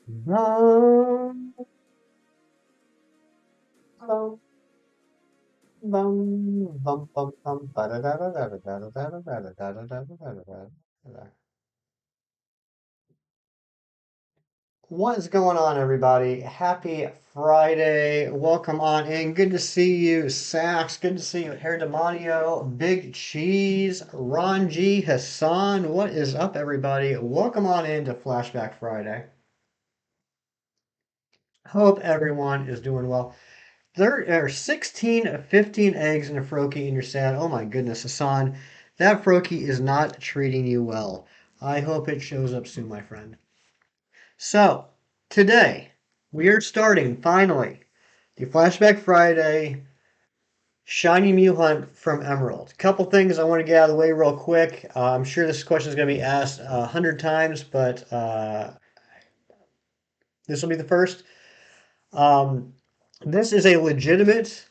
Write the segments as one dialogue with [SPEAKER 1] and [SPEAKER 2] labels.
[SPEAKER 1] Bum, bum, bum, bum, bum, bum, ba-da-da-da-da-da-da-da-da-da-da-da-da-da-da. What is going on, everybody? Happy Friday. Welcome on in. Good to see you, Sax. Good to see you, Hair Demonio, Big Cheese, Ron G, Hassan. What is up, everybody? Welcome on in to Flashback Friday. Hope everyone is doing well. There are 16 of 15 eggs in a Froakie and you're sad. Oh my goodness, Hassan, that Froakie is not treating you well. I hope it shows up soon, my friend. So, today we are starting finally the Flashback Friday Shiny Mew Hunt from Emerald. Couple things I want to get out of the way real quick. I'm sure this question is going to be asked 100 times, but this will be the first. Um, this is a legitimate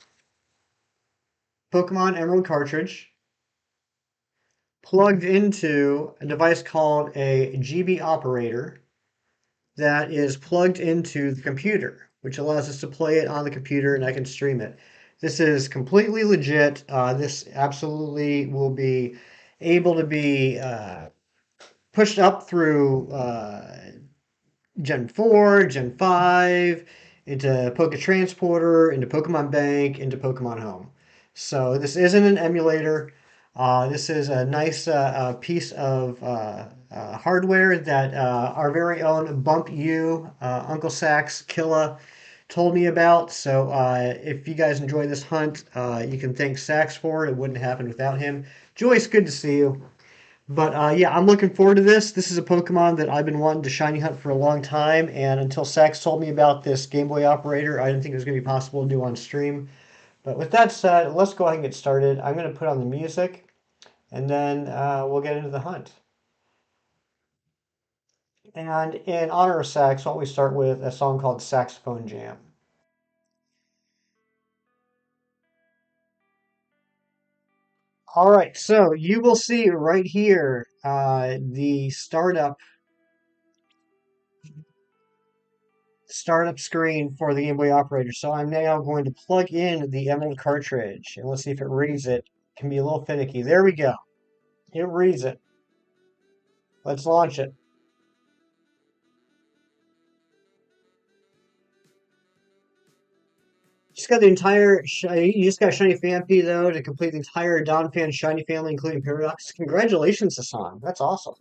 [SPEAKER 1] Pokemon Emerald cartridge plugged into a device called a GB operator that is plugged into the computer, which allows us to play it on the computer and I can stream it. This is completely legit. This absolutely will be able to be pushed up through Gen 4, Gen 5, into Poke Transporter, into Pokemon Bank, into Pokemon Home. So this isn't an emulator. This is a nice piece of hardware that our very own Bump U, Uncle Sax, Killa, told me about. So if you guys enjoy this hunt, you can thank Sax for it. It wouldn't happen without him. Joyce, good to see you. But yeah, I'm looking forward to this. This is a Pokemon that I've been wanting to shiny hunt for a long time, and until Sax told me about this Game Boy operator, I didn't think it was going to be possible to do on stream. But with that said, let's go ahead and get started. I'm going to put on the music, and then we'll get into the hunt. And in honor of Sax, why don't we start with a song called Saxophone Jam? All right, so you will see right here the startup screen for the Game Boy operator. So I'm now going to plug in the Emerald cartridge and let's see if it reads it. It can be a little finicky. There we go. It reads it. Let's launch it. Just got the entire you just got Shiny Fampi though to complete the entire Don Fan Shiny family, including Paradox. Congratulations, Hassan. That's awesome.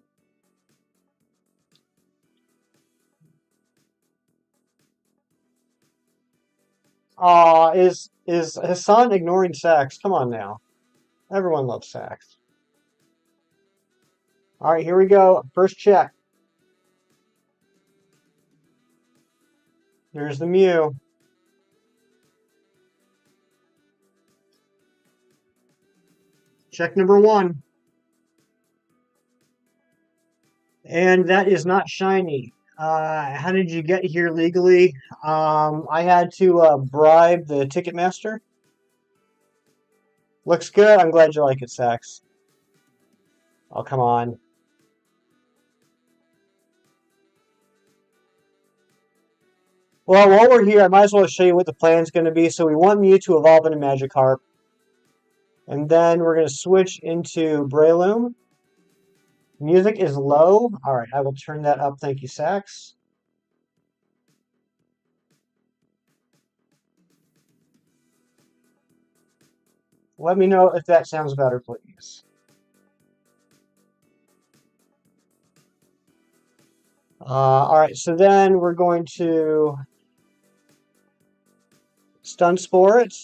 [SPEAKER 1] Is Hassan ignoring Sax? Come on now. Everyone loves Sax. All right, here we go. First check. There's the Mew. Check number one. And that is not shiny. How did you get here legally? I had to bribe the ticket master. Looks good. I'm glad you like it, Sax. Oh, come on. Well, while we're here, I might as well show you what the plan's going to be. So we want Mew to evolve into Magikarp. And then we're going to switch into Breloom. Music is low. All right, I will turn that up. Thank you, Sax. Let me know if that sounds better, please. All right, so then we're going to Stun Spore it.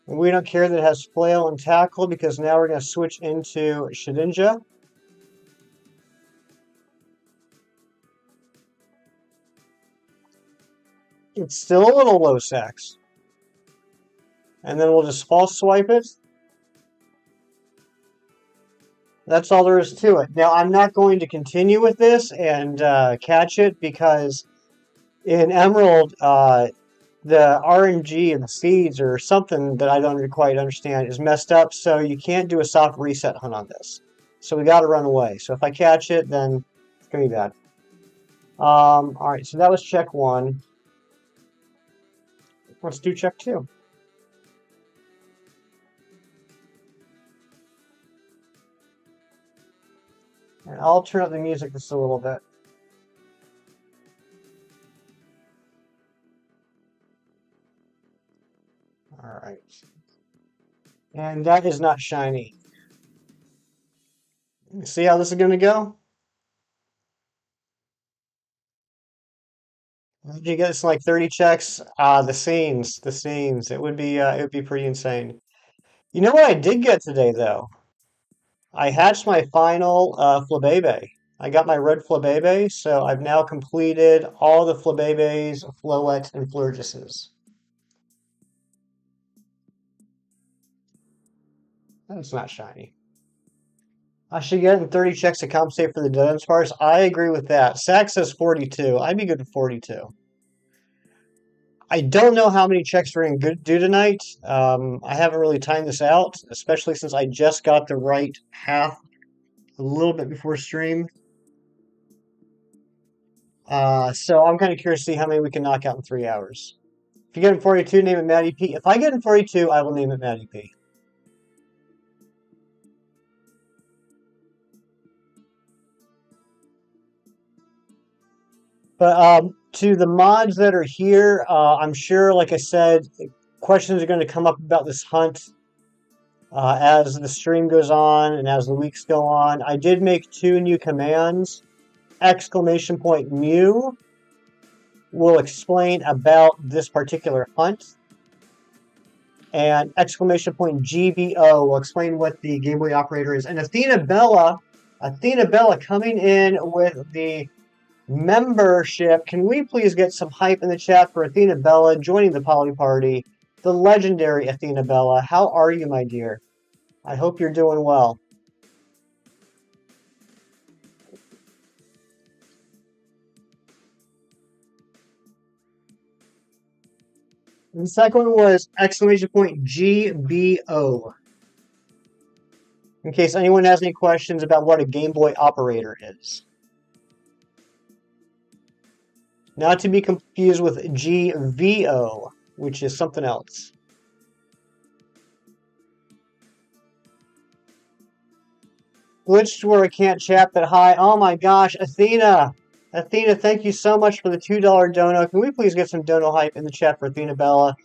[SPEAKER 1] And we don't care that it has Flail and Tackle because now we're going to switch into Shedinja. It's still a little low sex. And then we'll just false swipe it. That's all there is to it. Now, I'm not going to continue with this and catch it because in Emerald, the RNG and the seeds or something that I don't quite understand is messed up, so you can't do a soft reset hunt on this. So we got to run away. So if I catch it, then it's going to be bad. All right, so that was check 1. Let's do check 2. And I'll turn up the music just a little bit. All right. And that is not shiny. See how this is going to go? Did you get this like 30 checks? The scenes. It would be pretty insane. You know what I did get today though? I hatched my final Flabebe. I got my red Flabebe, so I've now completed all the Flabebes, Floettes, and Flurgises. That's not shiny. I should get in 30 checks to compensate for the Dungeons parts. I agree with that. Sack says 42. I'd be good with 42. I don't know how many checks we're going to do tonight. I haven't really timed this out, especially since I just got the right path a little bit before stream. So I'm kind of curious to see how many we can knock out in 3 hours. If you get in 42, name it Matty P. If I get in 42, I will name it Matty P. But to the mods that are here, I'm sure, like I said, questions are going to come up about this hunt as the stream goes on and as the weeks go on. I did make 2 new commands. Exclamation point mu will explain about this particular hunt. And exclamation point GBO will explain what the Game Boy operator is. And Athena Bella coming in with the membership. Can we please get some hype in the chat for Athena Bella joining the Poly Party? The legendary Athena Bella. How are you, my dear? I hope you're doing well. And the second one was exclamation point GBO. In case anyone has any questions about what a Game Boy operator is. Not to be confused with GVO, which is something else. Glitched where I can't chat that high. Oh my gosh, Athena! Athena, thank you so much for the $2 dono. Can we please get some dono hype in the chat for Athena Bella?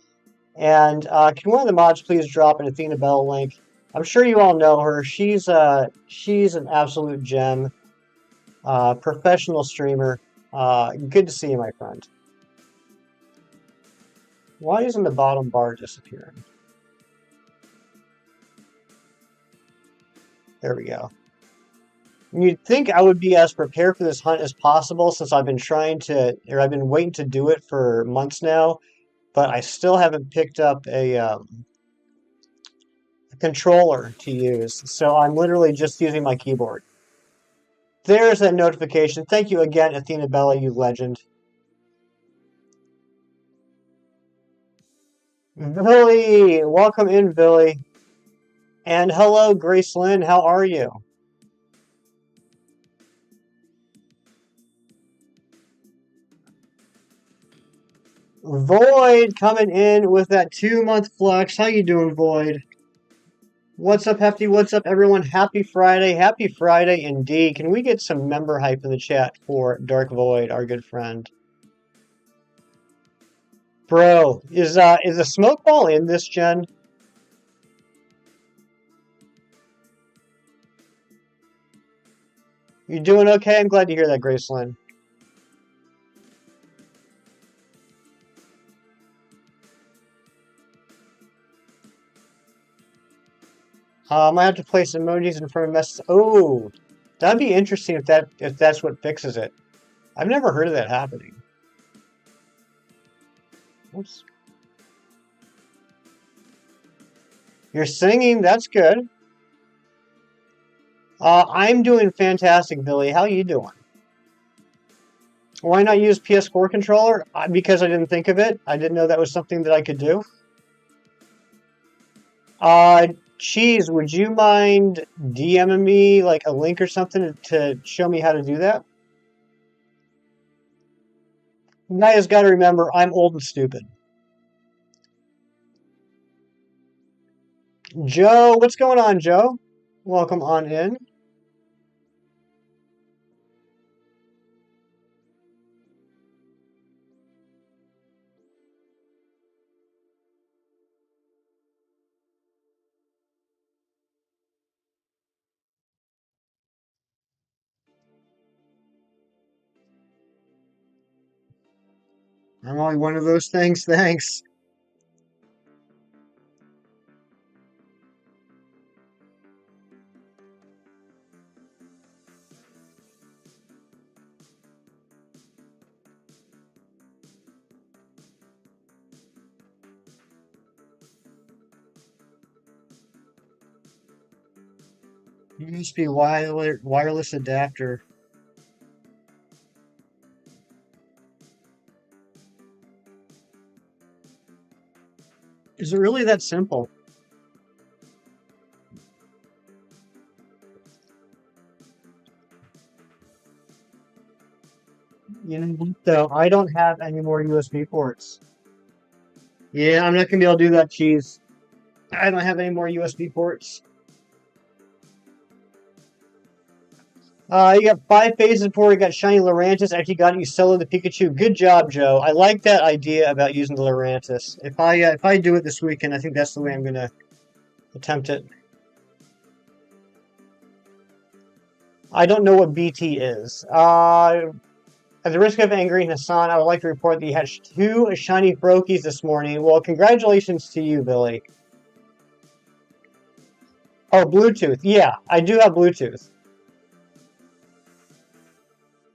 [SPEAKER 1] And can one of the mods please drop an Athena Bella link? I'm sure you all know her. She's an absolute gem. Professional streamer. Good to see you, my friend. Why isn't the bottom bar disappearing? There we go. You'd think I would be as prepared for this hunt as possible since I've been I've been waiting to do it for months now, but I still haven't picked up a controller to use. So I'm literally just using my keyboard. There's that notification. Thank you again, Athena Bella, you legend. Billy! Welcome in, Billy. And hello, Grace Lynn. How are you? Void coming in with that 2-month flex. How you doing, Void? What's up, Hefty? What's up, everyone? Happy Friday. Happy Friday indeed. Can we get some member hype in the chat for Dark Void, our good friend? Bro, is a smoke ball in this gen? You doing okay? I'm glad to hear that, Graceland. I might have to place emojis in front of messages. Oh, that'd be interesting if that's what fixes it. I've never heard of that happening. Oops. You're singing. That's good. I'm doing fantastic, Billy. How you doing? Why not use PS4 controller? Because I didn't think of it. I didn't know that was something that I could do. Cheese, would you mind DMing me like a link or something to show me how to do that? You guys got to remember, I'm old and stupid. Joe, what's going on, Joe? Welcome on in. I'm only one of those things, thanks. USB wireless adapter. Is it really that simple? You know what, though? I don't have any more USB ports. Yeah, I'm not gonna be able to do that, cheese. I don't have any more USB ports. You got 5 phases before you got shiny Lurantis. After you got it, you solo the Pikachu. Good job, Joe. I like that idea about using the Lurantis. If I do it this weekend, I think that's the way I'm gonna attempt it. I don't know what BT is. At the risk of angering Hassan, I would like to report that you had 2 shiny Froakies this morning. Well, congratulations to you, Billy. Oh, Bluetooth. Yeah, I do have Bluetooth.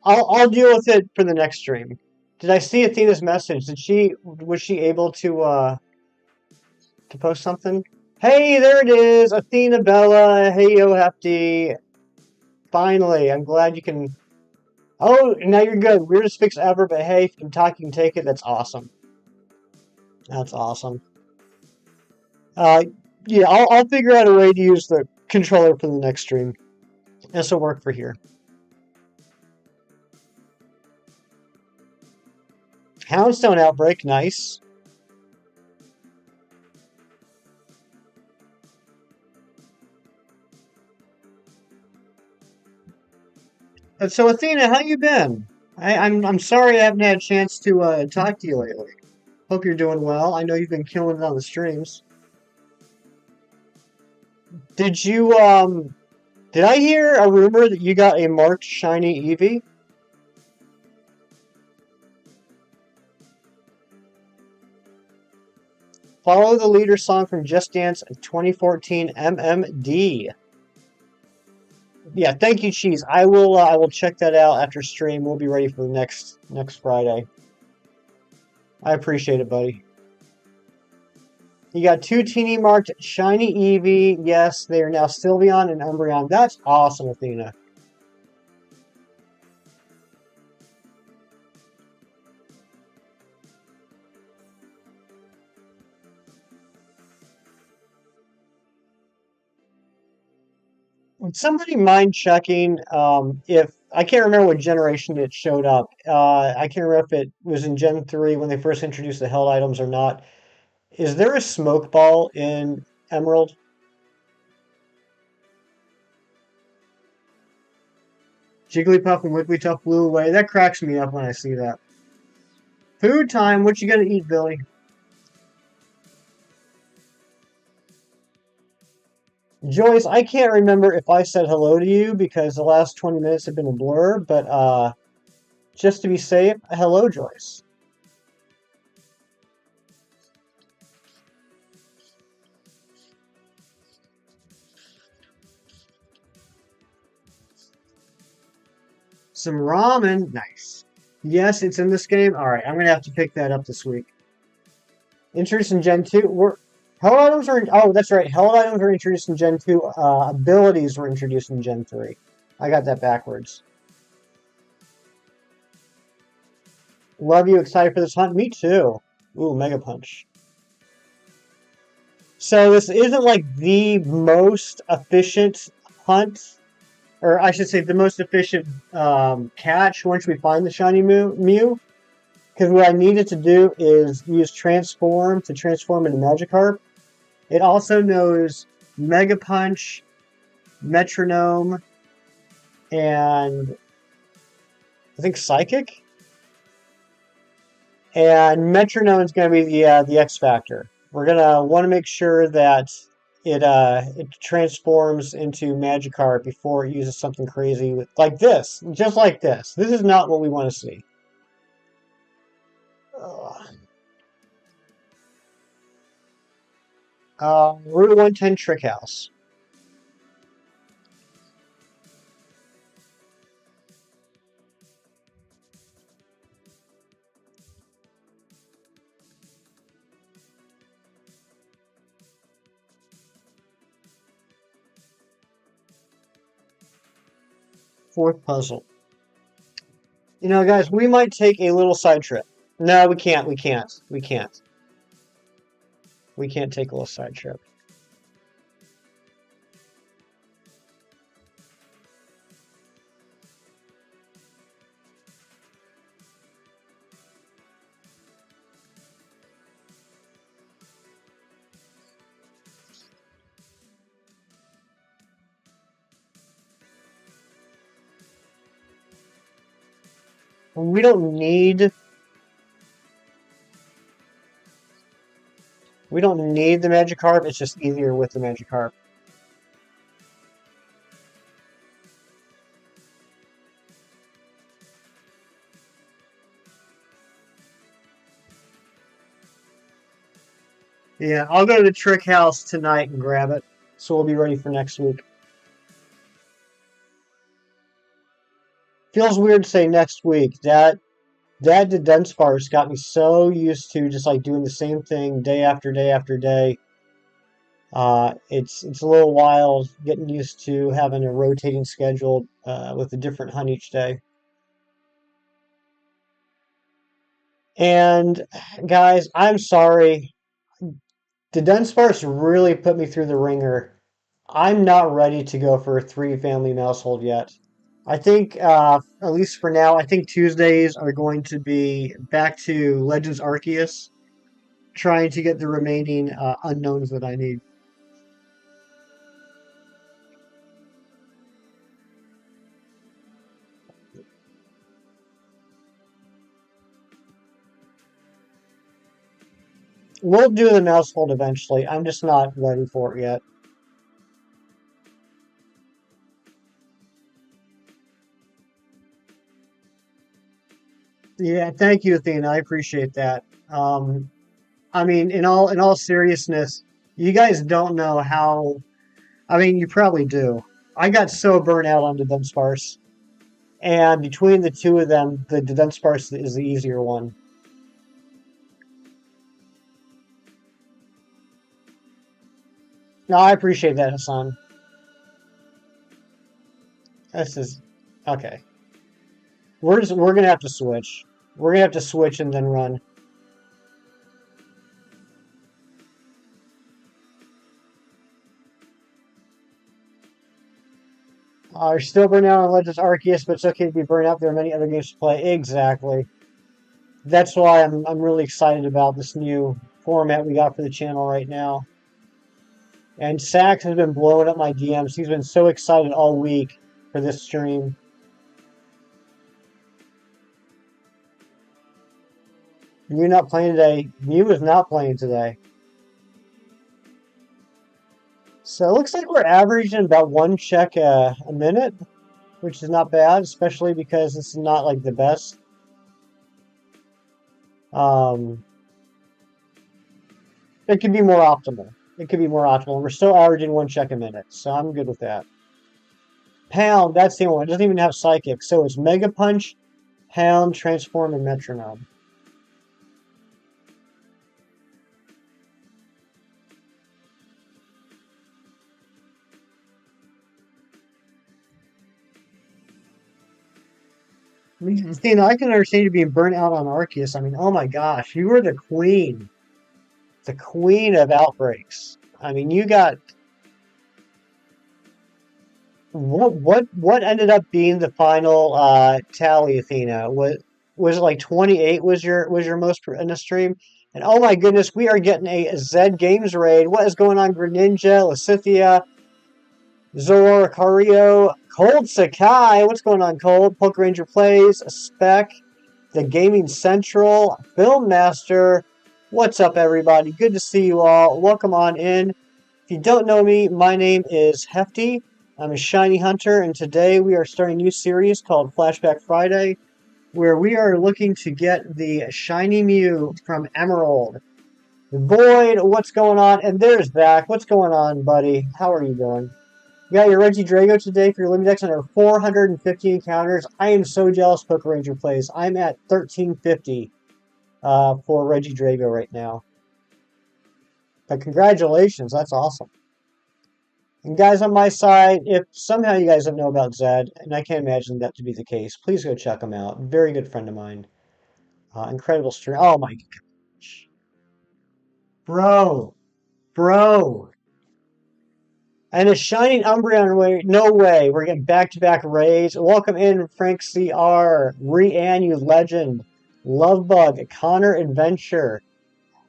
[SPEAKER 1] I'll deal with it for the next stream. Did I see Athena's message? Was she able to post something? Hey, there it is, Athena Bella. Hey, yo, Hefty. Finally, I'm glad you can. Oh, now you're good. Weirdest fix ever, but hey, if you can talk, you can take it. That's awesome. That's awesome. Uh, yeah, I'll figure out a way to use the controller for the next stream. This will work for here. Houndstone Outbreak, nice. So Athena, how you been? I'm sorry I haven't had a chance to talk to you lately. Hope you're doing well. I know you've been killing it on the streams. Did you did I hear a rumor that you got a marked shiny Eevee? Follow the leader song from Just Dance 2014 MMD. Yeah, thank you, Cheese. I will check that out after stream. We'll be ready for the next Friday. I appreciate it, buddy. You got 2 teeny marked shiny Eevee. Yes, they are now Sylveon and Umbreon. That's awesome, Athena. Would somebody mind checking if I can't remember what generation it showed up. I can't remember if it was in Gen 3 when they first introduced the held items or not. Is there a smoke ball in Emerald? Jigglypuff and Wigglytuff flew away. That cracks me up when I see that. Food time. What you gonna eat, Billy? Joyce, I can't remember if I said hello to you because the last 20 minutes have been a blur, but just to be safe, hello, Joyce. Some ramen. Nice. Yes, it's in this game. All right, I'm gonna have to pick that up this week. Introduced in Gen 2. Held items are oh, that's right. Held items were introduced in Gen 2. Abilities were introduced in Gen 3. I got that backwards. Love you. Excited for this hunt. Me too. Ooh, Mega Punch. So this isn't like the most efficient hunt, or I should say the most efficient catch once we find the shiny Mew. Because what I needed to do is use Transform to transform into Magikarp. It also knows Mega Punch, Metronome, and I think Psychic. And Metronome is going to be the X Factor. We're going to want to make sure that it transforms into Magikarp before it uses something crazy like this. Just like this. This is not what we want to see. Route 110 Trick House. Fourth puzzle. You know, guys, we might take a little side trip. No, we can't. We can't. We can't. We can't take a little side trip. We don't need. We don't need the Magikarp. It's just easier with the Magikarp. Yeah, I'll go to the Trick House tonight and grab it, so we'll be ready for next week. Feels weird to say next week. That the Dunsparce got me so used to just like doing the same thing day after day after day. It's a little wild getting used to having a rotating schedule with a different hunt each day. And guys, I'm sorry. The Dunsparce really put me through the ringer. I'm not ready to go for a 3-family Mousehold yet. I think, at least for now, I think Tuesdays are going to be back to Legends Arceus, trying to get the remaining unknowns that I need. We'll do the Mousehold eventually. I'm just not ready for it yet. Yeah, thank you, Athena. I appreciate that. I mean, in all seriousness, you guys don't know how. I mean, you probably do. I got so burnt out on the Dunsparce, and between the two of them, the Dunsparce is the easier one. No, I appreciate that, Hassan. This is okay. We're gonna have to switch. We're gonna have to switch and then run. You're still burnt out on Legends Arceus, but it's okay to be burnt out. There are many other games to play. Exactly. That's why I'm really excited about this new format we got for the channel right now. And Sax has been blowing up my DMs. He's been so excited all week for this stream. Mew not playing today. Mew is not playing today. So it looks like we're averaging about 1 check a minute, which is not bad, especially because this is not like the best. Um, it could be more optimal. It could be more optimal. We're still averaging 1 check a minute, so I'm good with that. Pound, that's the one. It doesn't even have Psychic, so it's Mega Punch, Pound, Transform, and Metronome. Christina, I can understand you being burnt out on Arceus. I mean, oh my gosh, you were the queen of outbreaks. I mean, you got what ended up being the final tally, Athena? Was it like 28 was your most in a stream? And oh my goodness, we are getting a Zed Games raid. What is going on? Greninja, Lasithia, Zora, Cario, Cold Sakai. What's going on, Cold? Poke Ranger Plays, Spec, The Gaming Central, Film Master. What's up, everybody? Good to see you all. Welcome on in. If you don't know me, my name is Hefty. I'm a shiny hunter, and today we are starting a new series called Flashback Friday, where we are looking to get the shiny Mew from Emerald. Void, what's going on? And there's Zach. What's going on, buddy? How are you doing? You got your Reggie Drago today for your Limit Dex under 450 encounters. I am so jealous Poke Ranger plays. I'm at 1350 for Reggie Drago right now. But congratulations, that's awesome. And guys on my side, if somehow you guys don't know about Zed, and I can't imagine that to be the case, please go check him out. Very good friend of mine. Incredible stream. Oh my gosh. Bro. And a Shining Umbreon way. No way. We're getting back-to-back raids. Welcome in, Frank CR, Rian, you legend, Lovebug, Connor Adventure,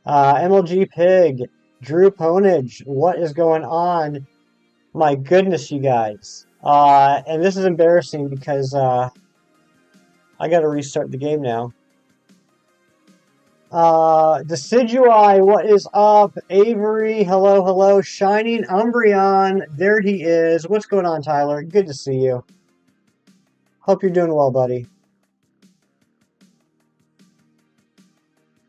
[SPEAKER 1] MLG Pig, Drew Ponage. What is going on? My goodness, you guys. And this is embarrassing because I got to restart the game now. Decidui, what is up? Avery, hello. Shining Umbreon, there he is. What's going on, Tyler? Good to see you. Hope you're doing well, buddy.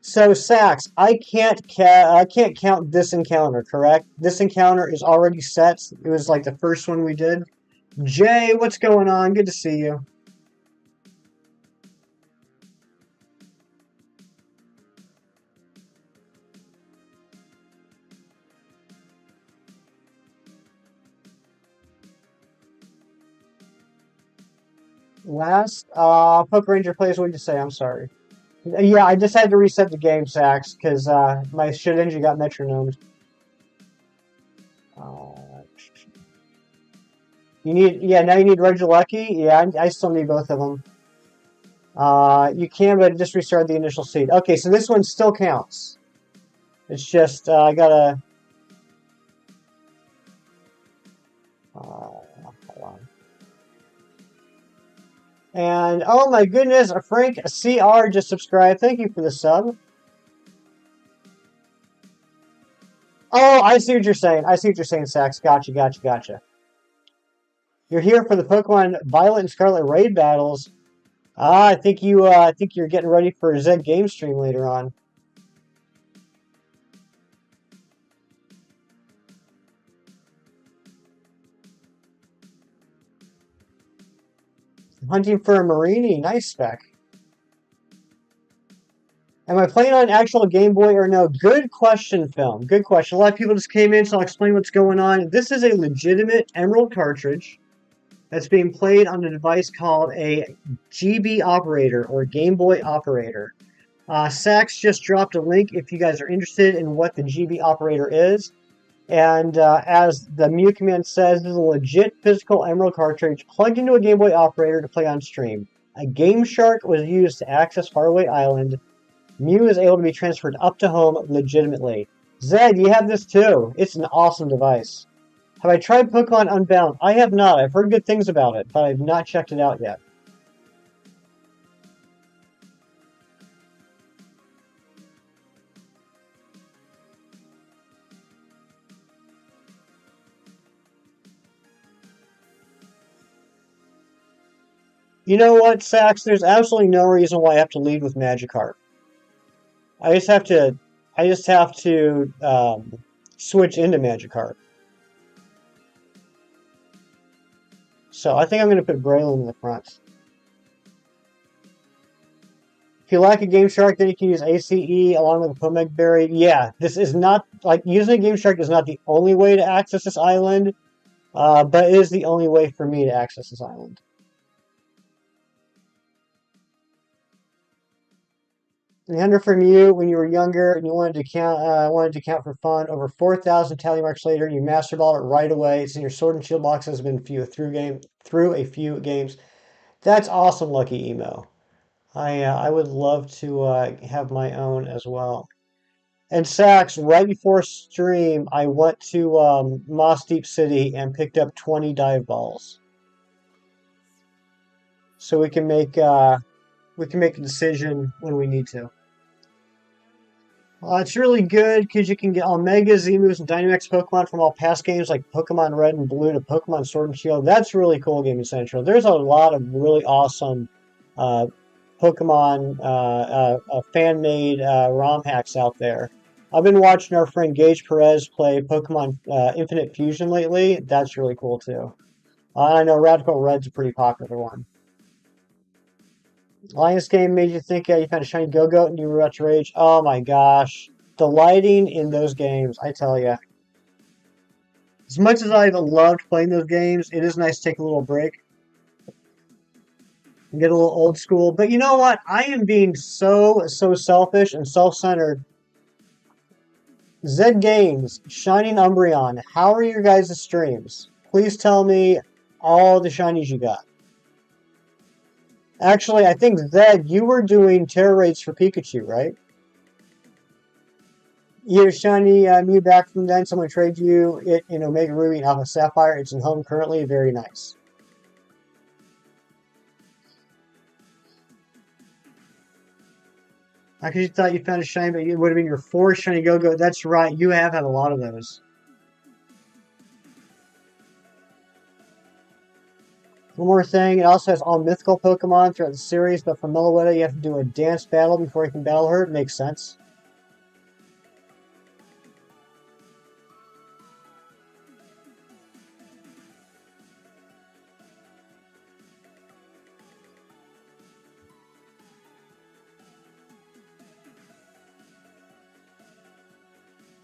[SPEAKER 1] So, Sax, I can't count this encounter, correct? This encounter is already set. It was like the first one we did. Jay, what's going on? Good to see you. Last, Poke Ranger plays, what did you say? I'm sorry. Yeah, I just had to reset the game, Sax, because my shit engine got metronomed. Now you need Regieleki? Yeah, I still need both of them. You can, but just restart the initial seed. Okay, so this one still counts. It's just, I gotta... hold on. And, oh my goodness, Frank CR just subscribed. Thank you for the sub. Oh, I see what you're saying. Sax. Gotcha. You're here for the Pokemon Violet and Scarlet raid battles. I think you're getting ready for a Zed game stream later on. Hunting for a Marini, nice spec. Am I playing on actual Game Boy or no? Good question, Film. Good question. A lot of people just came in, so I'll explain what's going on. This is a legitimate Emerald cartridge that's being played on a device called a GB operator or Game Boy operator. Sax just dropped a link if you guys are interested in what the GB operator is. And as the Mew command says, this is a legit physical Emerald cartridge plugged into a Game Boy operator to play on stream. A Game Shark was used to access Faraway Island. Mew is able to be transferred up to home legitimately. Zed, you have this too. It's an awesome device. Have I tried Pokemon Unbound? I have not. I've heard good things about it, but I've not checked it out yet. You know what, Sax? There's absolutely no reason why I have to lead with Magikarp. I just have to switch into Magikarp. So I think I'm going to put Braylon in the front. If you lack a Game Shark, then you can use ACE along with a Pomeg Berry. Yeah, this is not, like, using a Game Shark is not the only way to access this island, but it is the only way for me to access this island. 300 from you when you were younger and you wanted to count for fun. Over 4,000 tally marks later, you masterballed it right away. It's in your Sword and Shield box. Has been through a few games. That's awesome, Lucky Emo. I would love to have my own as well. And Sax, right before stream, I went to Moss Deep City and picked up 20 dive balls, so we can make a decision when we need to. It's really good because you can get Omegas, Emus, and Dynamax Pokemon from all past games like Pokemon Red and Blue to Pokemon Sword and Shield. That's really cool, Gaming Central. There's a lot of really awesome uh, Pokemon fan-made ROM hacks out there. I've been watching our friend Gage Perez play Pokemon Infinite Fusion lately. That's really cool too. I know Radical Red's a pretty popular one. Lions game made you think you found a shiny Go-Goat and you were about to rage. Oh my gosh. The lighting in those games, I tell you. As much as I've loved playing those games, it is nice to take a little break and get a little old school. But you know what? I am being so selfish and self-centered. Zed Games, Shining Umbreon, how are your guys' streams? Please tell me all the shinies you got. Actually, I think Zed, you were doing terror raids for Pikachu, right? You get a shiny Mew back from then. Someone trades you it in Omega Ruby and Alpha Sapphire. It's in home currently. Very nice. I actually thought you found a shiny, but it would have been your fourth shiny Go-Go. That's right. You have had a lot of those. One more thing. It also has all mythical Pokemon throughout the series, but for Meloetta, you have to do a dance battle before you can battle her. It makes sense.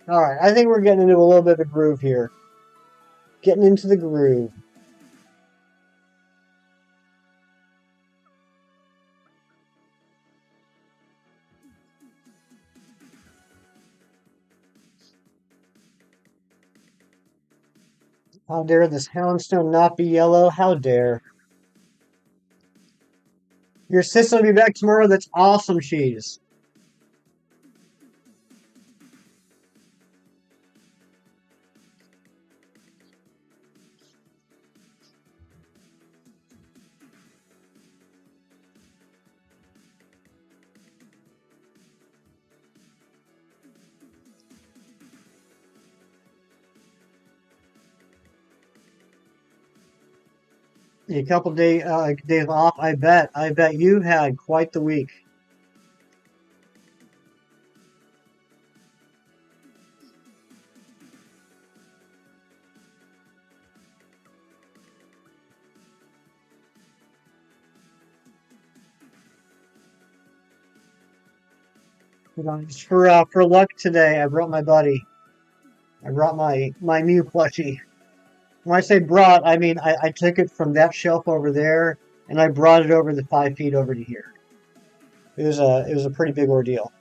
[SPEAKER 1] Alright, I think we're getting into a little bit of a groove here. Getting into the groove. How dare this Houndstone not be yellow? How dare. Your sister will be back tomorrow? That's awesome, Cheese. A couple days off. I bet. I bet you had quite the week. For luck today, I brought my buddy. I brought my Mew plushie. When I say brought, I mean I took it from that shelf over there and I brought it over the 5 feet over to here. It was a pretty big ordeal.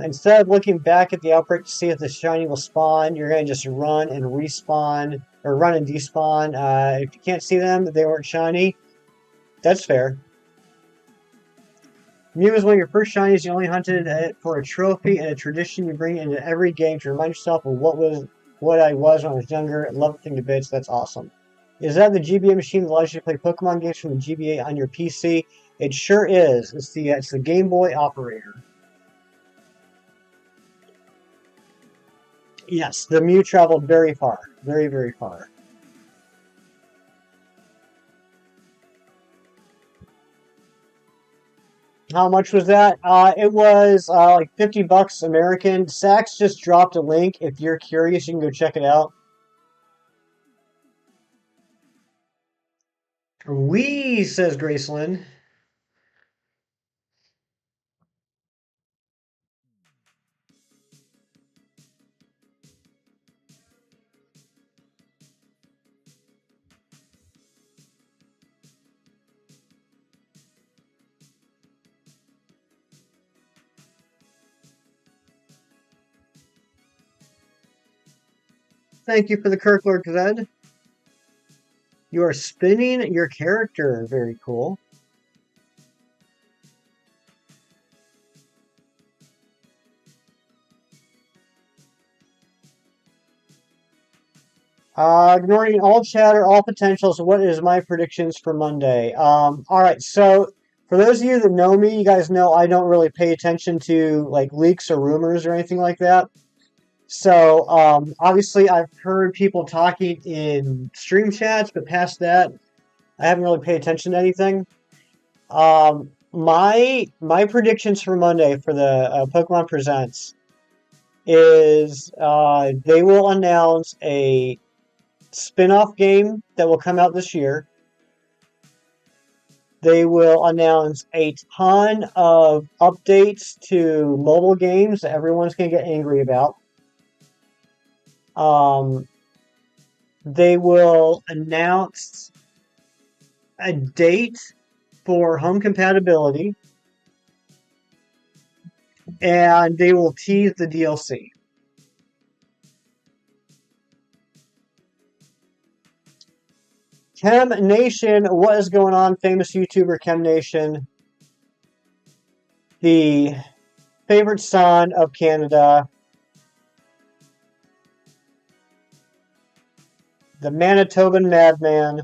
[SPEAKER 1] Instead of looking back at the outbreak to see if the shiny will spawn, you're going to just run and respawn, or run and despawn. If you can't see them, they weren't shiny. That's fair. Mew was one of your first shinies. You only hunted it for a trophy and a tradition you bring into every game to remind yourself of what I was when I was younger. I love the thing to bits. That's awesome. Is that the GBA machine that allows you to play Pokemon games from the GBA on your PC? It sure is. It's the Game Boy operator. Yes, the Mew traveled very far. Very, very far. How much was that? It was like 50 bucks American. Sax just dropped a link. If you're curious, you can go check it out. Wee, says Graceland. Thank you for the Kirklord Zed. You are spinning your character. Very cool. Ignoring all chatter, all potentials, what is my predictions for Monday? Alright, so for those of you that know me, you guys know I don't really pay attention to like leaks or rumors or anything like that. So obviously I've heard people talking in stream chats, but past that, I haven't really paid attention to anything. My predictions for Monday for the Pokemon Presents is they will announce a spin-off game that will come out this year. They will announce a ton of updates to mobile games that everyone's going to get angry about. They will announce a date for home compatibility, and they will tease the DLC. Chem Nation, what is going on? Famous YouTuber Chem Nation, the favorite son of Canada, the Manitoban madman.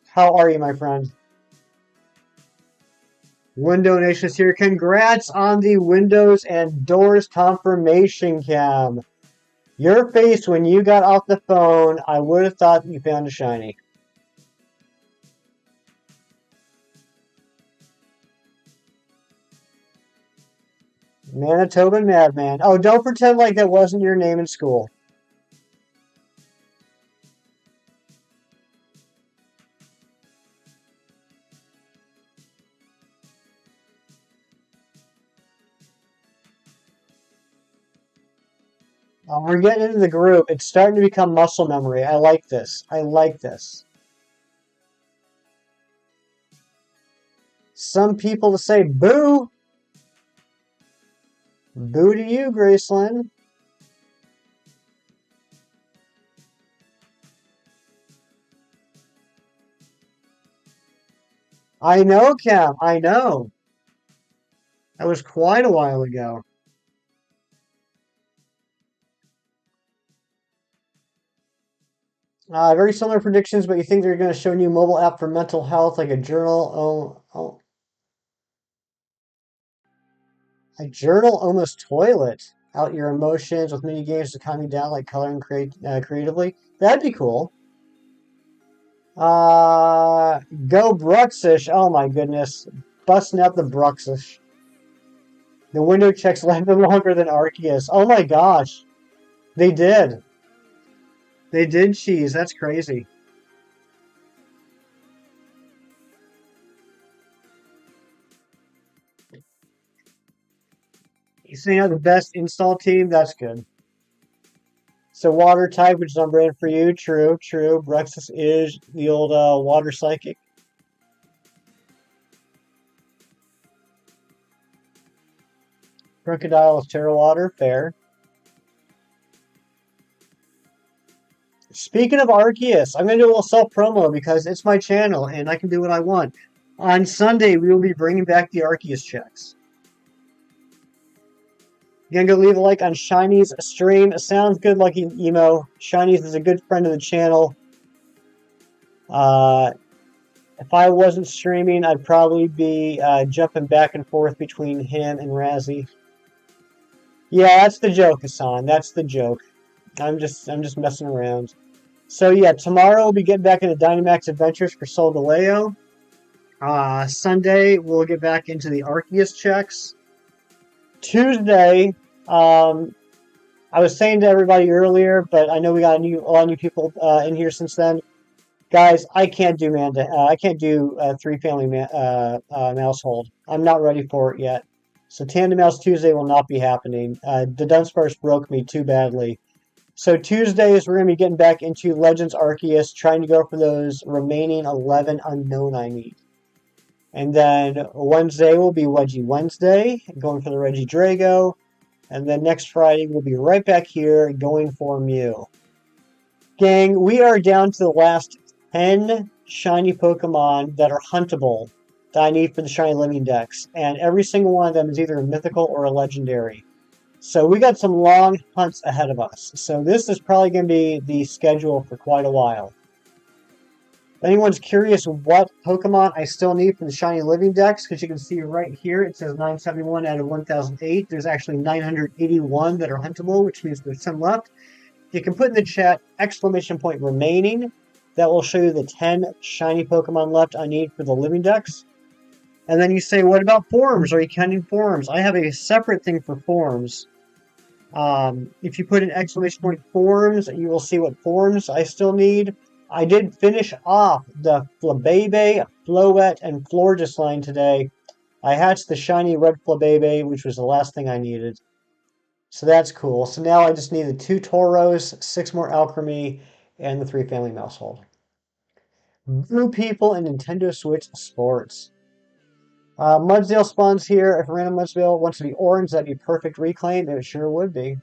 [SPEAKER 1] How are you, my friend? Window Nation is here. Congrats on the Windows and Doors confirmation cam. Your face when you got off the phone, I would have thought you found a shiny. Manitoban madman. Oh, don't pretend like that wasn't your name in school. We're getting into the group. It's starting to become muscle memory. I like this. I like this. Some people to say boo. Boo to you, Graceland. I know, Cam. I know. That was quite a while ago. Very similar predictions, but you think they're going to show a new mobile app for mental health, like a journal? Oh. A journal almost toilet. Out your emotions with mini games to calm you down, like coloring creatively. That'd be cool. Go Bruxish. Oh my goodness. Busting out the Bruxish. The window checks lasted longer than Arceus. Oh my gosh. They did. They did cheese. That's crazy. You saying out the best install team? That's good. So water type, which is on brand for you. True, true. Bruxus is the old water psychic. Crocodile is Terra Water. Fair. Speaking of Arceus, I'm going to do a little self-promo because it's my channel and I can do what I want. On Sunday, we will be bringing back the Arceus checks. You're going to go leave a like on Shiny's stream. It sounds good, Lucky Emo. Shiny's is a good friend of the channel. If I wasn't streaming, I'd probably be jumping back and forth between him and Razzie. Yeah, that's the joke, Hassan. That's the joke. I'm just messing around. So yeah, tomorrow we'll be getting back into Dynamax Adventures for Solgaleo. Sunday we'll get back into the Arceus checks. Tuesday, I was saying to everybody earlier, but I know we got a lot of new people in here since then. Guys, I can't do three-family mousehold. I'm not ready for it yet. So Tandem Mouse Tuesday will not be happening. The Dunsparce broke me too badly. So Tuesdays, we're going to be getting back into Legends Arceus, trying to go for those remaining 11 unknown I need. And then Wednesday will be Wedgie Wednesday, going for the Regidrago. And then next Friday, we'll be right back here going for Mew. Gang, we are down to the last 10 shiny Pokemon that are huntable that I need for the Shiny Living Dex. And every single one of them is either a mythical or a legendary. So we got some long hunts ahead of us. So this is probably going to be the schedule for quite a while. If anyone's curious what Pokemon I still need for the Shiny Living Dex, because you can see right here it says 971 out of 1008. There's actually 981 that are huntable, which means there's some left. You can put in the chat exclamation point remaining. That will show you the 10 shiny Pokemon left I need for the Living Dex. And then you say, what about forms? Are you counting forms? I have a separate thing for forms. If you put in exclamation point forms, you will see what forms I still need. I did finish off the Flabebe, Floette, and Florges line today. I hatched the shiny red Flabebe, which was the last thing I needed. So that's cool. So now I just need the 2 Tauros, 6 more Alchemy, and the 3 Family Mousehold. Blue People and Nintendo Switch Sports. Mudsdale spawns here. If a random Mudsdale wants to be orange, that'd be perfect reclaim. It sure would be.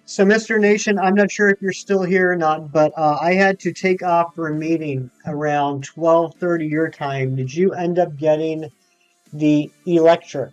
[SPEAKER 1] So, Mr. Nation, I'm not sure if you're still here or not, but I had to take off for a meeting around 12:30 your time. Did you end up getting the electric?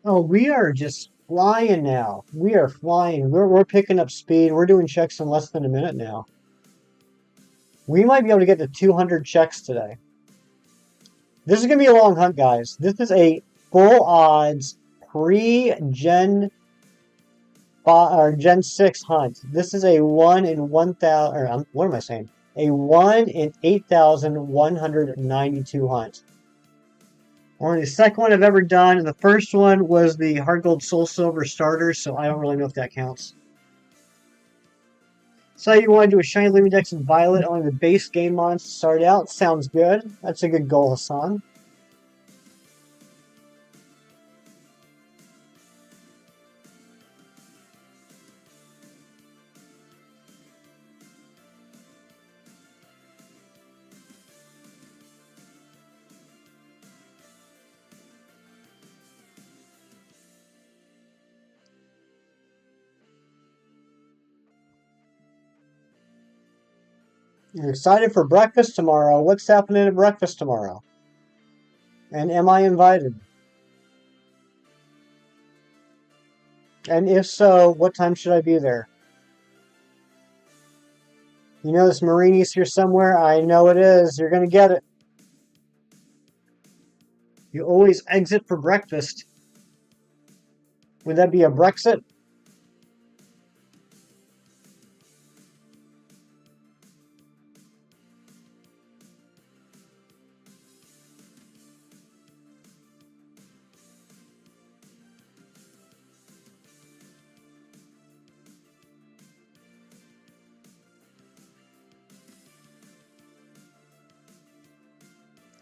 [SPEAKER 1] Oh, we are just flying now. We are flying. We're picking up speed. We're doing checks in less than a minute now. We might be able to get to 200 checks today. This is going to be a long hunt, guys. This is a full odds pre-Gen or Gen 6 hunt. This is a 1 in 1,000, or what am I saying? A 1 in 8,192 hunt. Only the second one I've ever done, and the first one was the Hard Gold Soul Silver starter, so I don't really know if that counts. So you want to do a Shiny Living Dex in Violet, only the base game mons to start out. Sounds good. That's a good goal, Hassan. You're excited for breakfast tomorrow. What's happening at breakfast tomorrow? And am I invited? And if so, what time should I be there? You know this Marini's here somewhere? I know it is. You're going to get it. You always exit for breakfast. Would that be a Brexit?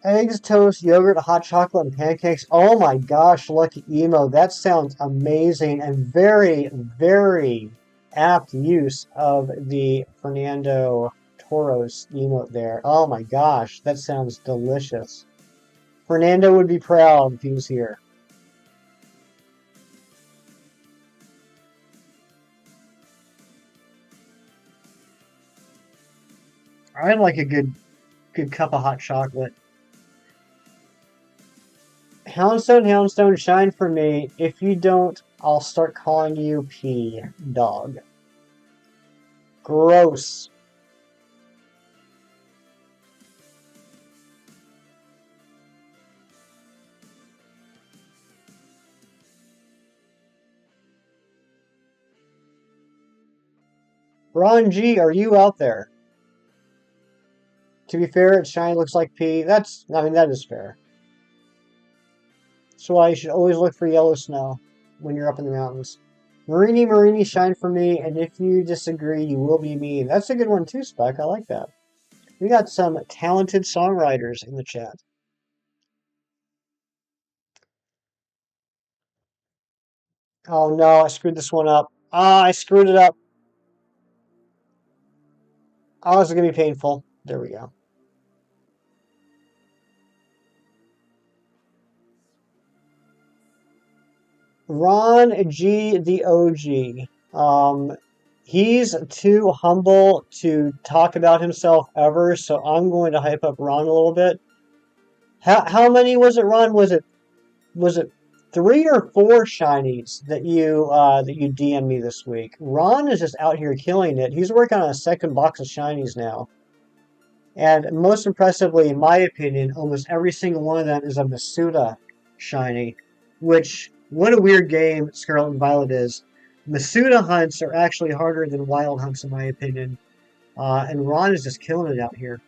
[SPEAKER 1] Eggs, toast, yogurt, hot chocolate, and pancakes. Oh my gosh, Lucky Emo. That sounds amazing and very, very apt use of the Fernando Toros emote there. Oh my gosh, that sounds delicious. Fernando would be proud if he was here. I'd like a good cup of hot chocolate. Houndstone, shine for me. If you don't, I'll start calling you P Dog. Gross. Ron G, are you out there? To be fair, its shiny looks like P. That is fair. That's why you should always look for yellow snow when you're up in the mountains. Marini, Marini, shine for me, and if you disagree, you will be mean. That's a good one too, Spec. I like that. We got some talented songwriters in the chat. Oh no, I screwed this one up. I screwed it up. Oh, this is going to be painful. There we go. Ron G, the OG. He's too humble to talk about himself ever, so I'm going to hype up Ron a little bit. How many was it, Ron? Was it 3 or 4 shinies that you DM'd me this week? Ron is just out here killing it. He's working on a second box of shinies now. And most impressively, in my opinion, almost every single one of them is a Masuda shiny. Which, what a weird game Scarlet and Violet is. Masuda hunts are actually harder than wild hunts, in my opinion. And Ron is just killing it out here.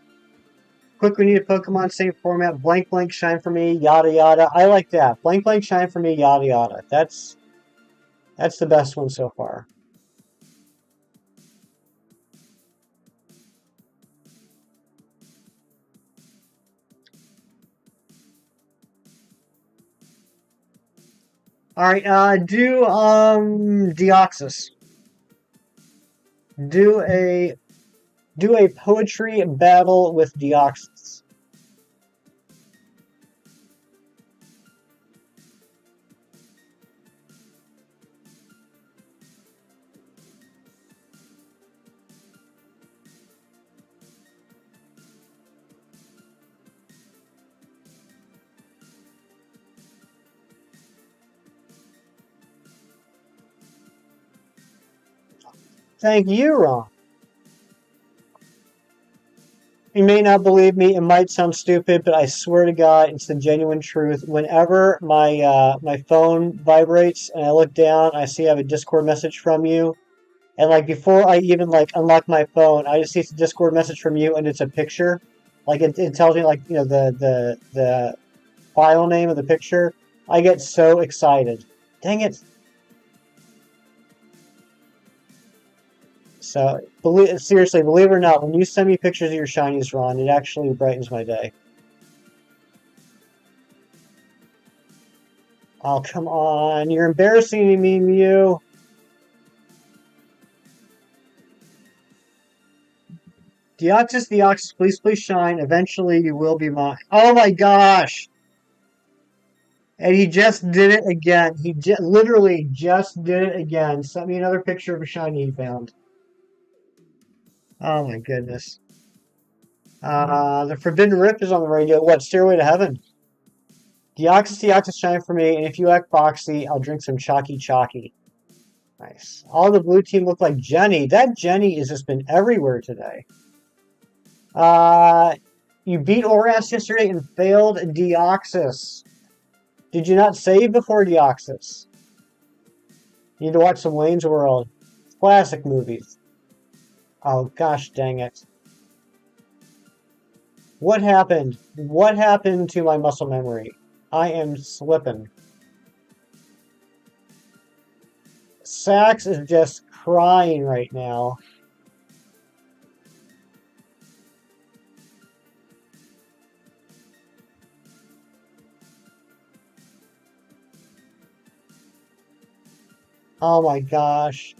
[SPEAKER 1] Quick, we need a Pokemon, same format. Blank, blank, shine for me, yada, yada. I like that. Blank, blank, shine for me, yada, yada. That's the best one so far. Alright, do Deoxys. Do a poetry battle with Deoxys. Thank you, Ron. You may not believe me. It might sound stupid, but I swear to God, it's the genuine truth. Whenever my phone vibrates and I look down, I see I have a Discord message from you. And like before I even like unlock my phone, I just see it's a Discord message from you, and it's a picture. Like it tells me like the file name of the picture. I get so excited. Dang it! So seriously, believe it or not, when you send me pictures of your shinies, Ron, it actually brightens my day. Oh come on! You're embarrassing me, Mew. Deoxys, please shine. Eventually you will be mine. Oh my gosh! And he just did it again. He literally just did it again. Sent me another picture of a shiny he found. Oh my goodness. The Forbidden Rip is on the radio. What, Stairway to Heaven? Deoxys, shine for me. And if you act boxy, I'll drink some Chalky Chalky. Nice. All the blue team look like Jenny. That Jenny has just been everywhere today. You beat Oras yesterday and failed Deoxys. Did you not save before Deoxys? You need to watch some Wayne's World. Classic movies. Oh, gosh dang it. What happened? What happened to my muscle memory? I am slipping. Sax is just crying right now. Oh my gosh.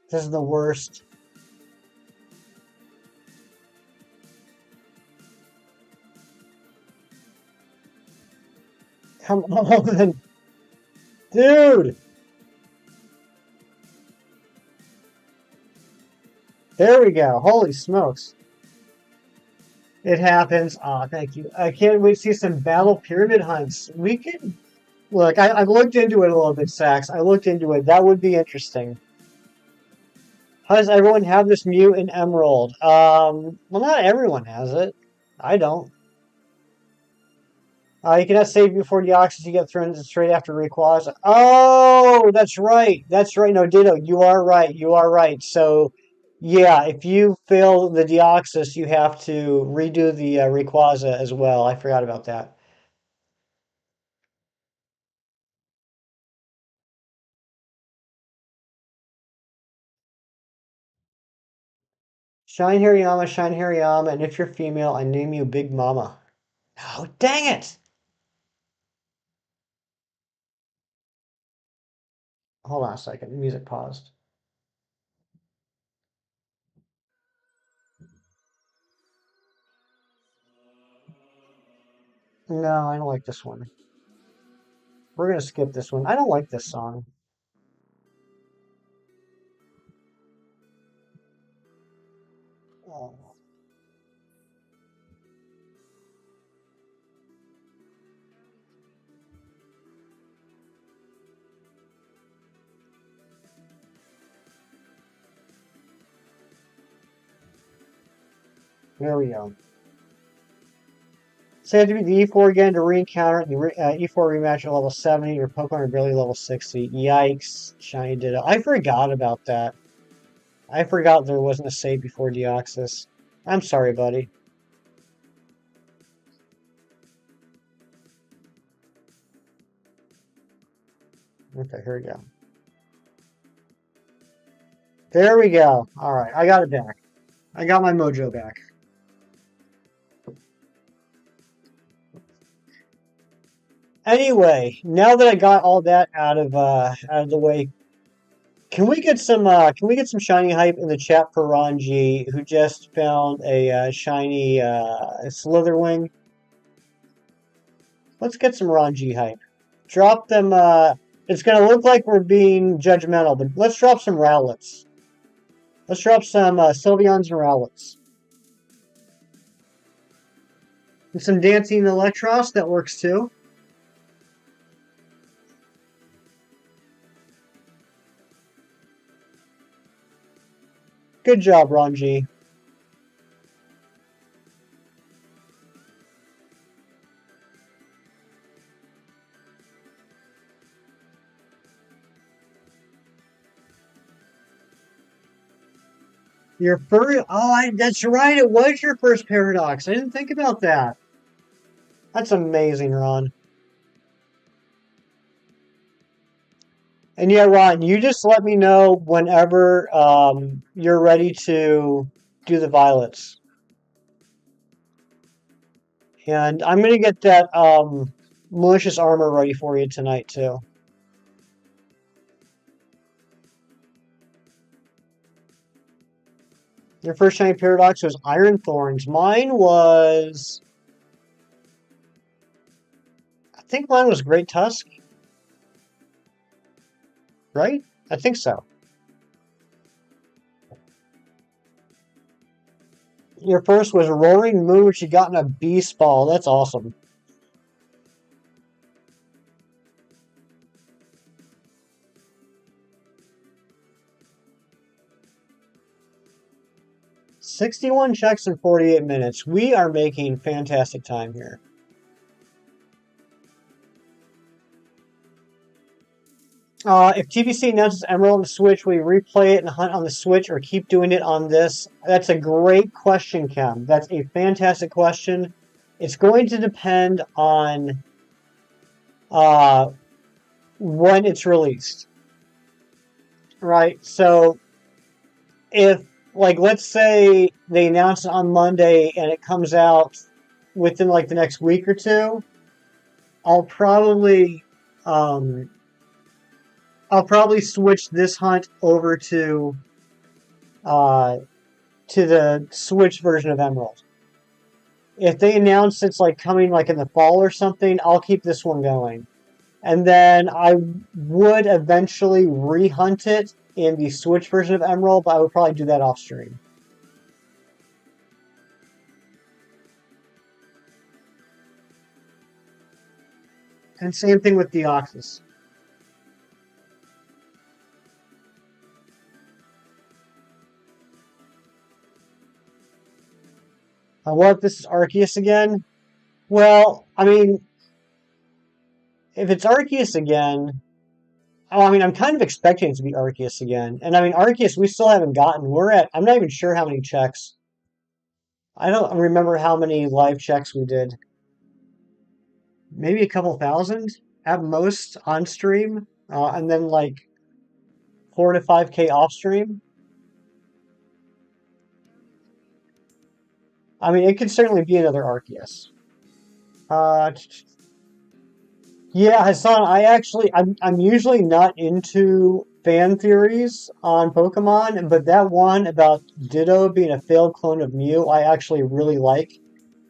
[SPEAKER 1] This is the worst. Come on. Dude. There we go. Holy smokes. It happens. Aw, thank you. I can't wait to see some battle pyramid hunts. We can... Look, I've looked into it a little bit, Sax. I looked into it. That would be interesting. How does everyone have this Mew in Emerald? Well, not everyone has it. I don't. You cannot save before Deoxys. You get thrown straight after Rayquaza. Oh, that's right. That's right. No, Ditto, you are right. You are right. So Yeah, if you fail the Deoxys, you have to redo the Rayquaza as well. I forgot about that. Shine Hariyama, and if you're female, I name you Big Mama. Oh, dang it! Hold on a second. The music paused. No, I don't like this one. We're gonna skip this one. I don't like this song. Oh, there we go. So you have to beat the E4 again to re-encounter the E4 rematch at level 70. Your Pokemon are barely level 60. Yikes. Shiny Ditto. I forgot about that. I forgot there wasn't a save before Deoxys. I'm sorry, buddy. Okay, here we go. There we go. Alright, I got it back. I got my mojo back. Anyway, now that I got all that out of the way, can we get some shiny hype in the chat for Ron G, who just found a shiny Slitherwing? Let's get some Ron G hype. Drop them. It's gonna look like we're being judgmental, but let's drop some Rowlets. Let's drop some Sylveons and Rowlets. And some Dancing Electros, that works too. Good job, Ron G. Your furry. Oh, that's right. It was your first Paradox. I didn't think about that. That's amazing, Ron. And yeah, Ron, you just let me know whenever you're ready to do the violets. And I'm gonna get that malicious armor ready for you tonight too. Your first shiny Paradox was Iron Thorns. Mine was, I think mine was Great Tusk, right? I think so. Your first was Roaring Moon, which you got in a Beast Ball. That's awesome. "61 checks in 48 minutes. We are making fantastic time here. If TBC announces Emerald on the Switch, will you replay it and hunt on the Switch or keep doing it on this? That's a great question, Kem. That's a fantastic question. It's going to depend on uh, when it's released. Right? So if, like, let's say they announce it on Monday and it comes out within, like, the next week or two, I'll probably um, I'll probably switch this hunt over uh, to the Switch version of Emerald. If they announce it's like coming like in the fall or something, I'll keep this one going. And then I would eventually rehunt it in the Switch version of Emerald, but I would probably do that off stream. And same thing with Deoxys. What if this is Arceus again? Well, I mean, if it's Arceus again, Oh, I mean, I'm kind of expecting it to be Arceus again. And I mean, Arceus, we still haven't gotten. I'm not even sure how many checks. I don't remember how many live checks we did. Maybe a couple thousand at most on stream. And then like 4 to 5K off stream. I mean, it could certainly be another Arceus. Uh, Yeah, Hassan, I'm usually not into fan theories on Pokemon, but that one about Ditto being a failed clone of Mew, I actually really like,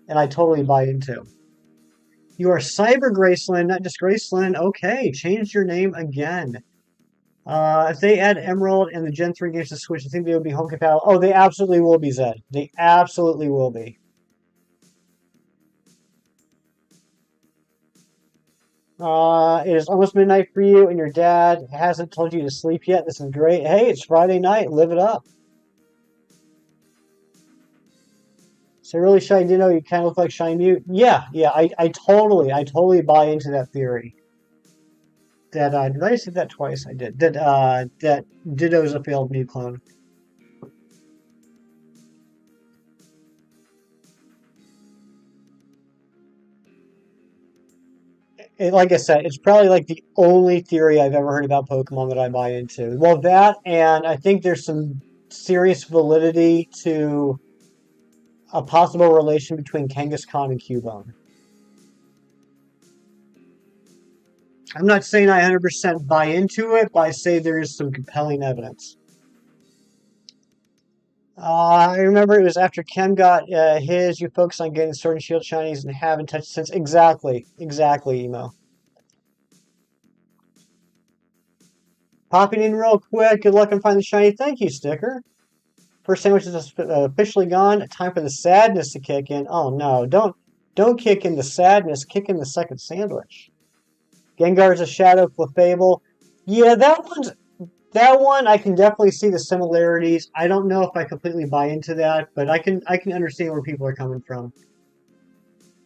[SPEAKER 1] and I totally buy into. You are Cyber Graceland, not just Graceland. Okay, change your name again. If they add Emerald and the Gen 3 games to Switch, I think they would be home compatible. Oh, they absolutely will be, Zed. They absolutely will be. It is almost midnight for you, and your dad hasn't told you to sleep yet. This is great. Hey, it's Friday night. Live it up. So really, Shy Dino, you kind of look like Shy Mute. Yeah, yeah. I totally buy into that theory. That did I say that twice? I did. That Ditto's a failed Mew clone. Like I said, it's probably like the only theory I've ever heard about Pokemon that I buy into. Well, that, and I think there's some serious validity to a possible relation between Kangaskhan and Cubone. I'm not saying I 100% buy into it, but I say there is some compelling evidence. I remember it was after Kem got his, you focus on getting Sword and Shield shinies and haven't touched since. Exactly. Exactly, Emo. Popping in real quick. Good luck on finding the shiny. Thank you, Sticker. First sandwich is officially gone. Time for the sadness to kick in. Oh no, don't kick in the sadness. Kick in the second sandwich. Gengar is a shadow Clefable. Yeah, that one I can definitely see the similarities. I don't know if I completely buy into that, but I can understand where people are coming from.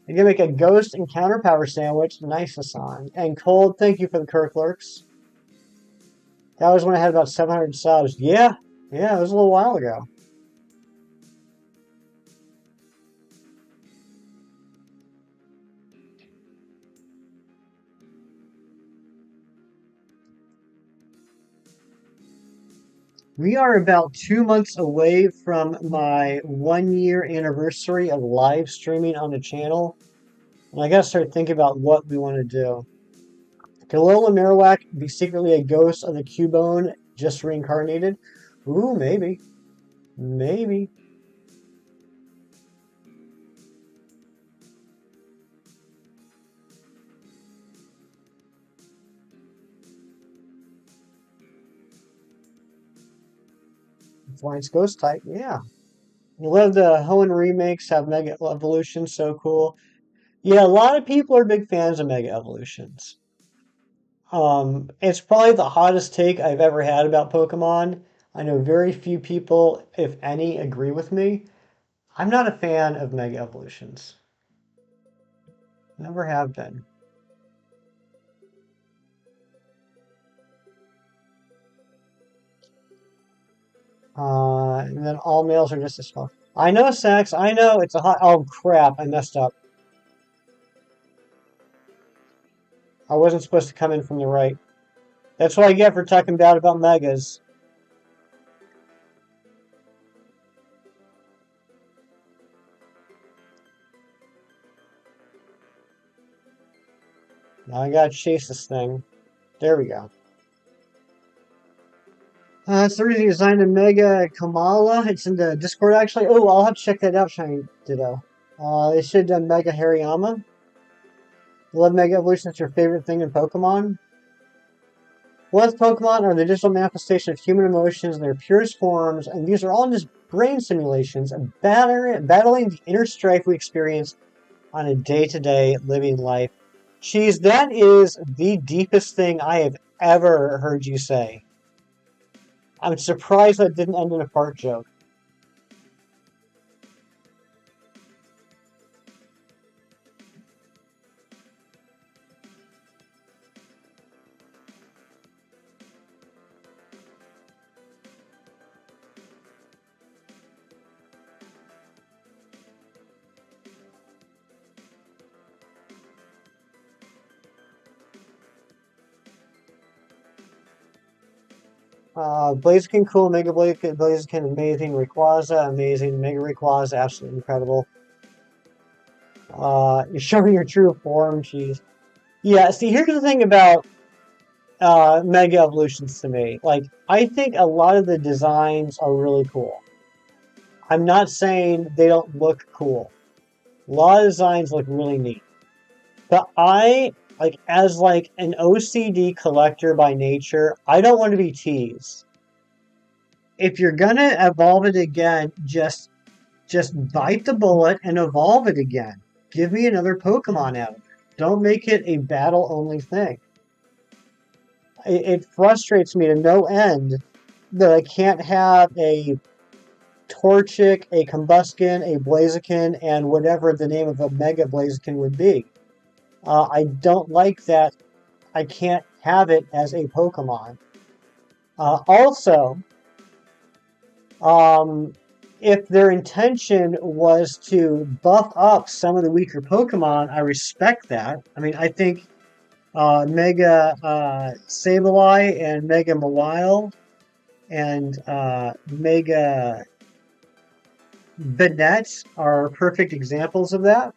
[SPEAKER 1] I'm gonna make a ghost and counter power sandwich. Nice, Hassan. And Cold, thank you for the Kirklerks. That was when I had about 700 subs. Yeah, it was a little while ago. We are about 2 months away from my 1 year anniversary of live streaming on the channel. And I gotta start thinking about what we want to do. Can Lola Marowak be secretly a ghost of the Cubone just reincarnated? Ooh, maybe. Maybe. Florence Ghost type, yeah. I love the Hoenn remakes, have Mega Evolutions, so cool. Yeah, a lot of people are big fans of Mega Evolutions. It's probably the hottest take I've ever had about Pokemon. I know very few people, if any, agree with me. I'm not a fan of Mega Evolutions. Never have been. And then all males are just as small. I know, Sax. I know it's a hot. Oh crap! I messed up. I wasn't supposed to come in from the right. That's what I get for talking bad about megas. Now I gotta chase this thing. There we go. It's the reason you designed a Mega Kamala. It's in the Discord actually. Oh, I'll have to check that out, Shiny Ditto. They should have done Mega Hariyama. You love Mega Evolution. It's your favorite thing in Pokemon. Once Pokemon are the digital manifestation of human emotions in their purest forms, and these are all just brain simulations, battling the inner strife we experience on a day-to-day living life. Cheese, that is the deepest thing I have ever heard you say. I'm surprised that didn't end in a fart joke. Blaziken, cool. Mega Blaziken, amazing. Rayquaza, amazing. Mega Rayquaza, absolutely incredible. You're showing your true form, jeez. Yeah, see, here's the thing about Mega Evolutions to me. Like, I think a lot of the designs are really cool. I'm not saying they don't look cool. A lot of designs look really neat. But I, like, as like an OCD collector by nature, I don't want to be teased. If you're gonna evolve it again, just bite the bullet and evolve it again. Give me another Pokemon out of it. Don't make it a battle-only thing. It frustrates me to no end that I can't have a Torchic, a Combuskin, a Blaziken, and whatever the name of a Mega Blaziken would be. I don't like that I can't have it as a Pokemon. Also, if their intention was to buff up some of the weaker Pokemon, I respect that. I mean, I think Mega Sableye and Mega Mawile and Mega Banette are perfect examples of that.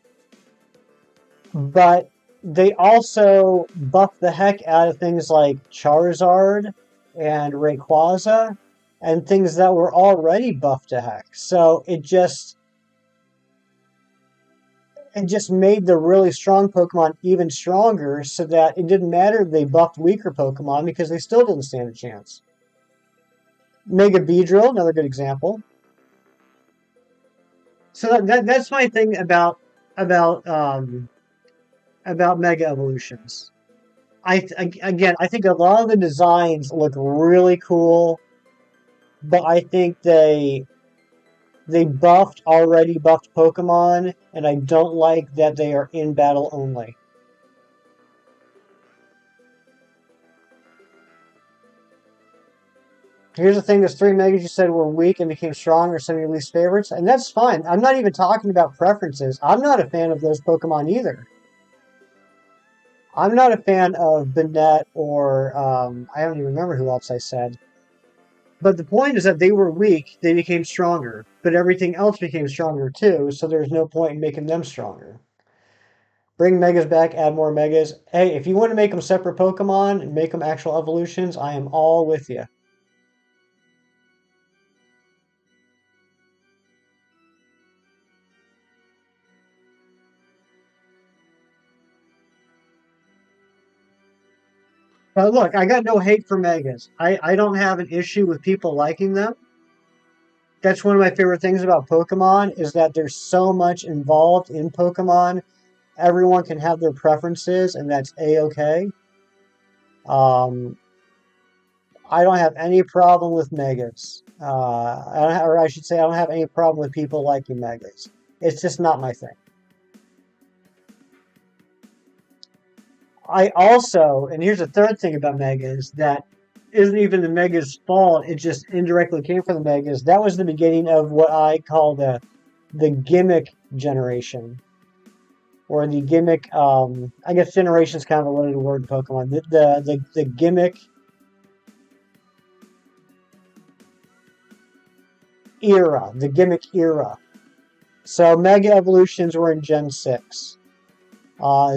[SPEAKER 1] But they also buff the heck out of things like Charizard and Rayquaza and things that were already buffed to heck. So it just made the really strong Pokemon even stronger so that it didn't matter if they buffed weaker Pokemon because they still didn't stand a chance. Mega Beedrill, another good example. So that's my thing about Mega Evolutions. Again, I think a lot of the designs look really cool, but I think they buffed already buffed Pokemon, and I don't like that they are in battle only. Here's the thing, there's 3 Megas you said were weak and became strong, or some of your least favorites, and that's fine. I'm not even talking about preferences. I'm not a fan of those Pokemon either. I'm not a fan of Banette or, I don't even remember who else I said. But the point is that they were weak, they became stronger. But everything else became stronger too, so there's no point in making them stronger. Bring Megas back, add more Megas. Hey, if you want to make them separate Pokemon and make them actual evolutions, I am all with you. But look, I got no hate for Megas. I don't have an issue with people liking them. That's one of my favorite things about Pokemon is that there's so much involved in Pokemon. Everyone can have their preferences, and that's a-okay. I don't have any problem with Megas. Or I should say, I don't have any problem with people liking Megas. It's just not my thing. I also, and here's the third thing about Megas that isn't even the Megas' fault, it just indirectly came from the Megas. That was the beginning of what I call the gimmick generation. Or the gimmick, I guess generation is kind of a loaded word in Pokemon. The gimmick era. The gimmick era. So Mega Evolutions were in Gen 6.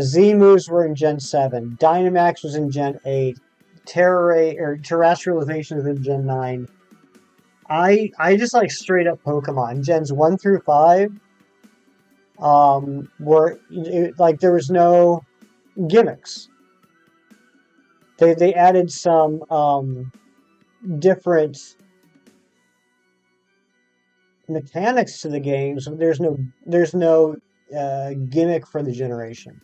[SPEAKER 1] Z-moves were in Gen 7. Dynamax was in Gen 8. Terrestrialization was in Gen 9. I just like straight up Pokemon. Gens 1 through 5 were like there was no gimmicks. They added some different mechanics to the games. There's no gimmick for the generation.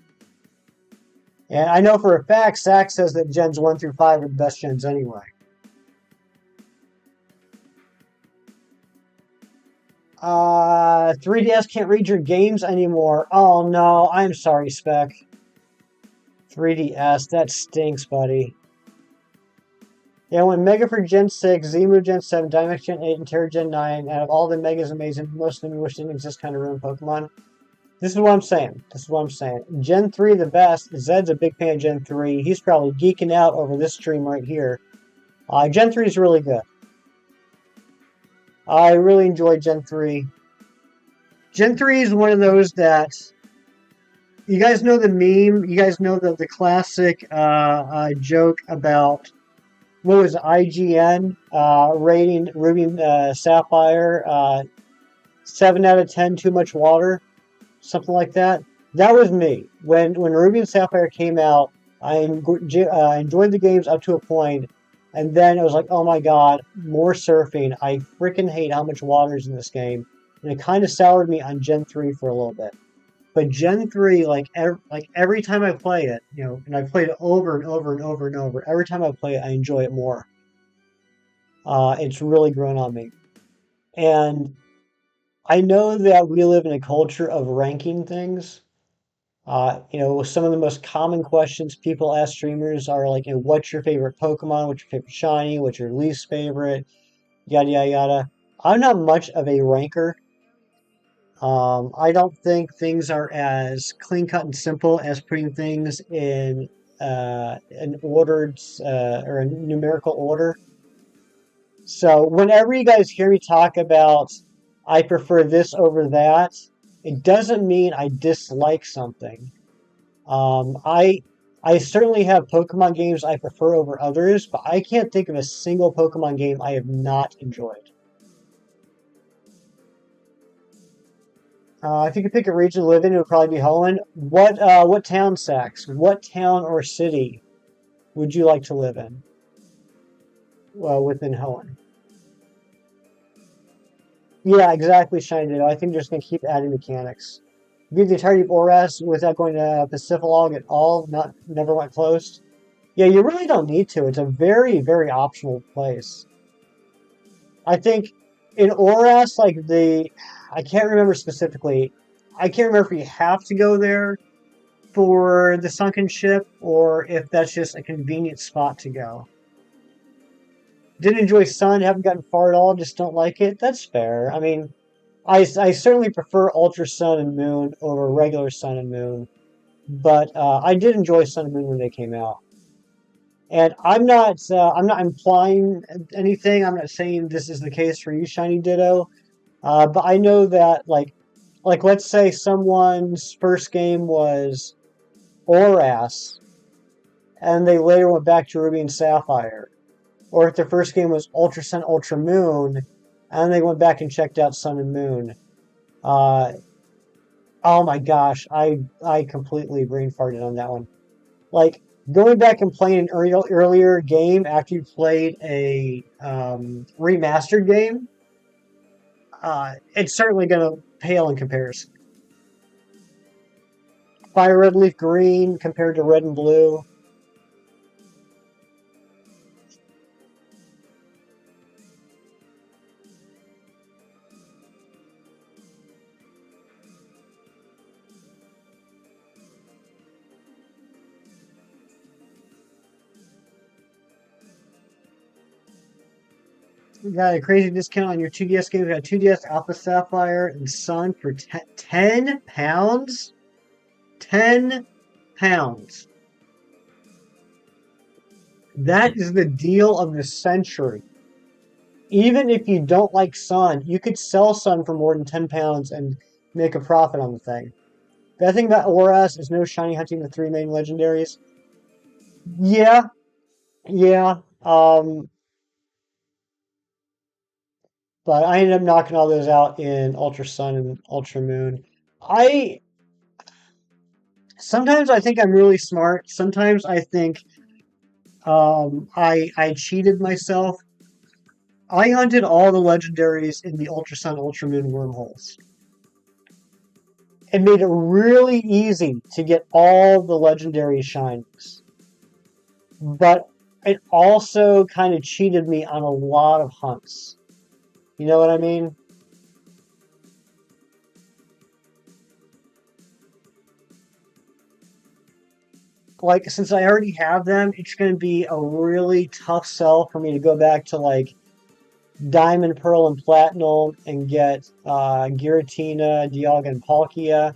[SPEAKER 1] And I know for a fact, Zach says that Gens 1 through 5 are the best gens anyway. 3DS can't read your games anymore. Oh no, I'm sorry, Spec. 3DS, that stinks, buddy. Yeah, when Mega for Gen 6, Z-Move Gen 7, Dynamax Gen 8, and Terra Gen 9, out of all the Megas amazing, most of them wish didn't exist kind of ruined Pokemon. This is what I'm saying. Gen 3 the best. Zed's a big fan of Gen 3. He's probably geeking out over this stream right here. Gen 3 is really good. I really enjoy Gen 3. Gen 3 is one of those that you guys know the meme. You guys know the classic joke about what was it, IGN rating Ruby Sapphire 7 out of 10 too much water, something like that. That was me when Ruby and Sapphire came out. I enjoyed the games up to a point, and then it was like, oh my god, more surfing. I freaking hate how much water is in this game, and it kind of soured me on Gen 3 for a little bit. But Gen 3, every time I play it, and I played it over and over and over and over. Every time I play it, I enjoy it more. It's really grown on me, and I know that we live in a culture of ranking things. Some of the most common questions people ask streamers are like, what's your favorite Pokemon? What's your favorite shiny? What's your least favorite? Yada, yada, yada. I'm not much of a ranker. I don't think things are as clean cut and simple as putting things in an ordered or a numerical order. So whenever you guys hear me talk about I prefer this over that, it doesn't mean I dislike something. I certainly have Pokemon games I prefer over others, but I can't think of a single Pokemon game I have not enjoyed. If you could pick a region to live in, it would probably be Holland. What town, Sax? What town or city would you like to live in? Within Holland. Yeah, exactly, Shiny Ditto. I think they're just going to keep adding mechanics. Beat the entirety of ORAS without going to Pacifilog at all. Never went close. Yeah, you really don't need to. It's a very, very optional place. I think in ORAS, I can't remember specifically. I can't remember if you have to go there for the sunken ship or if that's just a convenient spot to go. Didn't enjoy Sun, haven't gotten far at all, just don't like it. That's fair. I mean, I certainly prefer Ultra Sun and Moon over regular Sun and Moon, but I did enjoy Sun and Moon when they came out. And I'm not implying anything. I'm not saying this is the case for you, Shiny Ditto. But I know that let's say someone's first game was ORAS, and they later went back to Ruby and Sapphire, or if their first game was Ultra Sun, Ultra Moon, and they went back and checked out Sun and Moon. Oh my gosh, I completely brain farted on that one. Like going back and playing an earlier game after you played a remastered game, it's certainly going to pale in comparison. Fire Red Leaf Green compared to Red and Blue. We got a crazy discount on your 2DS games. We got 2DS Alpha Sapphire and Sun for 10 pounds? 10 pounds. That is the deal of the century. Even if you don't like Sun, you could sell Sun for more than 10 pounds and make a profit on the thing. The thing about ORAS is no shiny hunting the 3 main legendaries. Yeah. But I ended up knocking all those out in Ultra Sun and Ultra Moon. Sometimes I think I'm really smart. Sometimes I think I cheated myself. I hunted all the legendaries in the Ultra Sun, Ultra Moon wormholes. It made it really easy to get all the legendary shinies. But it also kind of cheated me on a lot of hunts. You know what I mean? Like, since I already have them, it's going to be a really tough sell for me to go back to, like, Diamond, Pearl, and Platinum and get Giratina, Dialga, and Palkia.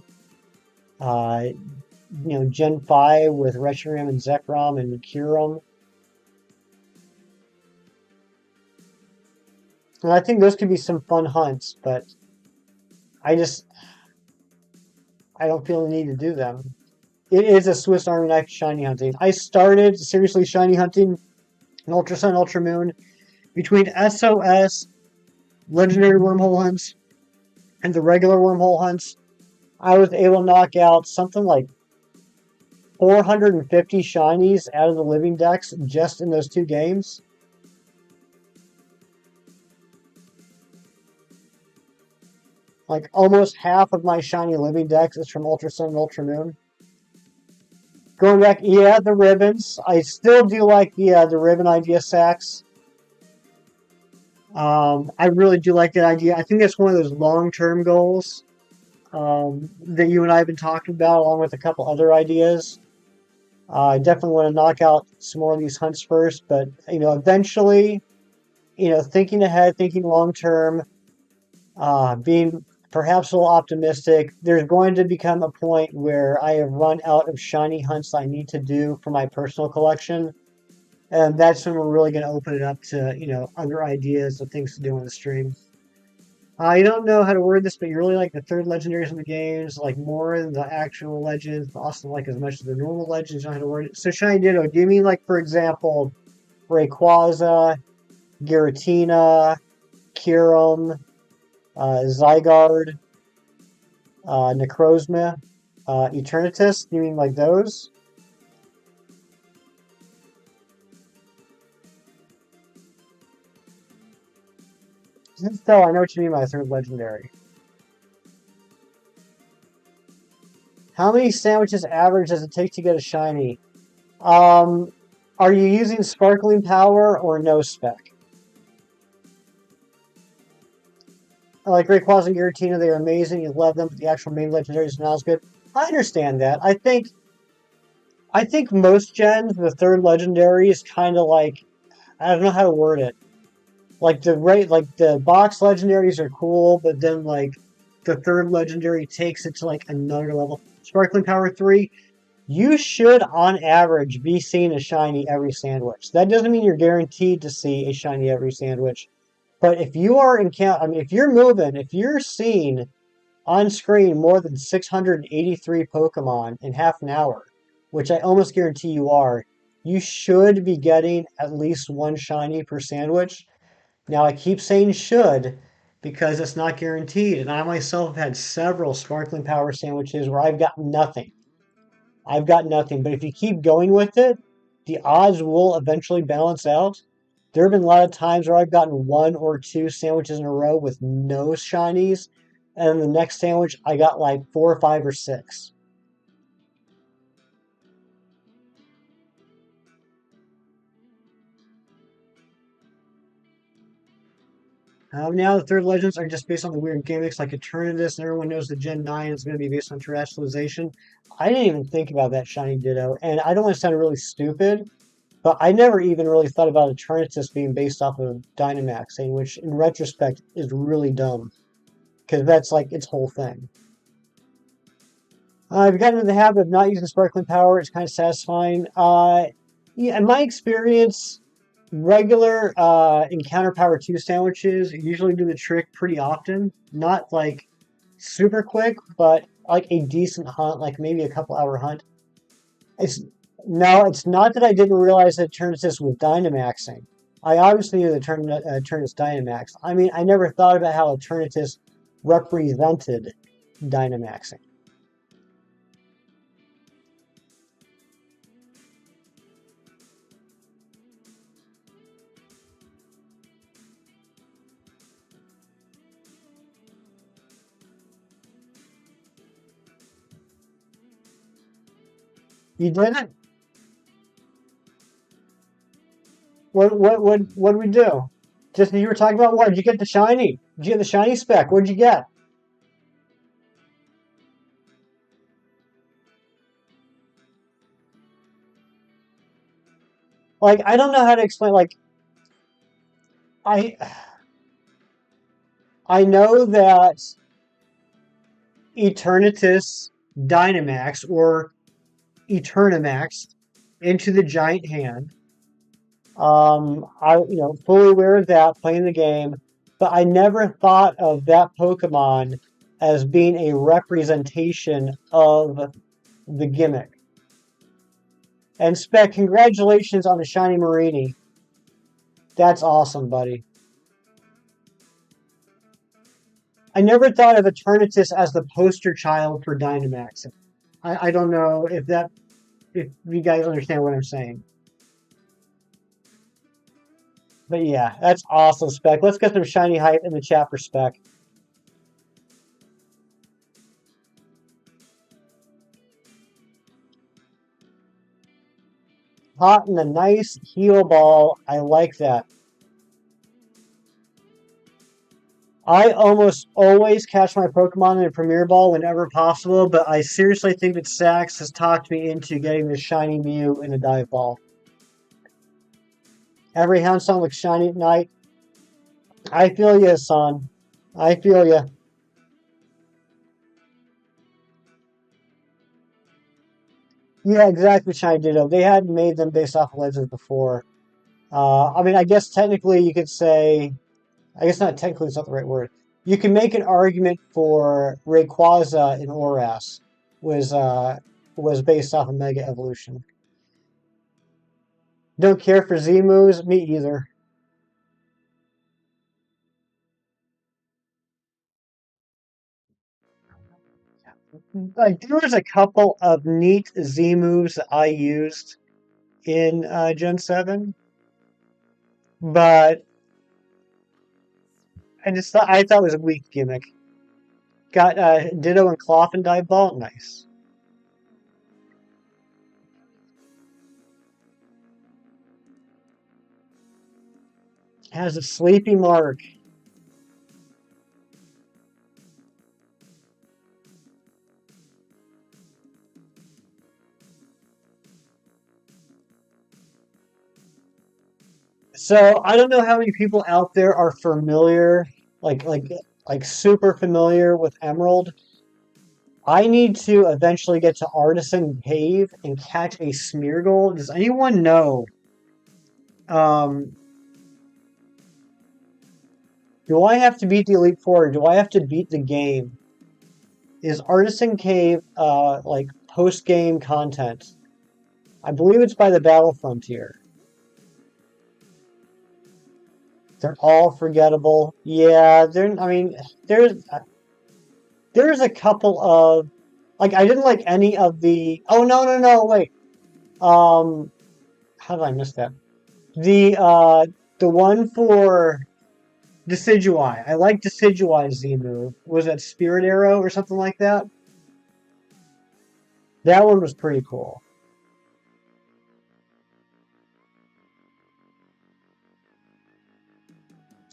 [SPEAKER 1] Gen 5 with Reshiram and Zekrom and Kyurem. And I think those could be some fun hunts, but I just I don't feel the need to do them. It is a Swiss Army knife shiny hunting. I started seriously shiny hunting in Ultra Sun, Ultra Moon between SOS, Legendary Wormhole hunts, and the regular Wormhole hunts. I was able to knock out something like 450 shinies out of the living decks just in those 2 games. Like almost half of my shiny living decks is from Ultra Sun and Ultra Moon. Going back, yeah, the ribbons. I still do like the ribbon idea sacks. I really do like that idea. I think that's one of those long-term goals that you and I have been talking about, along with a couple other ideas. I definitely want to knock out some more of these hunts first, but eventually, thinking ahead, thinking long-term, being perhaps a little optimistic, there's going to become a point where I have run out of shiny hunts I need to do for my personal collection. And that's when we're really going to open it up to, other ideas of things to do on the stream. I don't know how to word this, but you really like the third legendaries in the games, like more than the actual legends, but also like as much as the normal legends. You know how to word it. So Shiny Ditto, do you mean like, for example, Rayquaza, Giratina, Kyurem, Zygarde, Necrozma, Eternatus? Do you mean like those? So I know what you mean by third legendary. How many sandwiches average does it take to get a shiny? Are you using sparkling power or no spec? I like Rayquaza and Giratina, they're amazing. You love them, but the actual main legendaries are not as good. I understand that. I think most gens, the third legendary is kind of like, I don't know how to word it. Like the box legendaries are cool, but then like the third legendary takes it to like another level. Sparkling Power 3, you should on average be seeing a shiny every sandwich. That doesn't mean you're guaranteed to see a shiny every sandwich. But if you are if you're moving, if you're seeing on screen more than 683 Pokemon in half an hour, which I almost guarantee you are, you should be getting at least one shiny per sandwich. Now, I keep saying should because it's not guaranteed, and I myself have had several Sparkling Power sandwiches where I've got nothing. I've got nothing, but if you keep going with it, the odds will eventually balance out. There have been a lot of times where I've gotten 1 or 2 sandwiches in a row with no shinies, and the next sandwich I got like 4 or 5 or 6. Now the third legends are just based on the weird gimmicks like Eternatus, and everyone knows the Gen 9 is going to be based on terrestrialization. I didn't even think about that shiny Ditto, and I don't want to sound really stupid, but I never even really thought about Eternatus being based off of Dynamaxing, which in retrospect is really dumb, because that's like its whole thing. I've gotten into the habit of not using Sparkling Power. It's kind of satisfying. Yeah, in my experience, regular Encounter Power 2 sandwiches usually do the trick pretty often. Not like super quick, but like a decent hunt, like maybe a couple hour hunt. It's No, it's not that I didn't realize that Eternatus was Dynamaxing. I obviously knew that Eternatus Dynamax. I mean, I never thought about how Eternatus represented Dynamaxing. You didn't? What did we do? Just you were talking about what? Did you get the shiny? Did you get the shiny spec? What did you get? Like I don't know how to explain. Like I I know that Eternatus Dynamax or Eternamax into the giant hand. I fully aware of that playing the game. but I never thought of that Pokemon as being a representation of the gimmick. And Spec, congratulations on the Shiny Marini. That's awesome, buddy. I never thought of Eternatus as the poster child for Dynamax. I don't know if you guys understand what I'm saying. But yeah, that's awesome, Spec. Let's get some shiny hype in the chat for Spec. Hot and a nice heal ball. I like that. I almost always catch my Pokemon in a Premier Ball whenever possible, but I seriously think that Sax has talked me into getting the shiny Mew in a Dive Ball. Every Houndstone looks shiny at night. I feel ya, son. I feel ya. Yeah, exactly, Shiny Ditto. They had made them based off of Legends before. I mean, I guess technically you could say, I guess not technically, it's not the right word. You can make an argument for Rayquaza in Oras was based off of Mega Evolution. Don't care for Z moves, me either. Like there was a couple of neat Z moves that I used in Gen 7, but I thought it was a weak gimmick. Got Ditto and Cloth and Dive Ball, nice. Has a sleepy mark. So I don't know how many people out there are familiar, like super familiar with Emerald. I need to eventually get to Artisan Cave and catch a Smeargle. Does anyone know? Um, do I have to beat the Elite Four? Or do I have to beat the game? Is Artisan Cave like post game content? I believe it's by the Battle Frontier. They're all forgettable. Yeah, they're. I mean, there's there's a couple of like I didn't like any of the. Oh no wait. Um, how did I miss that? The one for Decidueye. I like Decidueye's Z move. Was that Spirit Arrow or something like that? That one was pretty cool.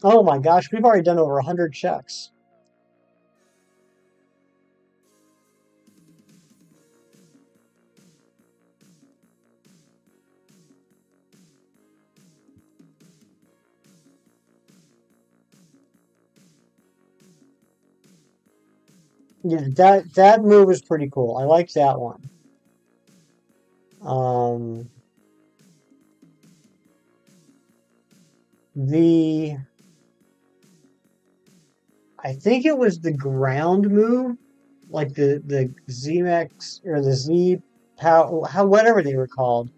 [SPEAKER 1] Oh my gosh, we've already done over 100 checks. Yeah, that move was pretty cool. I liked that one. Um, the I think it was the ground move, like the Z-Max or the Z power, how whatever they were called.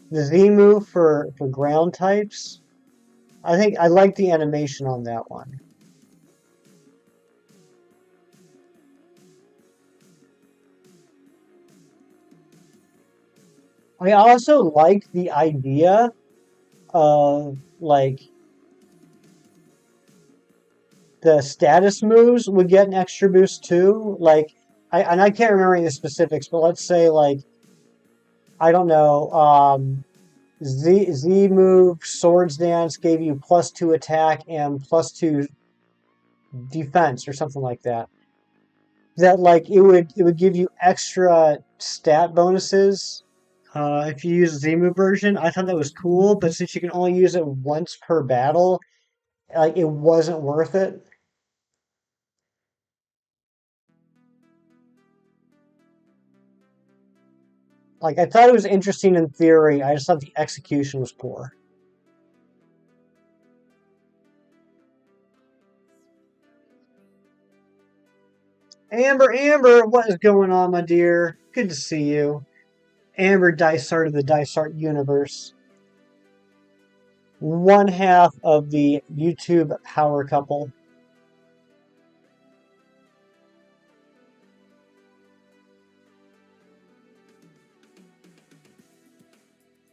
[SPEAKER 1] The Z move for ground types. I think I like the animation on that one. I also like the idea of like the status moves would get an extra boost too. Like I can't remember any of the specifics, but let's say like I don't know, Z move Swords Dance gave you +2 attack and +2 defense or something like that. That like it would give you extra stat bonuses if you use the Z move version. I thought that was cool, but since you can only use it once per battle, like it wasn't worth it. Like I thought it was interesting in theory. I just thought the execution was poor. Amber, what is going on, my dear? Good to see you. Amber Dysart of the Dysart universe. One half of the YouTube power couple.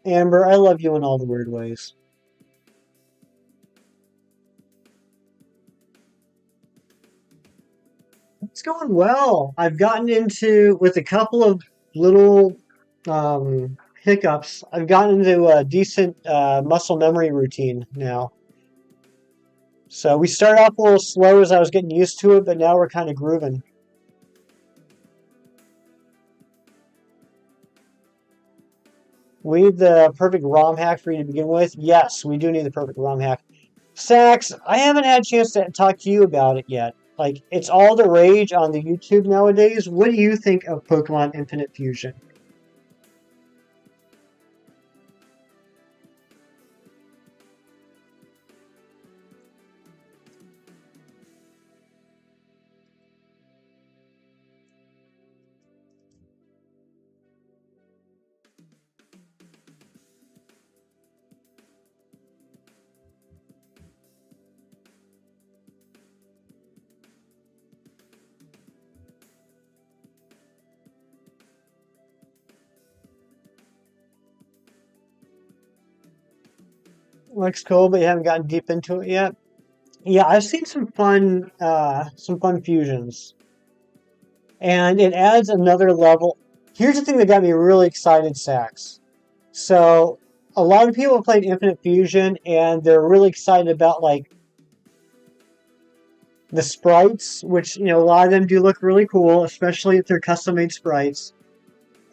[SPEAKER 1] Amber, I love you in all the weird ways. It's going well. I've gotten into, with a couple of little hiccups, I've gotten into a decent muscle memory routine now. So we started off a little slow as I was getting used to it, but now we're kind of grooving. We need the perfect ROM hack for you to begin with. Yes, we do need the perfect ROM hack. Sax, I haven't had a chance to talk to you about it yet. Like, it's all the rage on the YouTube nowadays. What do you think of Pokemon Infinite Fusion? Looks cool, but you haven't gotten deep into it yet. Yeah, I've seen some fun fusions, and it adds another level. Here's the thing that got me really excited, Sax. So, a lot of people have played Infinite Fusion, and they're really excited about like the sprites, which a lot of them do look really cool, especially if they're custom-made sprites.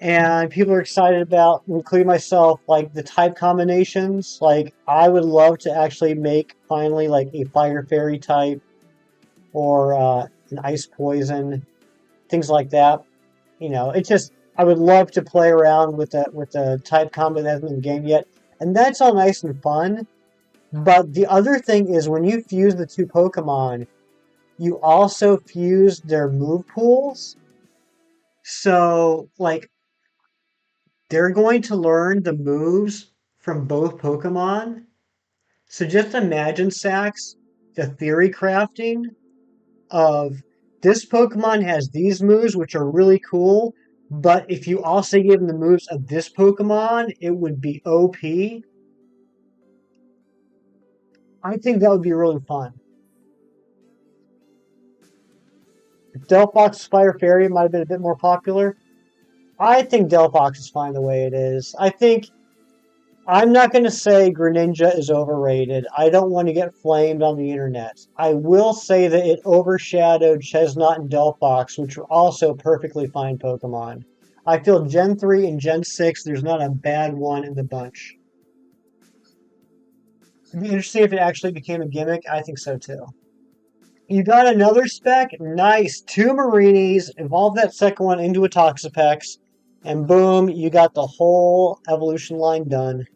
[SPEAKER 1] And people are excited about, including myself, like the type combinations. Like, I would love to actually make finally like a fire fairy type or an ice poison, things like that. It's just I would love to play around with the type combo that hasn't been game yet, and that's all nice and fun. But the other thing is when you fuse the two Pokemon, you also fuse their move pools. So like they're going to learn the moves from both Pokemon. So just imagine, Sax, the theory crafting of this Pokemon has these moves, which are really cool, but if you also gave them the moves of this Pokemon, it would be OP. I think that would be really fun. If Delphox Fire Fairy might have been a bit more popular, I think Delphox is fine the way it is. I'm not going to say Greninja is overrated. I don't want to get flamed on the internet. I will say that it overshadowed Chestnut and Delphox, which were also perfectly fine Pokemon. I feel Gen 3 and Gen 6, there's not a bad one in the bunch. It'd be interesting if it actually became a gimmick. I think so too. You got another spec? Nice. 2 Marinis. Evolve that second one into a Toxapex. And boom, you got the whole evolution line done.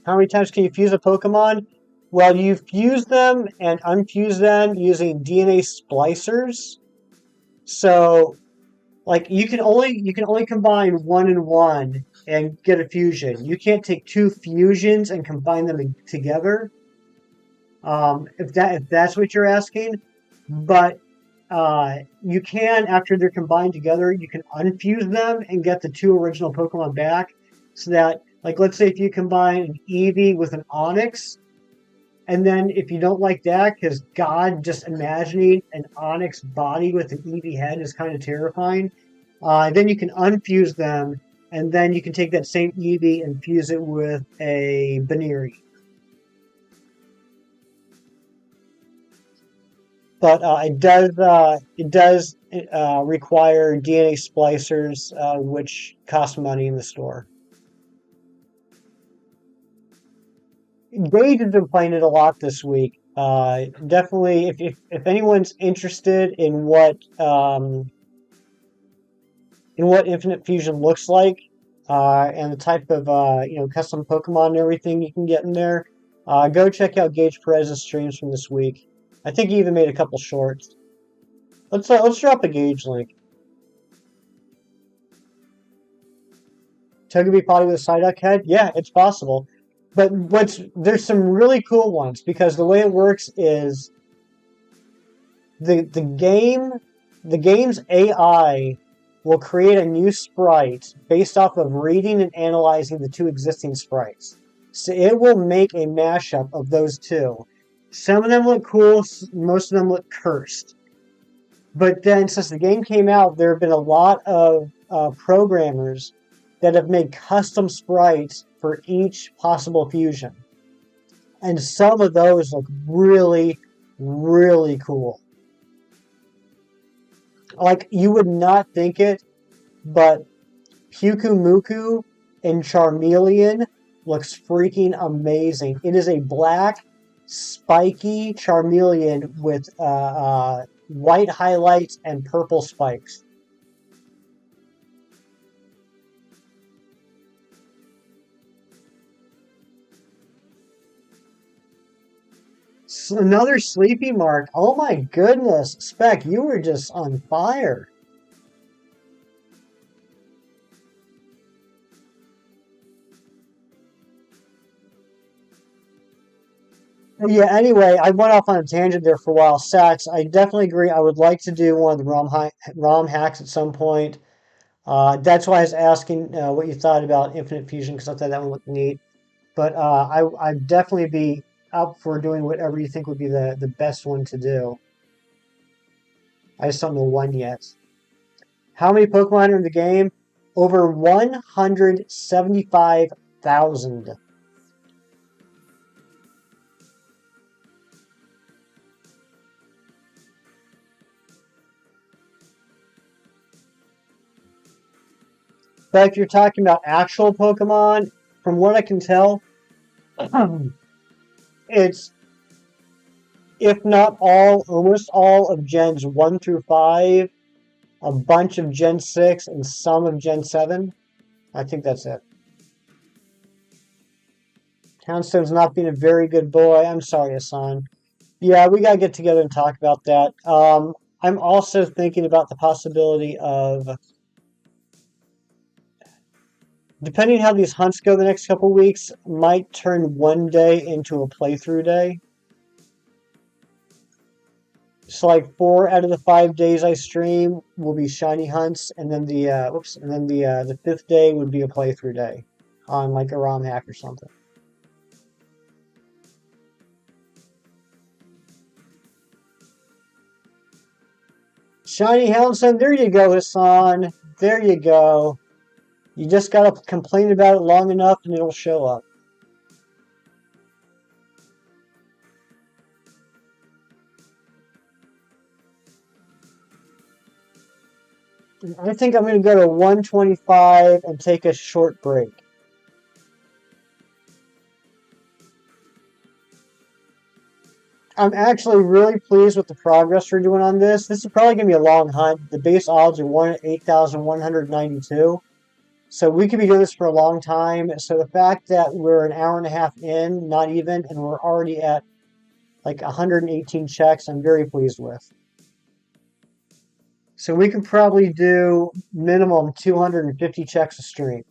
[SPEAKER 1] How many times can you fuse a Pokemon? Well, you fuse them and unfuse them using DNA splicers. So, like you can only combine 1 and 1 and get a fusion. You can't take 2 fusions and combine them together. If that's what you're asking, but you can, after they're combined together, you can unfuse them and get the 2 original Pokemon back. So that, like, let's say if you combine an Eevee with an Onix, and then if you don't like that, because God, just imagining an Onix body with an Eevee head is kind of terrifying, then you can unfuse them, and then you can take that same Eevee and fuse it with a Baneri. But it does require DNA splicers, which cost money in the store. Gage has been playing it a lot this week. Definitely, if anyone's interested in what Infinite Fusion looks like, and the type of custom Pokemon and everything you can get in there, go check out Gage Perez's streams from this week. I think he even made a couple shorts. Let's drop a gauge link. Togepi potty with a Psyduck head? Yeah, it's possible. But there's some really cool ones because the way it works is the game's AI will create a new sprite based off of reading and analyzing the two existing sprites. So it will make a mashup of those two. Some of them look cool, most of them look cursed. But then since the game came out, there have been a lot of programmers that have made custom sprites for each possible fusion. And some of those look really, really cool. Like, you would not think it, but Pyukumuku and Charmeleon looks freaking amazing. It is a black, spiky Charmeleon with white highlights and purple spikes. Another sleepy mark. Oh my goodness. Spec, you were just on fire. Yeah, anyway, I went off on a tangent there for a while. Sats, I definitely agree. I would like to do one of the ROM hacks at some point. That's why I was asking what you thought about Infinite Fusion, because I thought that one looked neat. But I'd definitely be up for doing whatever you think would be the best one to do. I just don't know one yet. How many Pokemon are in the game? Over 175,000. But if you're talking about actual Pokemon, from what I can tell, it's, if not all, almost all of Gens 1 through 5, a bunch of Gen 6, and some of Gen 7. I think that's it. Townstone's not being a very good boy. I'm sorry, Hassan. Yeah, we gotta get together and talk about that. I'm also thinking about the possibility of, depending how these hunts go the next couple weeks, might turn one day into a playthrough day. So like 4 out of the 5 days I stream will be shiny hunts, and then the 5th day would be a playthrough day on like a ROM hack or something. Shiny Houndsome, there you go, Hassan. There you go. You just gotta complain about it long enough and it'll show up. I think I'm gonna go to 125 and take a short break. I'm actually really pleased with the progress we're doing on this. This is probably going to be a long hunt. The base odds are 1 at 8,192. So we could be doing this for a long time. So the fact that we're an hour and a half in, not even, and we're already at like 118 checks, I'm very pleased with. So we can probably do minimum 250 checks a stream.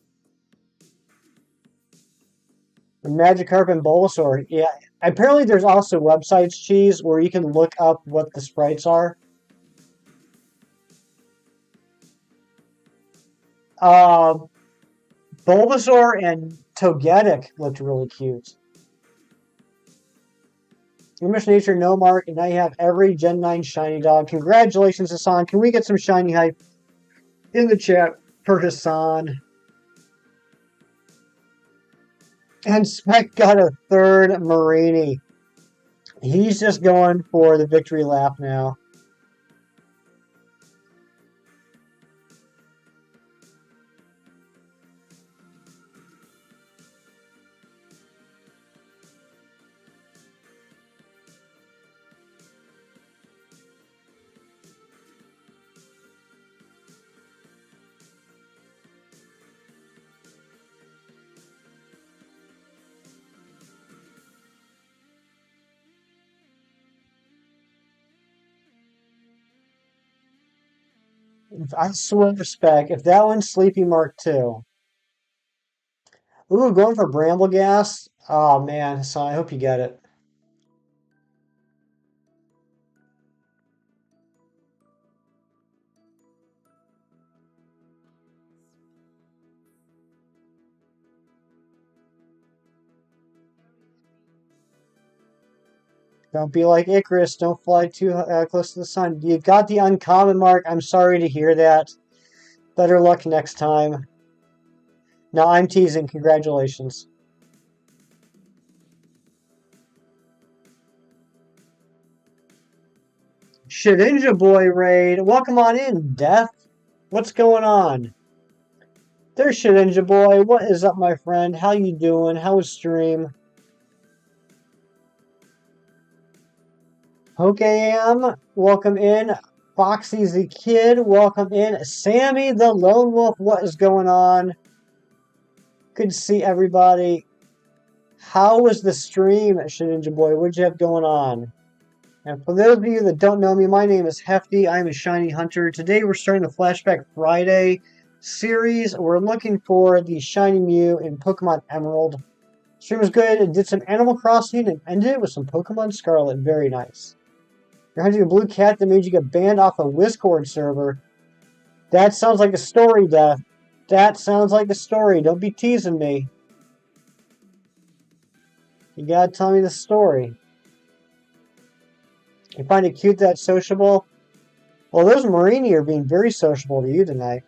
[SPEAKER 1] Magikarp and Bulbasaur, yeah. Apparently there's also websites, Cheese, where you can look up what the sprites are. Bulbasaur and Togetic looked really cute. Image Nature, no mark, and now you have every Gen 9 shiny dog. Congratulations, Hassan. Can we get some shiny hype in the chat for Hassan? And Spec got a third Marini. He's just going for the victory lap now. I swear, respect. If that one's Sleepy Mark II. Ooh, going for Bramble Gas. Oh man, so I hope you get it. Don't be like Icarus. Don't fly too close to the sun. You got the uncommon mark. I'm sorry to hear that. Better luck next time. No, I'm teasing. Congratulations. Shedinja Boy raid. Welcome on in, Death. What's going on? There's Shedinja Boy. What is up, my friend? How you doing? How was stream? Hokeam, welcome in. Foxy the Kid, welcome in. Sammy the Lone Wolf, what is going on? Good to see everybody. How was the stream, Shedinja Boy? What'd you have going on? And for those of you that don't know me, my name is Hefty. I'm a Shiny Hunter. Today we're starting the Flashback Friday series. We're looking for the Shiny Mew in Pokemon Emerald. Stream was good. It did some Animal Crossing and ended it with some Pokemon Scarlet. Very nice. You're hunting a blue cat that made you get banned off a Discord server. That sounds like a story, Death. That sounds like a story. Don't be teasing me. You gotta tell me the story. You find it cute that sociable? Well, those Marini are being very sociable to you tonight.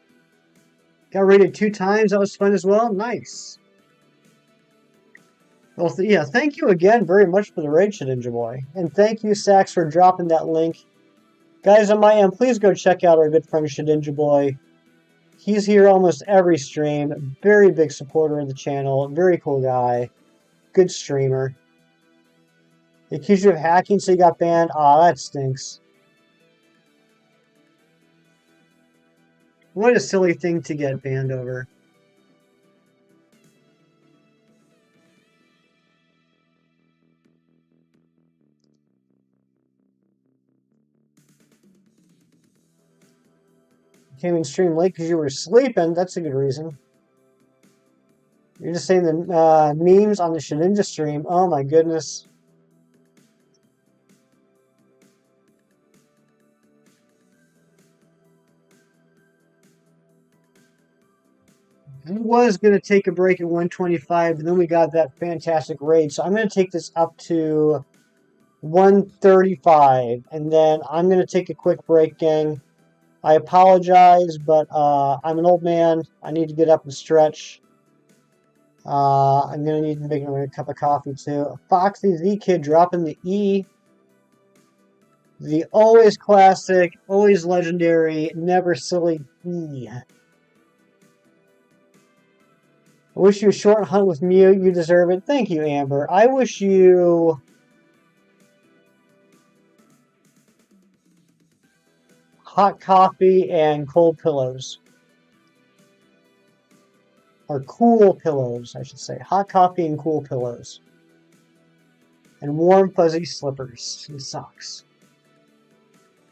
[SPEAKER 1] Got rated 2 times. That was fun as well. Nice. Well, yeah, thank you again very much for the raid, Shedinja Boy. And thank you, Sax, for dropping that link. Guys, on my end, please go check out our good friend Shedinja Boy. He's here almost every stream. Very big supporter of the channel. Very cool guy. Good streamer. They accused you of hacking, so you got banned. Aw, that stinks. What a silly thing to get banned over. You came in stream late because you were sleeping. That's a good reason. You're just saying the memes on the Shedinja stream. Oh my goodness. I was going to take a break at 125, and then we got that fantastic raid. So I'm going to take this up to 135, and then I'm going to take a quick break, gang. I apologize, but I'm an old man. I need to get up and stretch. I'm going to need to make another cup of coffee, too. Foxy Z Kid dropping the E. The always classic, always legendary, never silly E. I wish you a short hunt with Mew. You deserve it. Thank you, Amber. I wish you hot coffee and cold pillows. Or cool pillows, I should say. Hot coffee and cool pillows. And warm, fuzzy slippers and socks.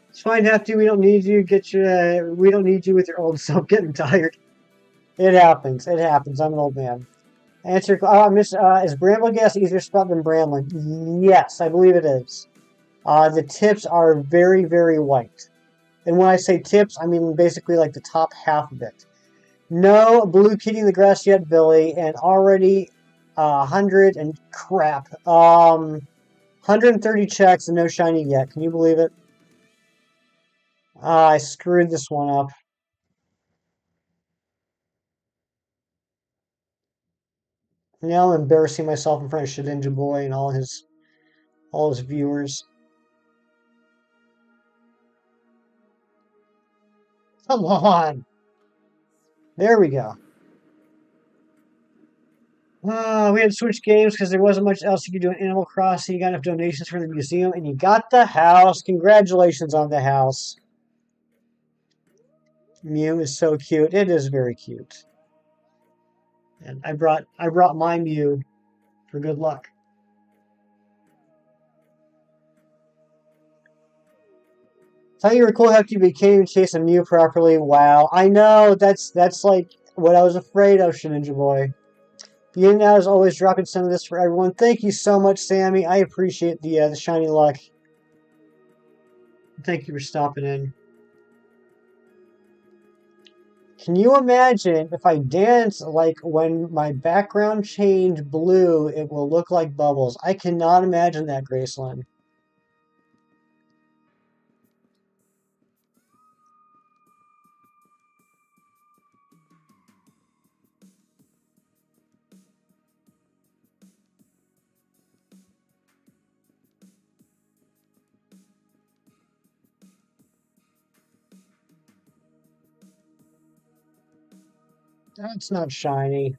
[SPEAKER 1] It's fine, Hefty. We don't need you. We don't need you with your old self getting tired. It happens. It happens. I'm an old man. Answer. Is Bramble Gas easier spot than Bramlin? Yes, I believe it is. The tips are very, very white. And when I say tips, I mean basically like the top half of it. No blue kitty in the grass yet, Billy, and already 100 and crap. 130 checks and no shiny yet. Can you believe it? I screwed this one up. Now I'm embarrassing myself in front of Shedinja Boy and all his viewers. Come on. There we go. We had to switch games because there wasn't much else you could do in Animal Crossing. You got enough donations for the museum, and you got the house. Congratulations on the house. Mew is so cute. It is very cute. And I brought my Mew for good luck. Thought you were cool after you became chase a Mew properly. Wow, I know that's like what I was afraid of, Ninja Boy. You now is always dropping some of this for everyone. Thank you so much, Sammy. I appreciate the shiny luck. Thank you for stopping in. Can you imagine if I dance like when my background changed blue, it will look like bubbles? I cannot imagine that, Graceland. That's not shiny.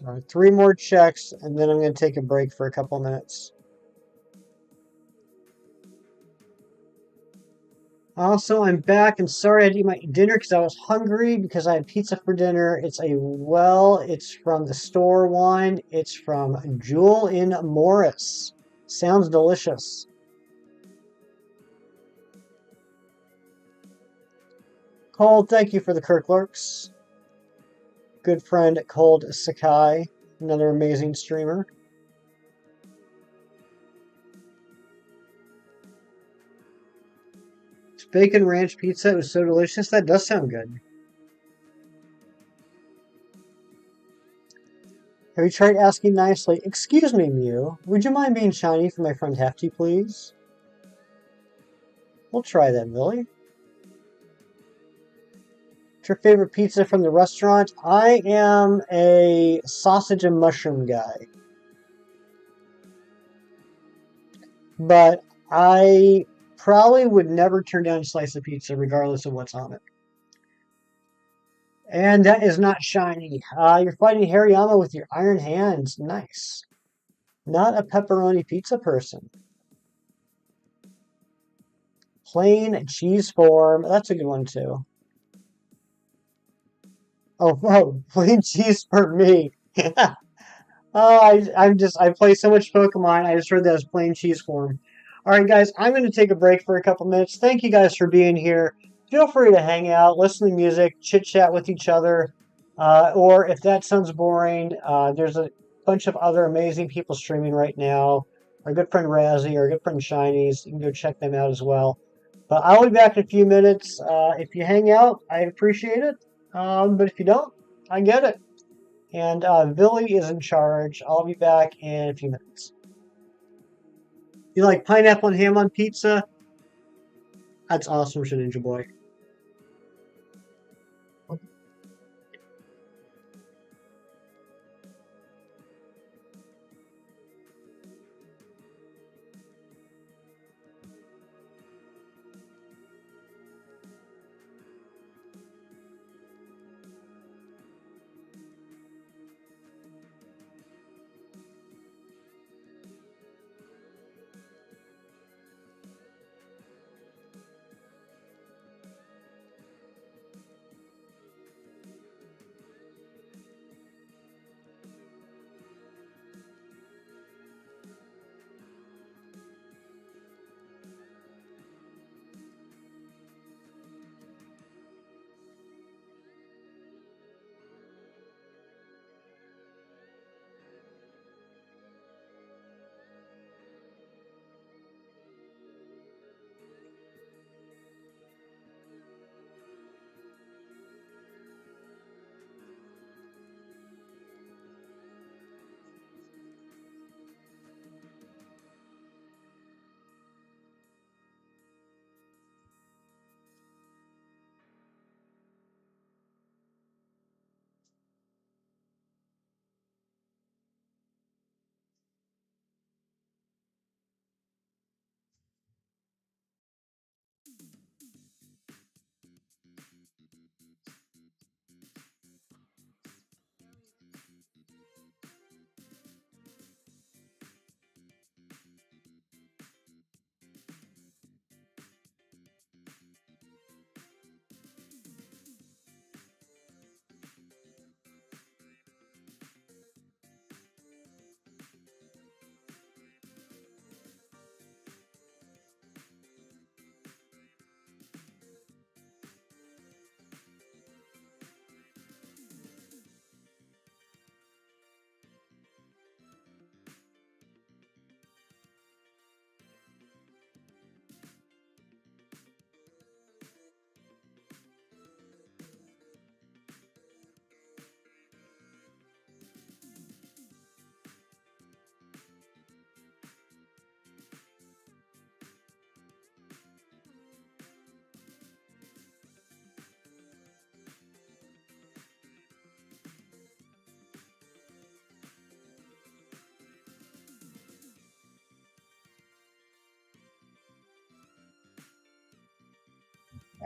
[SPEAKER 1] All right, 3 more checks, and then I'm going to take a break for a couple minutes. Also, I'm back, and sorry I didn't eat my dinner because I was hungry because I had pizza for dinner. It's from the store one. It's from Jewel in Morris. Sounds delicious. Cold, thank you for the Kirklerks. Good friend Cold Sakai, another amazing streamer. Bacon ranch pizza was so delicious. That does sound good. Have you tried asking nicely, "Excuse me, Mew, would you mind being shiny for my friend Hefty, please?" We'll try that, Billy. What's your favorite pizza from the restaurant? I am a sausage and mushroom guy. But I probably would never turn down a slice of pizza regardless of what's on it. And that is not shiny. You're fighting Hariyama with your iron hands. Nice. Not a pepperoni pizza person. Plain cheese form. That's a good one too. Oh, plain cheese for me. I play so much Pokemon. I just heard that as plain cheese form. All right, guys, I'm going to take a break for a couple minutes. Thank you guys for being here. Feel free to hang out, listen to music, chit chat with each other. Or if that sounds boring, there's a bunch of other amazing people streaming right now. Our good friend Razzie, our good friend Shinies. You can go check them out as well. But I'll be back in a few minutes. If you hang out, I'd appreciate it. But if you don't, I get it. And Billy is in charge. I'll be back in a few minutes. You like pineapple and ham on pizza? That's awesome, Ninja Boy.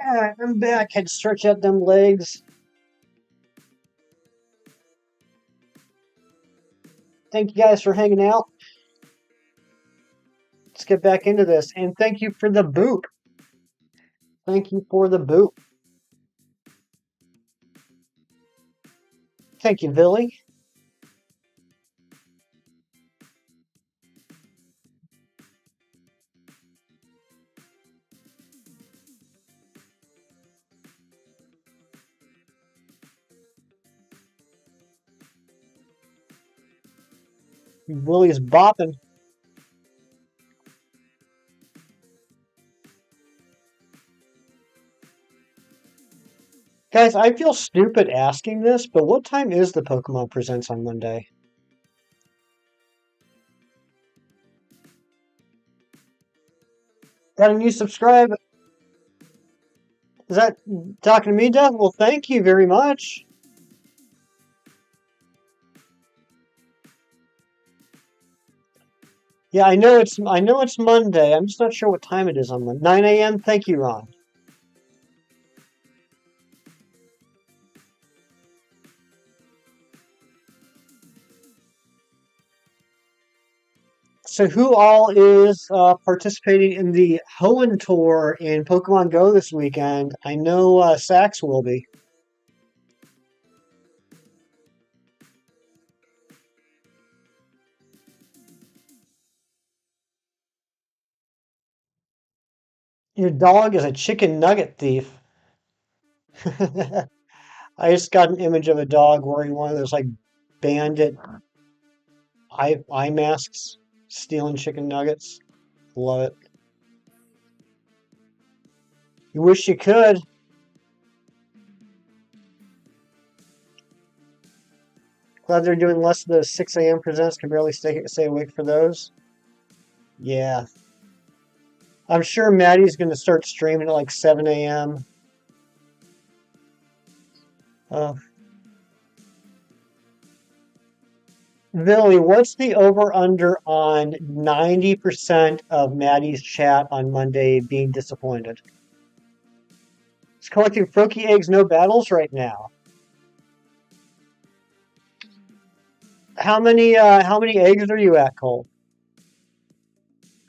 [SPEAKER 1] I'm back. Had to stretch out them legs. Thank you guys for hanging out. Let's get back into this. And thank you for the boop. Thank you for the boop. Thank you, Billy. Willie's bopping. Guys, I feel stupid asking this, but what time is the Pokemon Presents on Monday? Got a new subscribe? Is that talking to me, Death? Well, thank you very much. Yeah, I know it's Monday. I'm just not sure what time it is on Monday. 9 a.m. Thank you, Ron. So who all is participating in the Hoenn Tour in Pokemon Go this weekend? I know Sax will be. Your dog is a chicken nugget thief. I just got an image of a dog wearing one of those like bandit eye masks, stealing chicken nuggets. Love it. You wish you could. Glad they're doing less of those 6 a.m. presents. Can barely stay awake for those. Yeah. I'm sure Maddie's going to start streaming at like 7 a.m. Uh, Billy, what's the over-under on 90% of Maddie's chat on Monday being disappointed? It's collecting Froakie eggs, no battles right now. How many eggs are you at, Cole?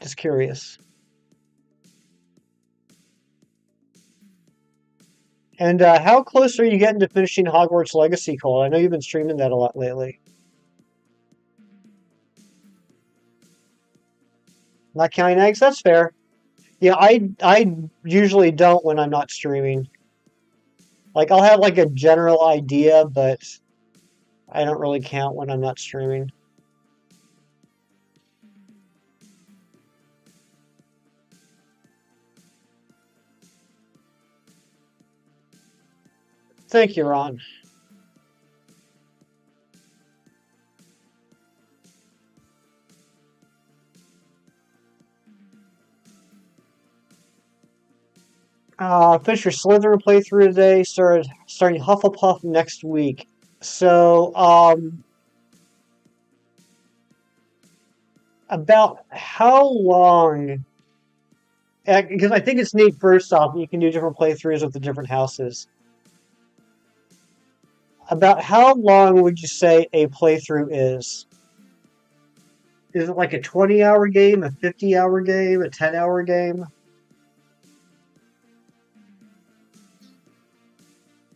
[SPEAKER 1] Just curious. And how close are you getting to finishing Hogwarts Legacy, Cole? I know you've been streaming that a lot lately. Not counting eggs, that's fair. Yeah, I usually don't when I'm not streaming. Like I'll have like a general idea, but I don't really count when I'm not streaming. Thank you, Ron. Finish your Slytherin playthrough today. Starting Hufflepuff next week. So, about how long? Because I think it's neat. First off, you can do different playthroughs with the different houses. About how long would you say a playthrough is? Is it like a 20-hour game, a 50-hour game, a 10-hour game?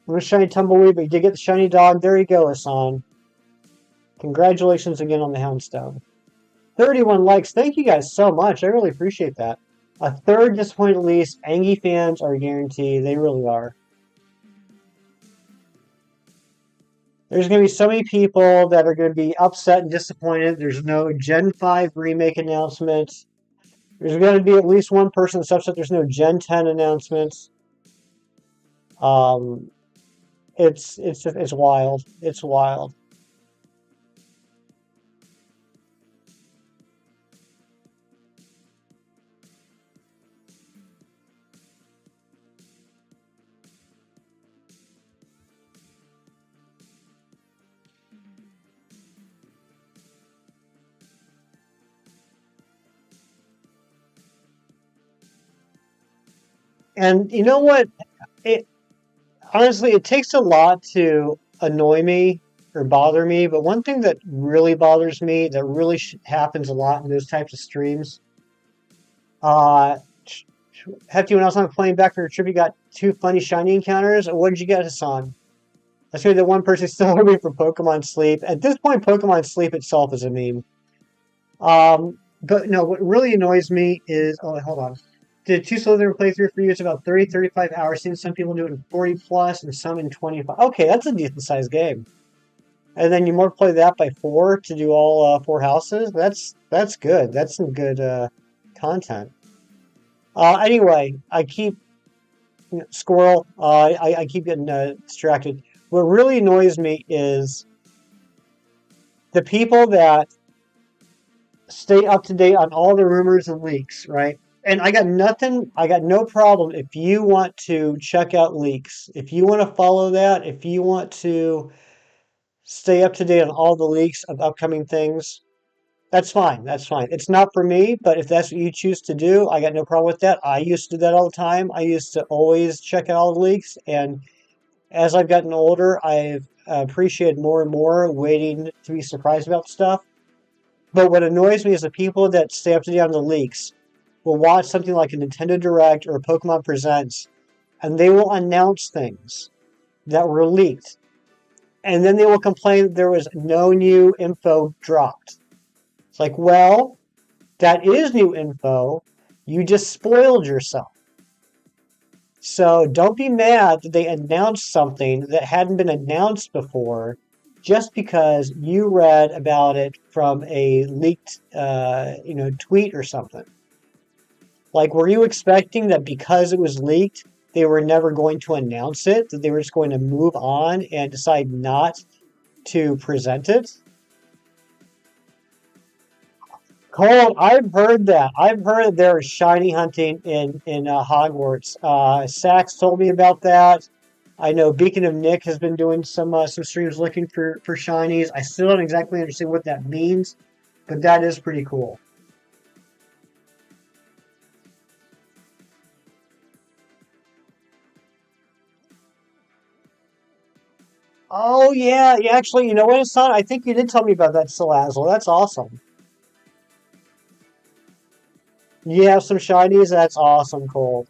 [SPEAKER 1] I'm a shiny tumbleweed, but you did get the shiny dog. There you go, Hassan. Congratulations again on the Houndstone. 31 likes. Thank you guys so much. I really appreciate that. A third disappointed at least. Angie fans are guaranteed. They really are. There's going to be so many people that are going to be upset and disappointed. There's no Gen 5 remake announcements. There's going to be at least one person that's upset there's no Gen 10 announcements. It's wild. It's wild. And you know what? It honestly, it takes a lot to annoy me or bother me. But one thing that really bothers me, that really happens a lot in those types of streams, uh, Hefty, when I was on playing back for your trip, you got two funny shiny encounters. What did you get, Hassan? That's maybe the one person still waiting for Pokemon Sleep. At this point, Pokemon Sleep itself is a meme. But no, what really annoys me is, oh, hold on. The two Slytherin playthrough for you is about 30, 35 hours. Seen some people do it in 40 plus and some in 25. Okay, that's a decent sized game. And then you multiply that by four to do all four houses. That's good. That's some good content. Anyway, I keep squirrel. I keep getting distracted. What really annoys me is the people that stay up to date on all the rumors and leaks, right? And I got nothing, I got no problem if you want to check out leaks. If you want to follow that, if you want to stay up to date on all the leaks of upcoming things, that's fine. That's fine. It's not for me, but if that's what you choose to do, I got no problem with that. I used to do that all the time. I used to always check out all the leaks. And as I've gotten older, I've appreciated more and more waiting to be surprised about stuff. But what annoys me is the people that stay up to date on the leaks will watch something like a Nintendo Direct or Pokemon Presents, and they will announce things that were leaked. And then they will complain that there was no new info dropped. It's like, well, that is new info. You just spoiled yourself. So don't be mad that they announced something that hadn't been announced before just because you read about it from a leaked tweet or something. Like, were you expecting that because it was leaked, they were never going to announce it, that they were just going to move on and decide not to present it? Cole, I've heard that. I've heard there is shiny hunting in Hogwarts. Sax told me about that. I know Beacon of Nick has been doing some streams looking for shinies. I still don't exactly understand what that means, but that is pretty cool. Oh yeah, yeah. Actually, you know what, son? I think you did tell me about that Salazzle. That's awesome. You have some shinies. That's awesome, Cole.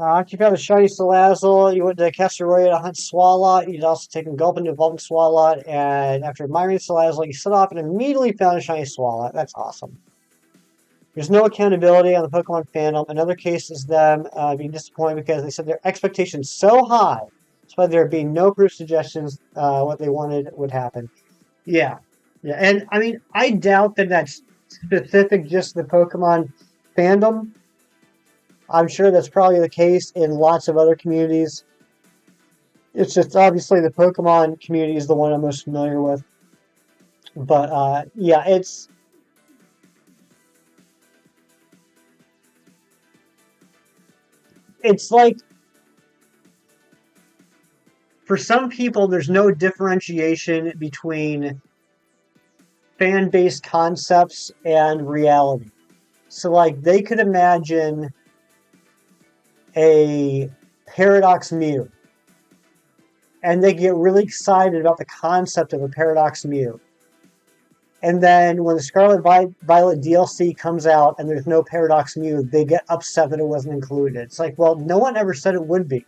[SPEAKER 1] After you found a shiny Salazzle, you went to Castleroya to hunt Swalot. You'd also taken Gulpin to evolve Swalot, and after admiring Salazzle, you set off and immediately found a shiny Swalot. That's awesome. There's no accountability on the Pokemon fandom. Another case is them being disappointed because they said their expectations so high, despite there being no proof suggestions what they wanted would happen. Yeah, yeah, and I mean, I doubt that that's specific just to the Pokemon fandom. I'm sure that's probably the case in lots of other communities. It's just obviously the Pokemon community is the one I'm most familiar with. But yeah, it's like for some people, there's no differentiation between fan-based concepts and reality. So like they could imagine a Paradox Mew, and they get really excited about the concept of a Paradox Mew. And then when the Scarlet Violet DLC comes out and there's no Paradox Mew, they get upset that it wasn't included. It's like, well, no one ever said it would be.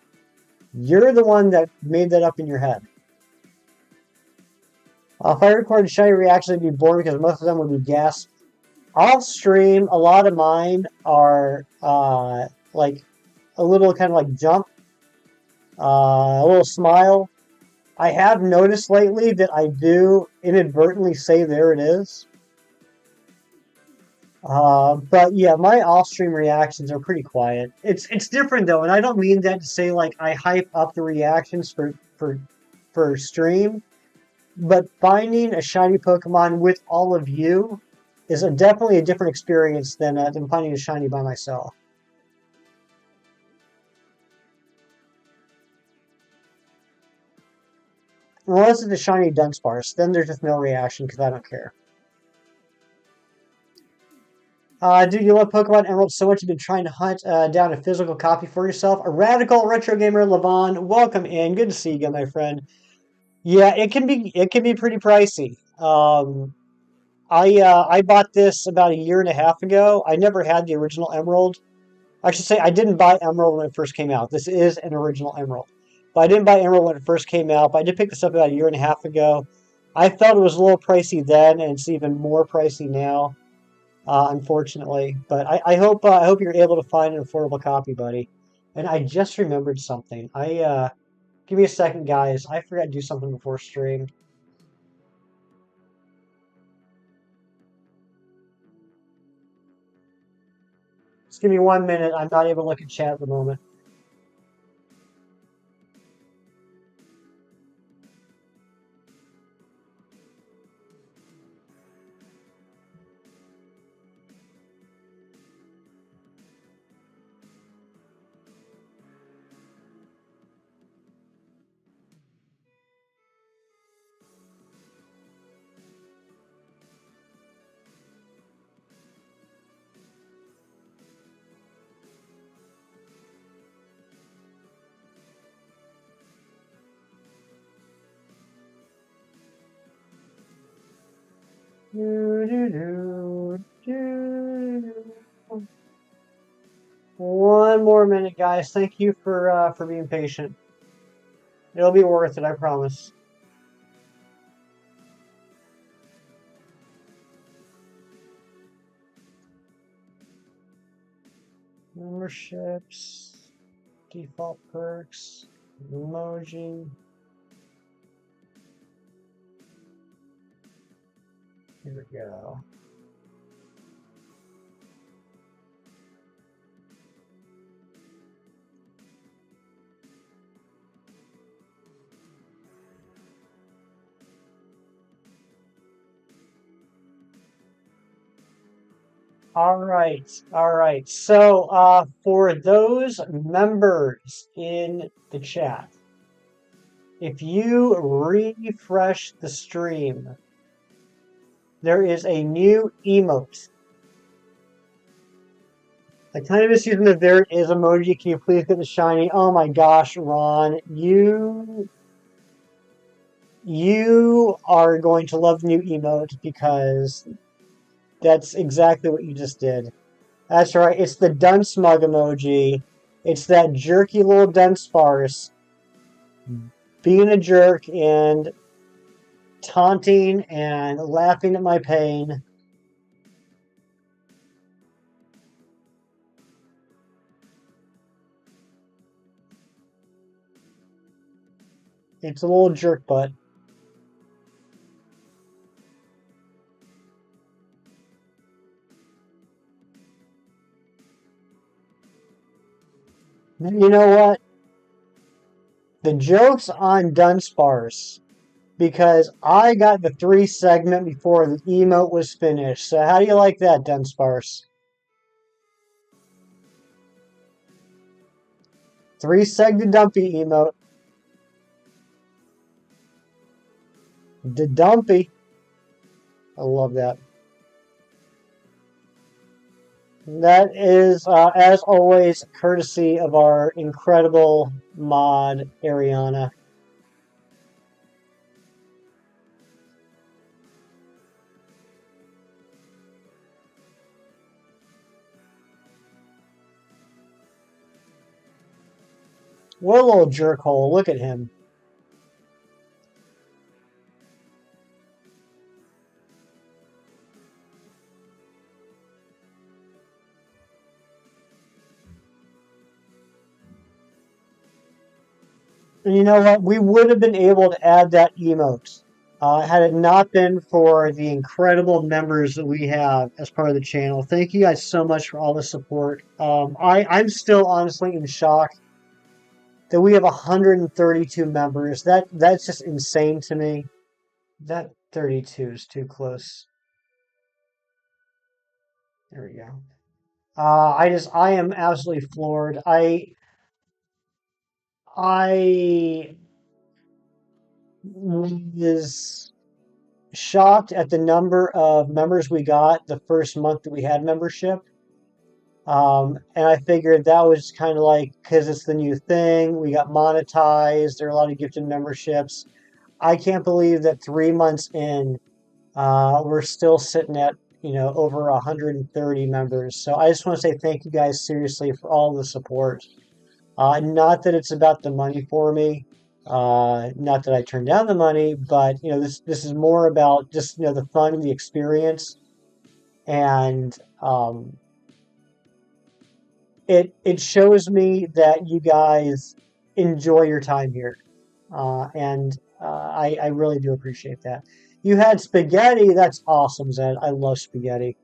[SPEAKER 1] You're the one that made that up in your head. If I recorded shiny reactions, I'd be bored because most of them would be gas. Off stream, a lot of mine are like a little kind of like jump, a little smile. I have noticed lately that I do inadvertently say there it is. But yeah, my off-stream reactions are pretty quiet. It's different though, and I don't mean that to say like I hype up the reactions for stream, but finding a shiny Pokemon with all of you is definitely a different experience than finding a shiny by myself. Unless it's a shiny Dunsparce, then there's just no reaction because I don't care. Dude, you love Pokemon Emerald so much you've been trying to hunt down a physical copy for yourself. A radical retro gamer, Levon, welcome in. Good to see you again, my friend. Yeah, it can be pretty pricey. I bought this about a year and a half ago. I never had the original Emerald. I should say I didn't buy Emerald when it first came out. This is an original Emerald. But I didn't buy Emerald when it first came out. But I did pick this up about a year and a half ago. I felt it was a little pricey then, and it's even more pricey now, unfortunately. But I hope you're able to find an affordable copy, buddy. And I just remembered something. Give me a second, guys. I forgot to do something before stream. Just give me 1 minute. I'm not able to look at chat at the moment. One more minute, guys. Thank you for being patient. It'll be worth it, I promise. Memberships, default perks, emoji. Here we go. All right, all right. So, for those members in the chat, if you refresh the stream, there is a new emote. I kind of miss using the "there is" emoji. Can you please get the shiny? Oh my gosh, Ron, you are going to love the new emote because that's exactly what you just did. That's right. It's the Dunsmug emoji. It's that jerky little Dunsparce being a jerk and taunting and laughing at my pain. It's a little jerk butt. You know what? The joke's on Dunsparce because I got the 3 segment before the emote was finished. So how do you like that, Dunsparce? 3 seg the dumpy emote. The dumpy. I love that. That is, as always, courtesy of our incredible mod, Ariana. What a little jerkhole. Look at him. And you know what? We would have been able to add that emote Had it not been for the incredible members that we have as part of the channel, thank you guys so much for all the support. I'm still honestly in shock that we have 132 members. That's just insane to me. That 32 is too close. There we go. I am absolutely floored. I was shocked at the number of members we got the first month that we had membership. And I figured that was kind of like, because it's the new thing, we got monetized. There are a lot of gifted memberships. I can't believe that 3 months in, we're still sitting at, over 130 members. So I just want to say thank you guys seriously for all the support. Not that it's about the money for me. Not that I turned down the money, but this is more about just the fun and the experience, and it shows me that you guys enjoy your time here, and I really do appreciate that. You had spaghetti. That's awesome, Zed. I love spaghetti.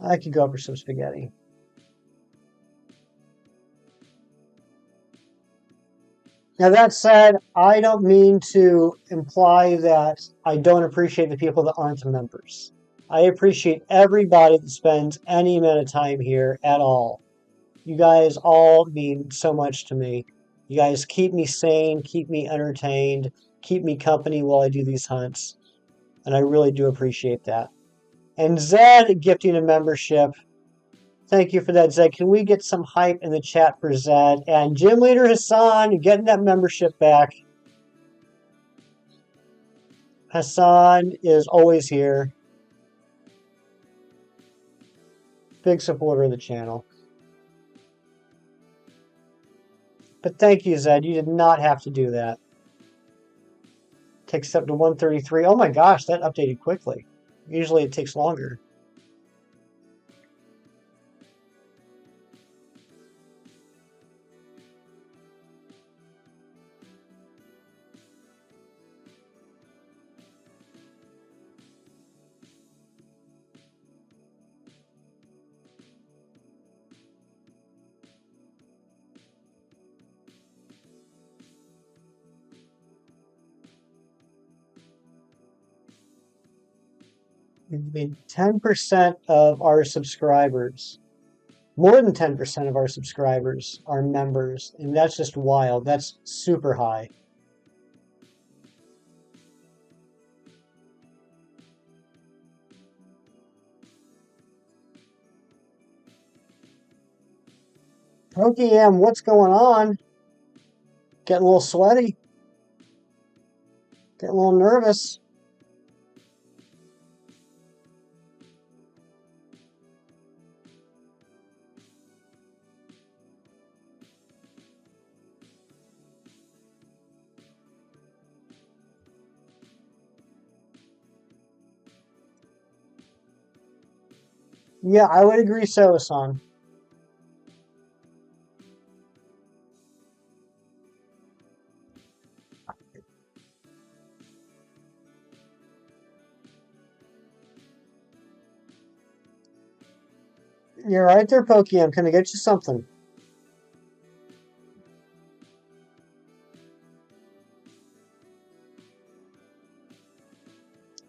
[SPEAKER 1] I could go for some spaghetti. Now, that said, I don't mean to imply that I don't appreciate the people that aren't members. I appreciate everybody that spends any amount of time here at all. You guys all mean so much to me. You guys keep me sane, keep me entertained, keep me company while I do these hunts. And I really do appreciate that. And Zed gifting a membership. Thank you for that, Zed. Can we get some hype in the chat for Zed? And Gym Leader Hassan getting that membership back. Hassan is always here. Big supporter of the channel. But thank you, Zed. You did not have to do that. Takes up to 133. Oh my gosh, that updated quickly. Usually it takes longer. I mean, 10% of our subscribers, more than 10% of our subscribers are members, and that's just wild. That's super high. Pokeyam, what's going on? Getting a little sweaty. Getting a little nervous. Yeah, I would agree so, Hassan. You're right there, Pokeyam. Can I get you something?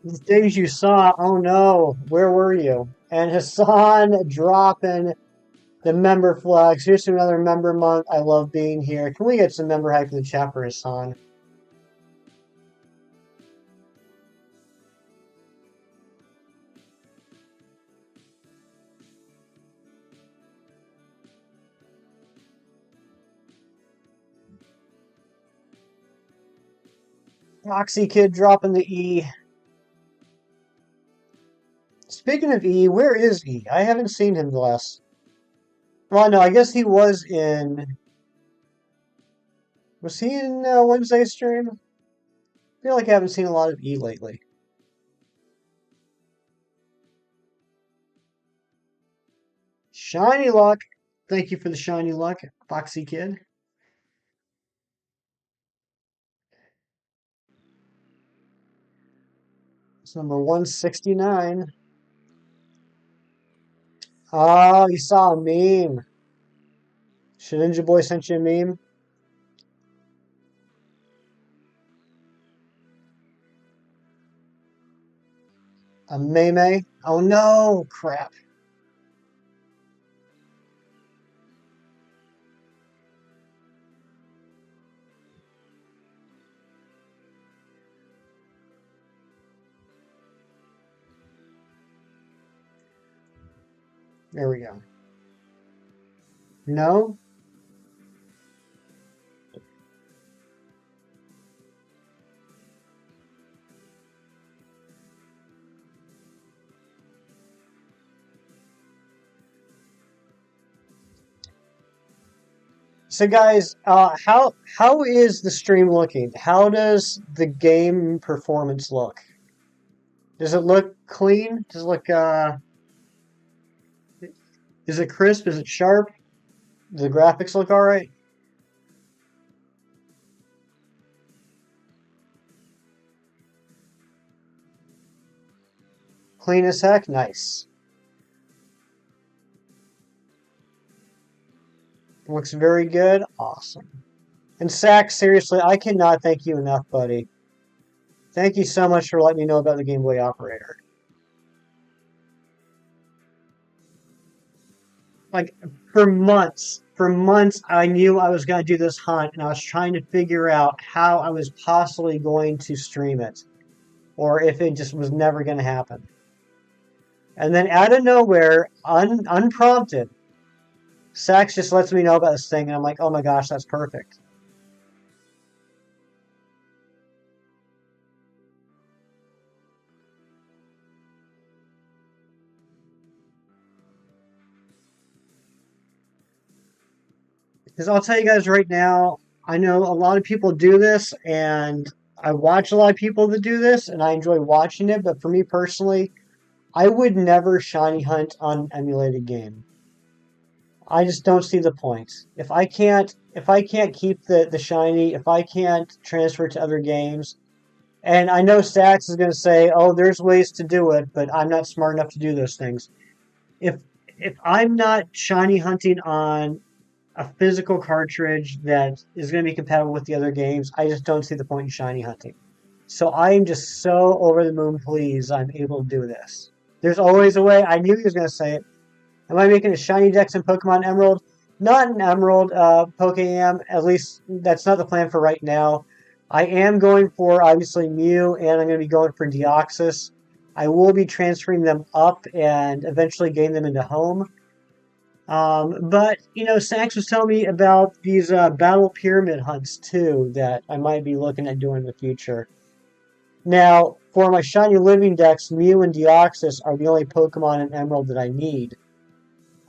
[SPEAKER 1] The things you saw, oh no, where were you? And Hassan dropping the member flags. Here's to another member month. I love being here. Can we get some member hype in the chat for Hassan? Foxy Kid dropping the E. Speaking of E, where is E? I haven't seen him the last. Well, no, I guess he was in. Was he in Wednesday's stream? I feel like I haven't seen a lot of E lately. Shiny luck. Thank you for the shiny luck, Foxy Kid. It's number 169. Oh, you saw a meme. Ninja Boy sent you a meme? A meme? Oh no, crap. There we go. No? So guys, how is the stream looking? How does the game performance look? Does it look clean? Does it look is it crisp? Is it sharp? Do the graphics look all right? Clean as heck? Nice. Looks very good. Awesome. And Sack, seriously, I cannot thank you enough, buddy. Thank you so much for letting me know about the Game Boy operator. Like, for months, I knew I was going to do this hunt, and I was trying to figure out how I was possibly going to stream it, or if it just was never going to happen. And then out of nowhere, unprompted, Sax just lets me know about this thing, and I'm like, oh my gosh, that's perfect. Because I'll tell you guys right now, I know a lot of people do this, and I watch a lot of people that do this, and I enjoy watching it, but for me personally, I would never shiny hunt on an emulated game. I just don't see the point. If I can't keep the shiny, if I can't transfer it to other games, and I know Sax is going to say, "Oh, there's ways to do it," but I'm not smart enough to do those things. If I'm not shiny hunting on a physical cartridge that is going to be compatible with the other games, I just don't see the point in shiny hunting. So I am just so over the moon pleased I'm able to do this. There's always a way. I knew he was going to say it. Am I making a shiny dex in Pokemon Emerald? Not an Emerald Pokemon. At least that's not the plan for right now. I am going for, obviously, Mew, and I'm going to be going for Deoxys. I will be transferring them up and eventually getting them into home. But, you know, Sax was telling me about these Battle Pyramid hunts, too, that I might be looking at doing in the future. Now, for my Shiny Living Dex, Mew and Deoxys are the only Pokemon in Emerald that I need.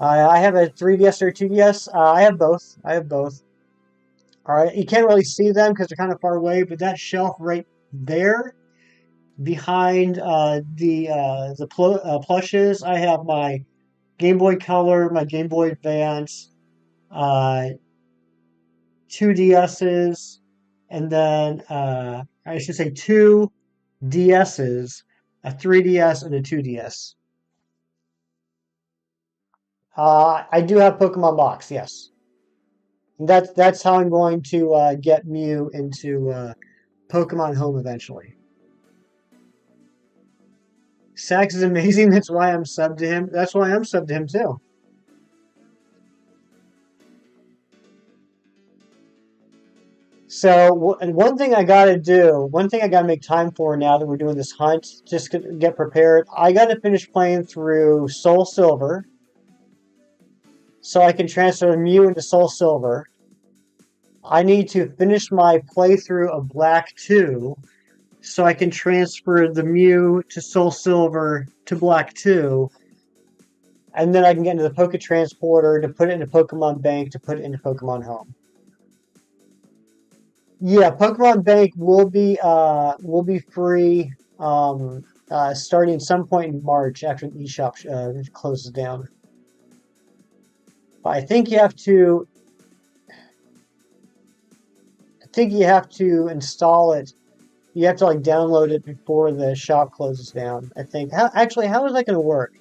[SPEAKER 1] I have a 3DS or a 2DS. I have both. All right, you can't really see them because they're kind of far away, but that shelf right there, behind the plushes, I have my Game Boy Color, my Game Boy Advance, uh, two DSs, and then I should say two DSs, a 3DS and a 2DS. I do have Pokemon Box, yes. That's how I'm going to get Mew into Pokemon Home eventually. Sax is amazing. That's why I'm subbed to him. That's why I'm subbed to him too. So, and one thing I got to do, one thing I got to make time for now that we're doing this hunt, just to get prepared, I got to finish playing through Soul Silver so I can transfer Mew into Soul Silver. I need to finish my playthrough of Black 2 so I can transfer the Mew to Soul Silver to Black 2. And then I can get into the Poké Transporter to put it into Pokemon Bank to put it into Pokemon Home. Yeah, Pokemon Bank will be free starting some point in March after the eShop closes down. But I think you have to install it. You have to like download it before the shop closes down, I think. Actually, how is that going to work?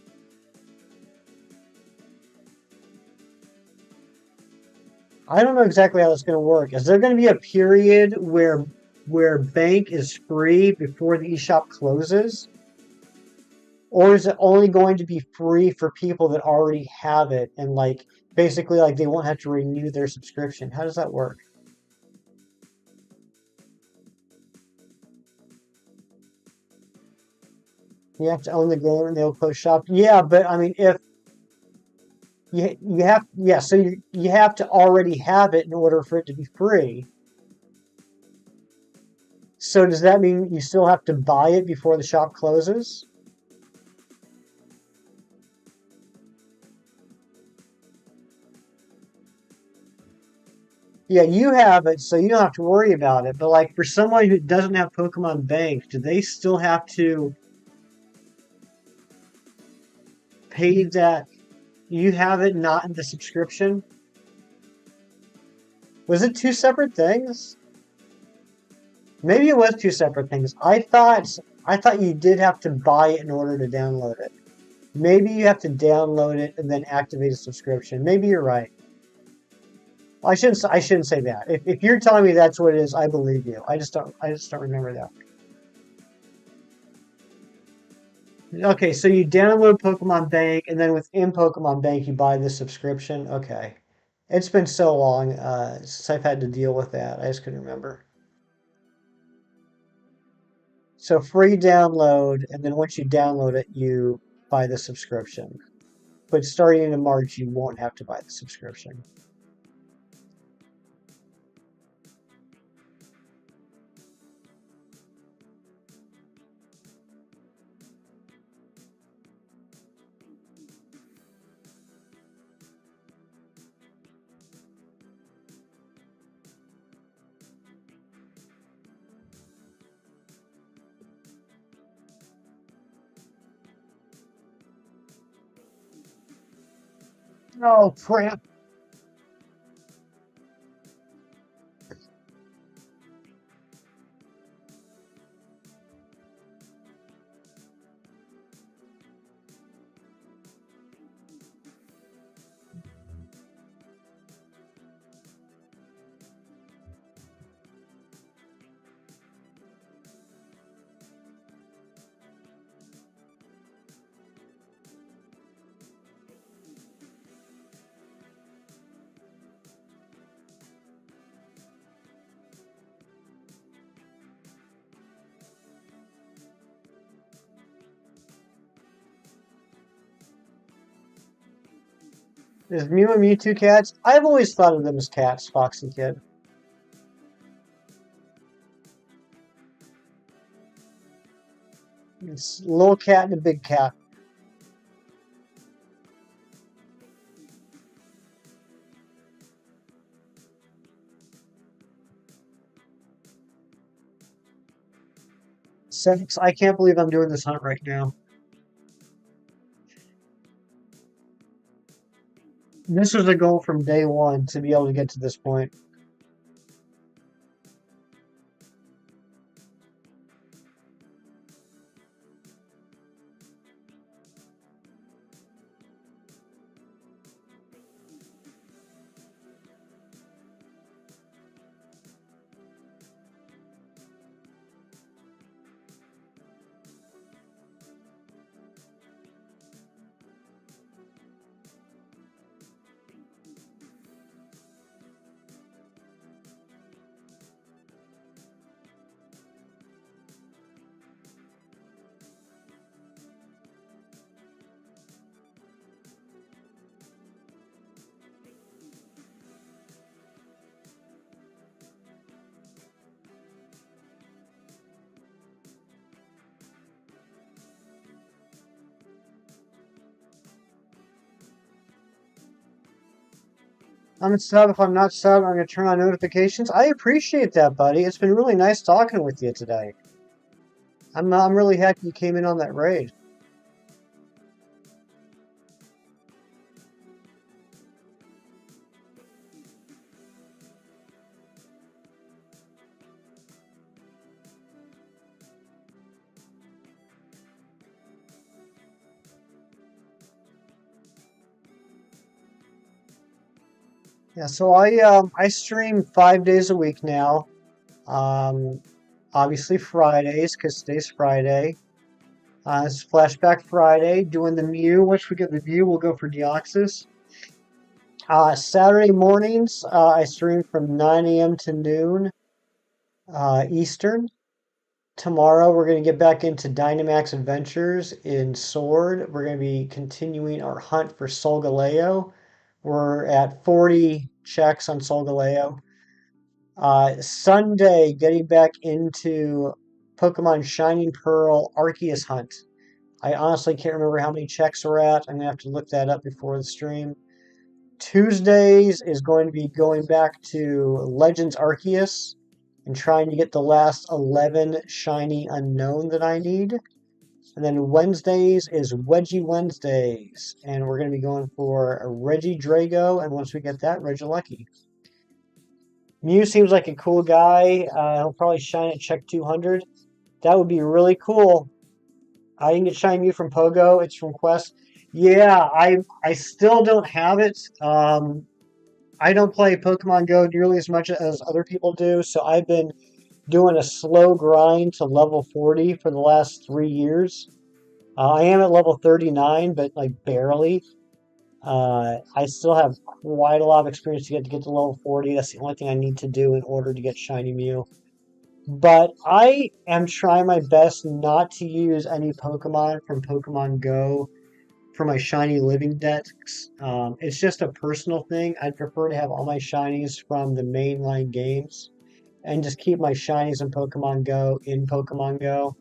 [SPEAKER 1] I don't know exactly how that's going to work. Is there going to be a period where bank is free before the eShop closes? Or is it only going to be free for people that already have it and like basically like they won't have to renew their subscription? How does that work? You have to own the game and they'll close shop. Yeah, but I mean if you have yeah, so you have to already have it in order for it to be free. So does that mean you still have to buy it before the shop closes? Yeah, you have it, so you don't have to worry about it. But like for someone who doesn't have Pokemon Bank, do they still have to pay that? You have it not in the subscription? Was it two separate things? Maybe it was two separate things. I thought you did have to buy it in order to download it. Maybe you have to download it and then activate a subscription. Maybe you're right. I shouldn't say that. If you're telling me that's what it is, I believe you. I just don't remember that. Okay, so you download Pokemon Bank and then within Pokemon Bank you buy the subscription. Okay. It's been so long since I've had to deal with that. I just couldn't remember. So free download, and then once you download it, you buy the subscription. But starting in March, you won't have to buy the subscription. Oh, crap. Is Mew and Mewtwo cats? I've always thought of them as cats, Foxy Kid. It's a little cat and a big cat. Sex, I can't believe I'm doing this hunt right now. This was a goal from day one to be able to get to this point. I'm sub. If I'm not sub, I'm going to turn on notifications. I appreciate that, buddy. It's been really nice talking with you today. I'm really happy you came in on that raid. Yeah, so I stream 5 days a week now. Um, Obviously Fridays because today's Friday. It's Flashback Friday. Doing the Mew. Once we get the Mew, we'll go for Deoxys. Saturday mornings, I stream from 9 a.m. to noon Eastern. Tomorrow, we're going to get back into Dynamax Adventures in Sword. We're going to be continuing our hunt for Solgaleo. We're at 40 checks on Solgaleo. Sunday, getting back into Pokemon Shining Pearl Arceus Hunt. I honestly can't remember how many checks we're at. I'm going to have to look that up before the stream. Tuesdays is going to be going back to Legends Arceus and trying to get the last 11 shiny unknown that I need. And then Wednesdays is Wedgie Wednesdays, and we're going to be going for a Regidrago, and once we get that, Regieleki. Mew seems like a cool guy. He'll probably shine at check 200. That would be really cool. I can get Shiny Mew from Pogo. It's from Quest. Yeah, I still don't have it. I don't play Pokemon Go nearly as much as other people do, so I've been doing a slow grind to level 40 for the last 3 years. I am at level 39, but like barely. I still have quite a lot of experience to get to level 40. That's the only thing I need to do in order to get Shiny Mew. But I am trying my best not to use any Pokemon from Pokemon Go for my shiny living decks. It's just a personal thing. I'd prefer to have all my shinies from the mainline games and just keep my shinies in Pokemon Go in Pokemon Go.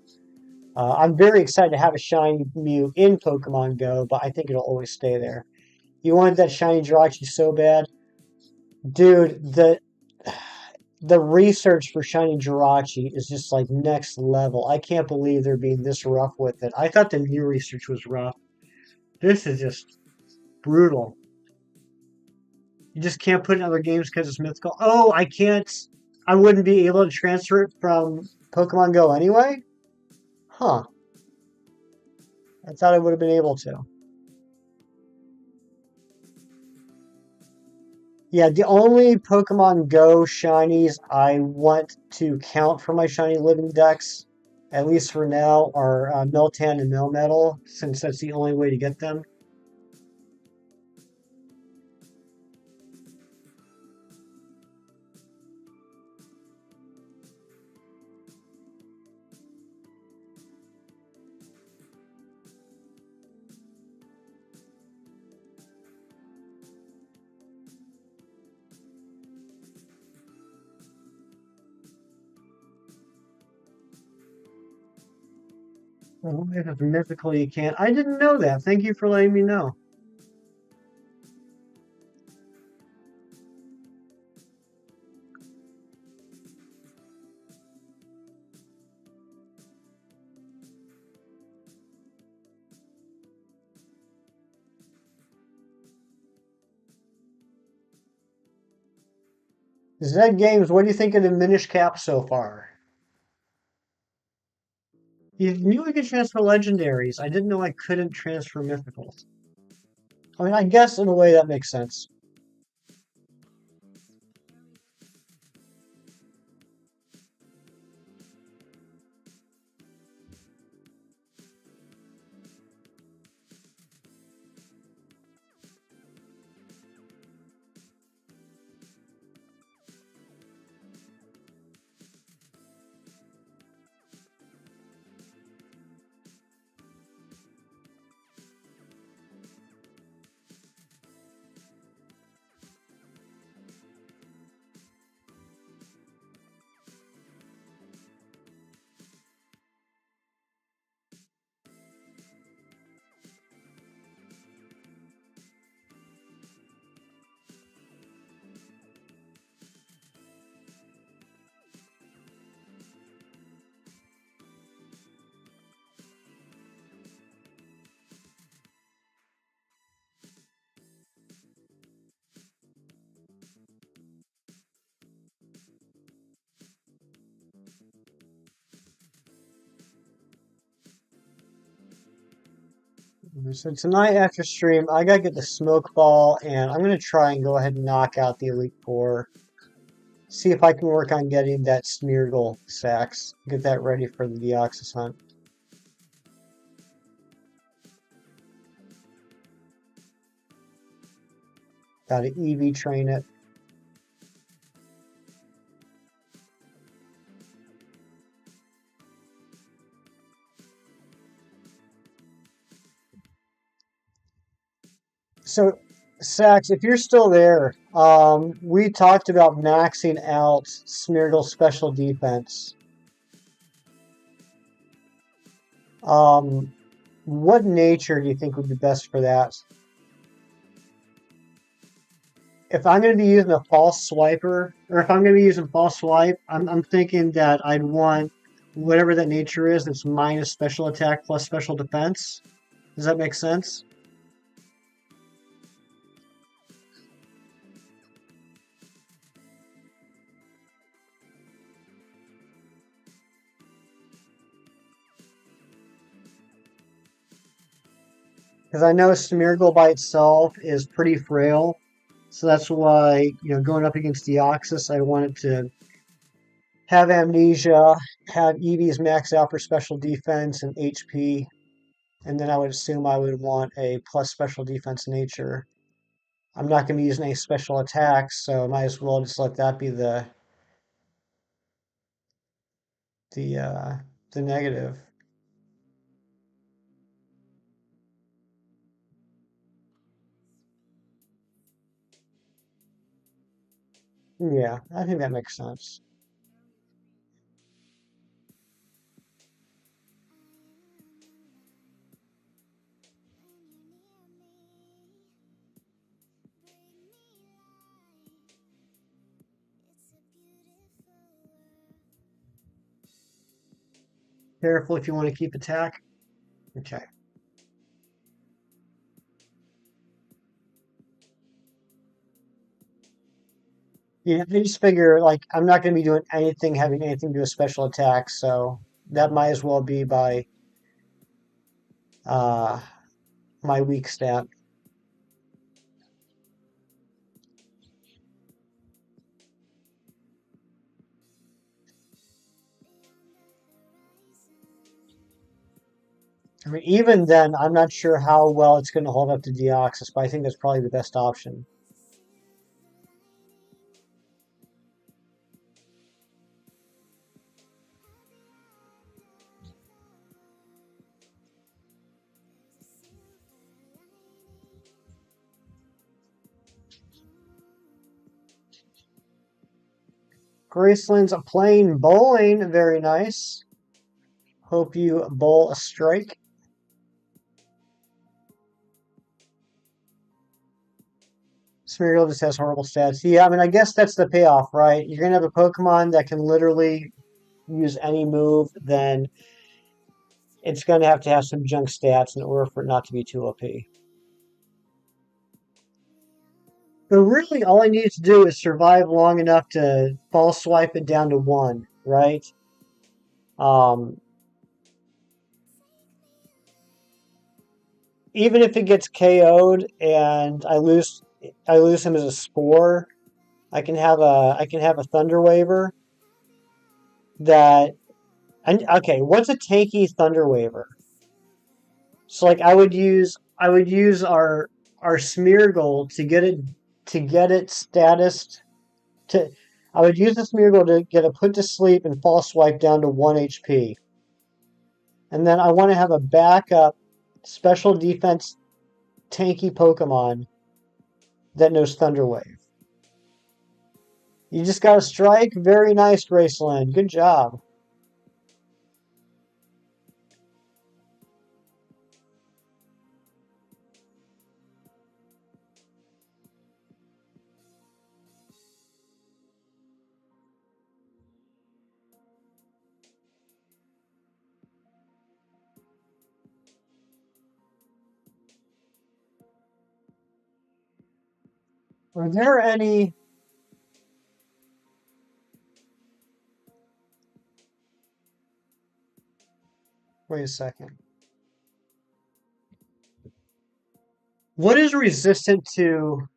[SPEAKER 1] I'm very excited to have a shiny Mew in Pokemon Go, but I think it'll always stay there. You wanted that shiny Jirachi so bad. Dude, the research for shiny Jirachi is just like next level. I can't believe they're being this rough with it. I thought the Mew research was rough. This is just brutal. You just can't put it in other games because it's mythical. Oh, I can't. I wouldn't be able to transfer it from Pokemon Go anyway? Huh. I thought I would have been able to. Yeah, the only Pokemon Go shinies I want to count for my shiny living decks, at least for now, are Miltank and Melmetal, since that's the only way to get them. Well, if it's mythical, you can't. I didn't know that. Thank you for letting me know. Zed Games, what do you think of the Minish Cap so far? You knew I could transfer legendaries. I didn't know I couldn't transfer mythicals. I mean, I guess in a way that makes sense. So tonight after stream, I gotta get the smoke ball, and I'm gonna try and go ahead and knock out the Elite Four. See if I can work on getting that Smeargle sax. Get that ready for the Deoxys hunt. Gotta EV train it. So, Sax, if you're still there, we talked about maxing out Smeargle's special defense. What nature do you think would be best for that? If I'm going to be using a false swiper, or if I'm going to be using false swipe, I'm thinking that I'd want whatever that nature is that's minus special attack plus special defense. Does that make sense? Because I know Smeargle by itself is pretty frail. So that's why, going up against Deoxys, I wanted to have Amnesia, have Eevee's max out for special defense and HP, and then I would assume I would want a plus special defense nature. I'm not going to be using any special attacks, so I might as well just let that be the uh, the negative. Yeah, I think that makes sense. Careful if you want to keep attack. Okay. Yeah, I just figure like I'm not going to be doing anything having anything to do with special attacks, so that might as well be by uh, my weak stat. I mean, even then, I'm not sure how well it's going to hold up to Deoxys, but I think that's probably the best option. Graceland's playing bowling. Very nice. Hope you bowl a strike. Smeargle just has horrible stats. Yeah, I mean, I guess that's the payoff, right? You're going to have a Pokemon that can literally use any move, then it's going to have some junk stats in order for it not to be too OP. But really, all I needed to do is survive long enough to false swipe it down to one, right? Um, Even if it gets KO'd and I lose him as a spore, I can have a Thunder Waver that and okay, what's a tanky Thunder Waver? So like I would use our Smeargle to get it status to I would use the Smeargle to get it put to sleep and false swipe down to 1 HP. And then I want to have a backup special defense tanky Pokemon that knows Thunder Wave. You just got a strike. Very nice, Graceland. Good job. Are there any... Wait a second. What is resistant to?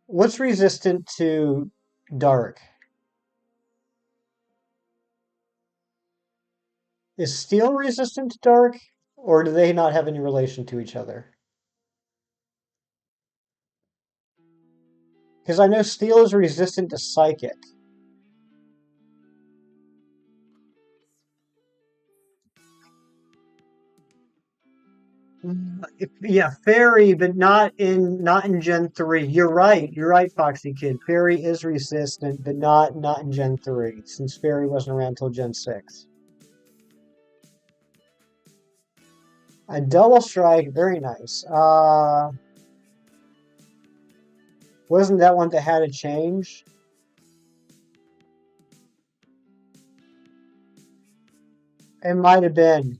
[SPEAKER 1] What's resistant to dark? Is steel resistant to dark, or do they not have any relation to each other? Because I know steel is resistant to psychic. Yeah, fairy, but not in Gen 3. You're right. You're right, Foxy Kid. Fairy is resistant, but not in Gen 3, since fairy wasn't around until Gen 6. A double strike, very nice. Wasn't that one that had a change? It might have been.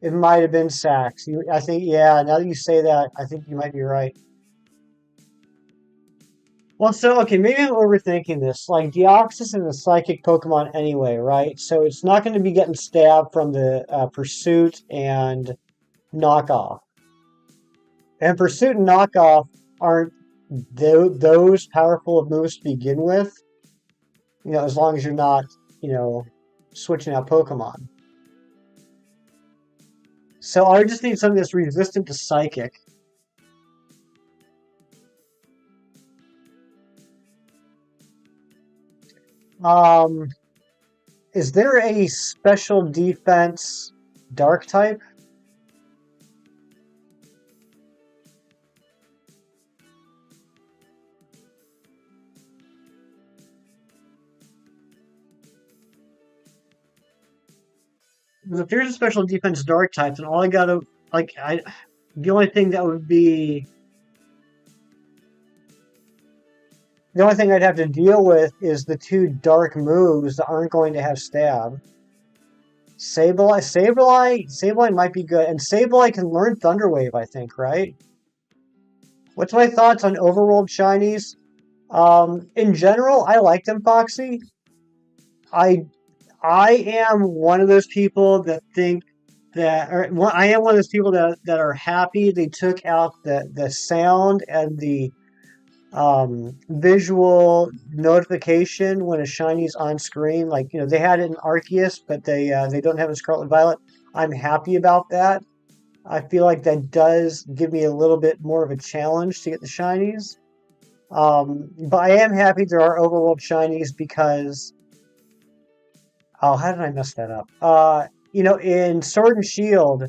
[SPEAKER 1] It might have been Sax. I think, yeah, now that you say that, I think you might be right. Well, so, okay, maybe I'm overthinking this. Like, Deoxys is a psychic Pokemon anyway, right? So it's not going to be getting stabbed from the Pursuit and Knockoff. And Pursuit and Knockoff aren't those powerful of moves to begin with, as long as you're not, you know, switching out Pokemon. So I just need something that's resistant to Psychic. Um, is there a special defense Dark type? If there's a special defense Dark type, then all I gotta the only thing that would be the only thing I'd have to deal with is the two dark moves that aren't going to have stab. Sableye might be good, and Sableye can learn Thunder Wave, I think, right? What's my thoughts on Overworld Shinies? In general, I like them, Foxy. I I am one of those people that think I am one of those people that are happy they took out the sound and the visual notification when a shiny's on screen. Like, they had it in Arceus, but they don't have it in Scarlet and Violet. I'm happy about that. I feel like that does give me a little bit more of a challenge to get the shinies. But I am happy there are overworld shinies because, oh, how did I mess that up? In Sword and Shield,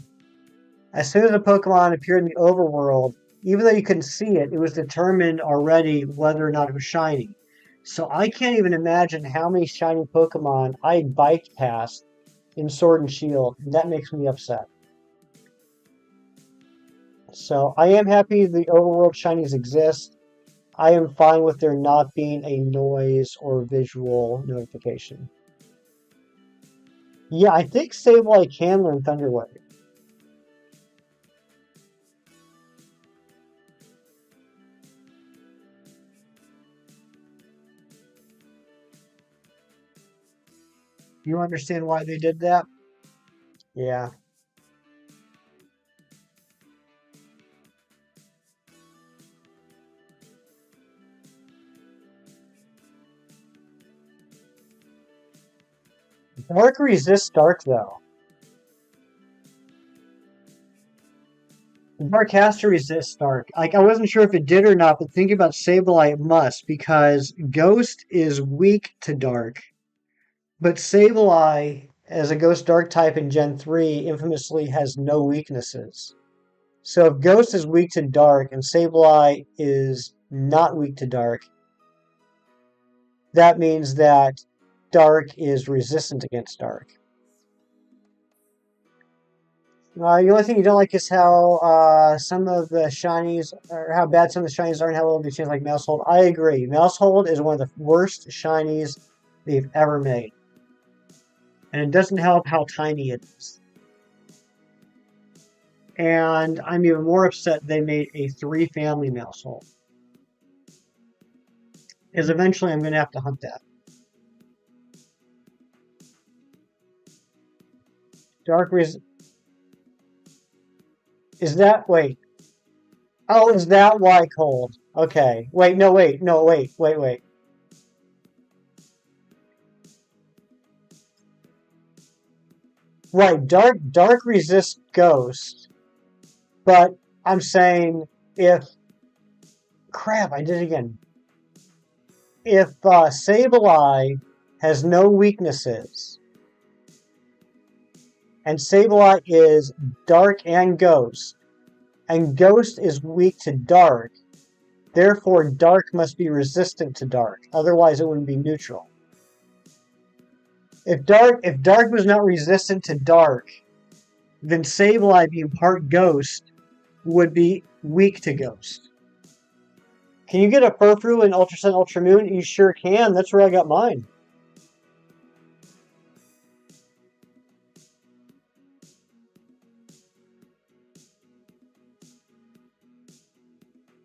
[SPEAKER 1] as soon as a Pokemon appeared in the overworld, even though you couldn't see it, it was determined already whether or not it was shiny. So I can't even imagine how many shiny Pokemon I biked past in Sword and Shield, and that makes me upset. So I am happy the overworld shinies exist. I am fine with there not being a noise or visual notification. Yeah, I think Sableye can learn Thunder Wave. You understand why they did that? Yeah. Dark resists dark, though. Dark has to resist dark. Like, I wasn't sure if it did or not, but thinking about Sableye, it must, because Ghost is weak to dark. But Sableye, as a Ghost Dark type in Gen 3, infamously has no weaknesses. So if Ghost is weak to dark and Sableye is not weak to dark, that means that dark is resistant against dark. The only thing you don't like is how some of the shinies, or how bad some of the shinies are and how little they change, like Mousehold. I agree. Mousehold is one of the worst shinies they've ever made. And it doesn't help how tiny it is. And I'm even more upset they made a 3-family Mousehold. Because eventually I'm going to have to hunt that. Dark Is that, wait. Oh, is that why cold? Okay. Wait, no, wait, no, wait. Right, dark resists ghost, but I'm saying if crap, I did it again. If Sableye has no weaknesses, and Sableye is dark and ghost is weak to dark, therefore dark must be resistant to dark. Otherwise, it wouldn't be neutral. If dark was not resistant to dark, then Sableye being part ghost would be weak to ghost. Can you get a Furfrou in Ultra Sun Ultra Moon? You sure can. That's where I got mine.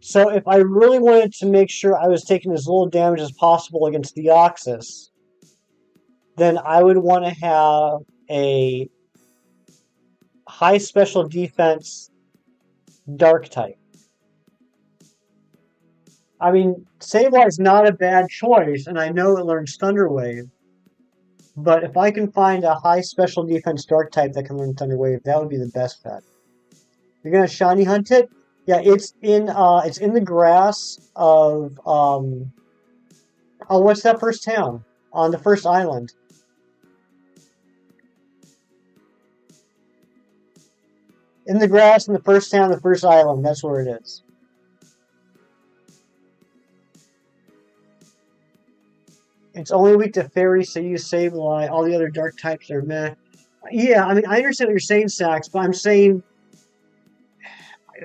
[SPEAKER 1] So if I really wanted to make sure I was taking as little damage as possible against the Deoxys, then I would want to have a high special defense dark type. I mean, Sableye's not a bad choice, and I know it learns Thunder Wave, but if I can find a high special defense dark type that can learn Thunder Wave, that would be the best bet. You're gonna shiny hunt it? Yeah, it's in the grass of oh, what's that first town? On the first island. In the grass in the first town, the first island, that's where it is. It's only weak to fairy, so you Sableye. All the other dark types are meh. Yeah, I mean, I understand what you're saying, Sax, but I'm saying,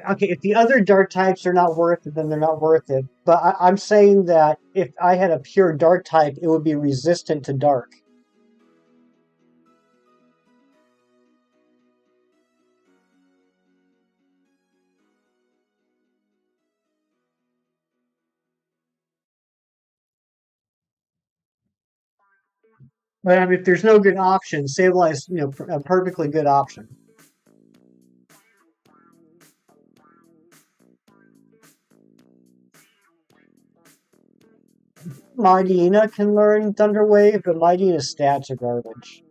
[SPEAKER 1] okay, if the other dark types are not worth it, then they're not worth it. But I'm saying that if I had a pure dark type, it would be resistant to dark. But I mean, if there's no good option, Sableye is, a perfectly good option. Mightyena can learn Thunder Wave, but Mightyena's stats are garbage.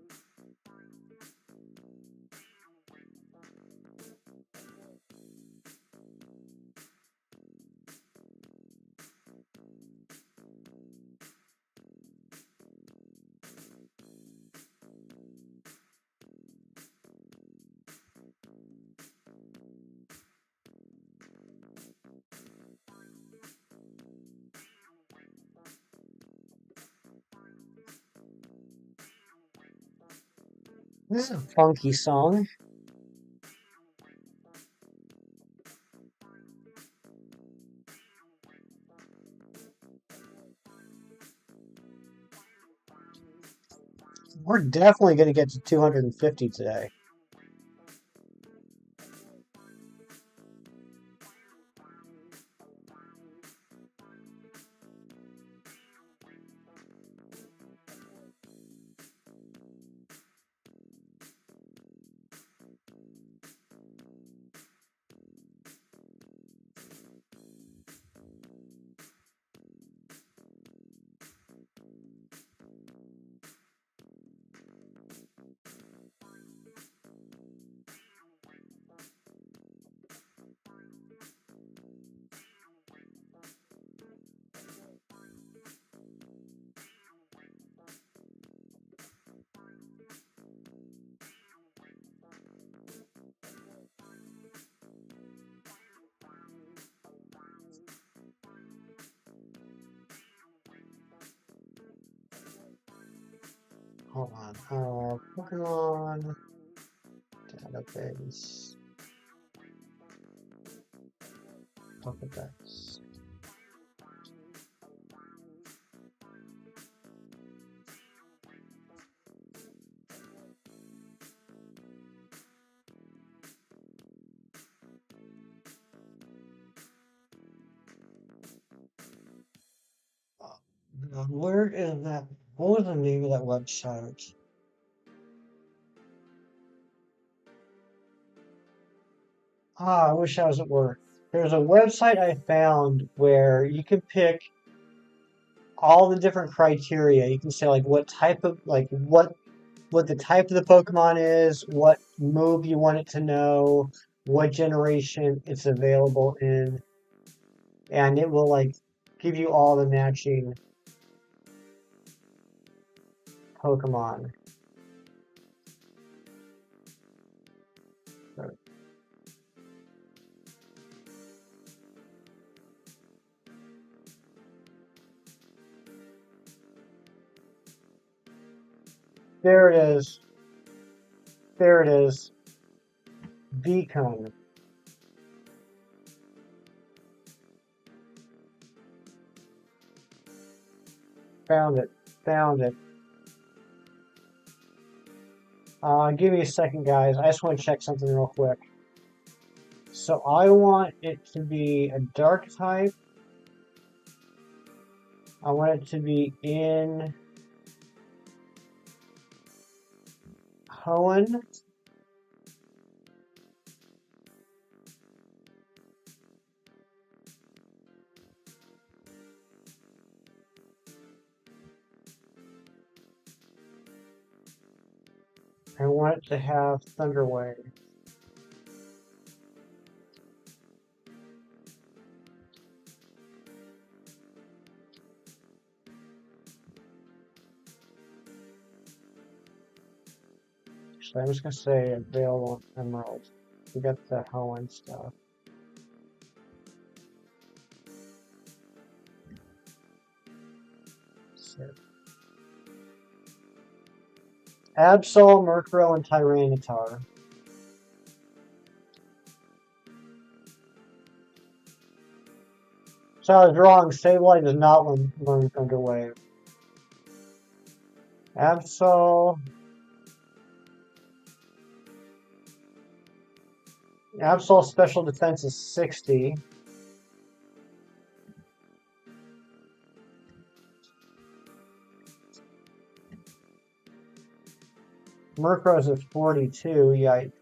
[SPEAKER 1] This is a funky song. We're definitely going to get to 250 today. Hold on. Pokemon database. Pokedex. Where is that? What was the name of that website? I wish I was at work. There's a website I found where you can pick all the different criteria. You can say like what type of like what the type of the Pokemon is, what move you want it to know, what generation it's available in, and it will like give you all the matching Pokemon. There it is. There it is. Beacon. Found it. Found it. Give me a second, guys. I just want to check something real quick. So I want it to be a dark type. I want it to be in Hoenn. I want it to have Thunder Wave. So I'm just going to say available Emerald. We got the Hoenn stuff. So. Absol, Murkrow, and Tyranitar. So I was wrong. Sableye does not learn Thunder Wave. Absol. Absol special defense is 60. Murkrow's at 42. Yikes.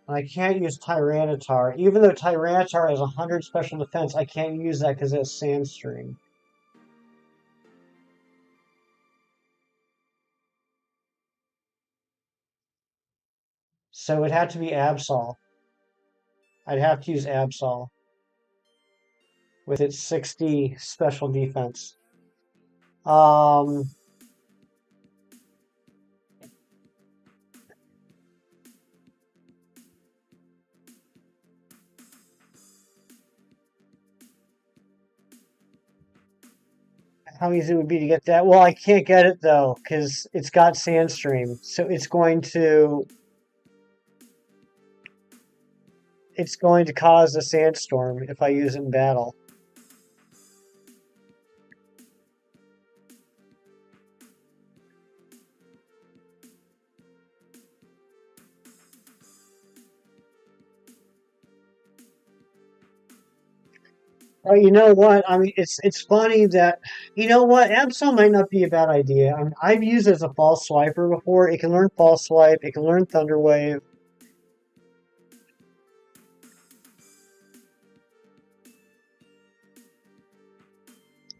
[SPEAKER 1] I can't use Tyranitar. Even though Tyranitar has 100 special defense, I can't use that because it has Sandstream. So it had to be Absol. I'd have to use Absol with its 60 special defense. How easy it would be to get that? Well, I can't get it though because it's got Sandstream, so it's going to cause a sandstorm if I use it in battle. Oh, you know what? I mean, it's funny that you know what? Absol might not be a bad idea. I mean, I've used it as a false swiper before. It can learn false swipe. It can learn Thunder Wave.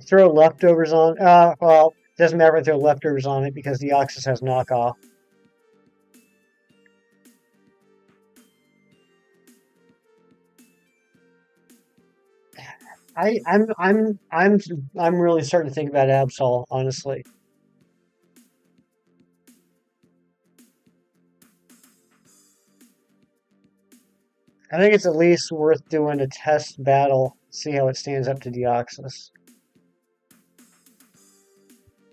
[SPEAKER 1] Throw leftovers on. Well, doesn't matter if I throw leftovers on it because the Deoxys has knockoff. I'm really starting to think about Absol, honestly. I think it's at least worth doing a test battle, see how it stands up to Deoxys.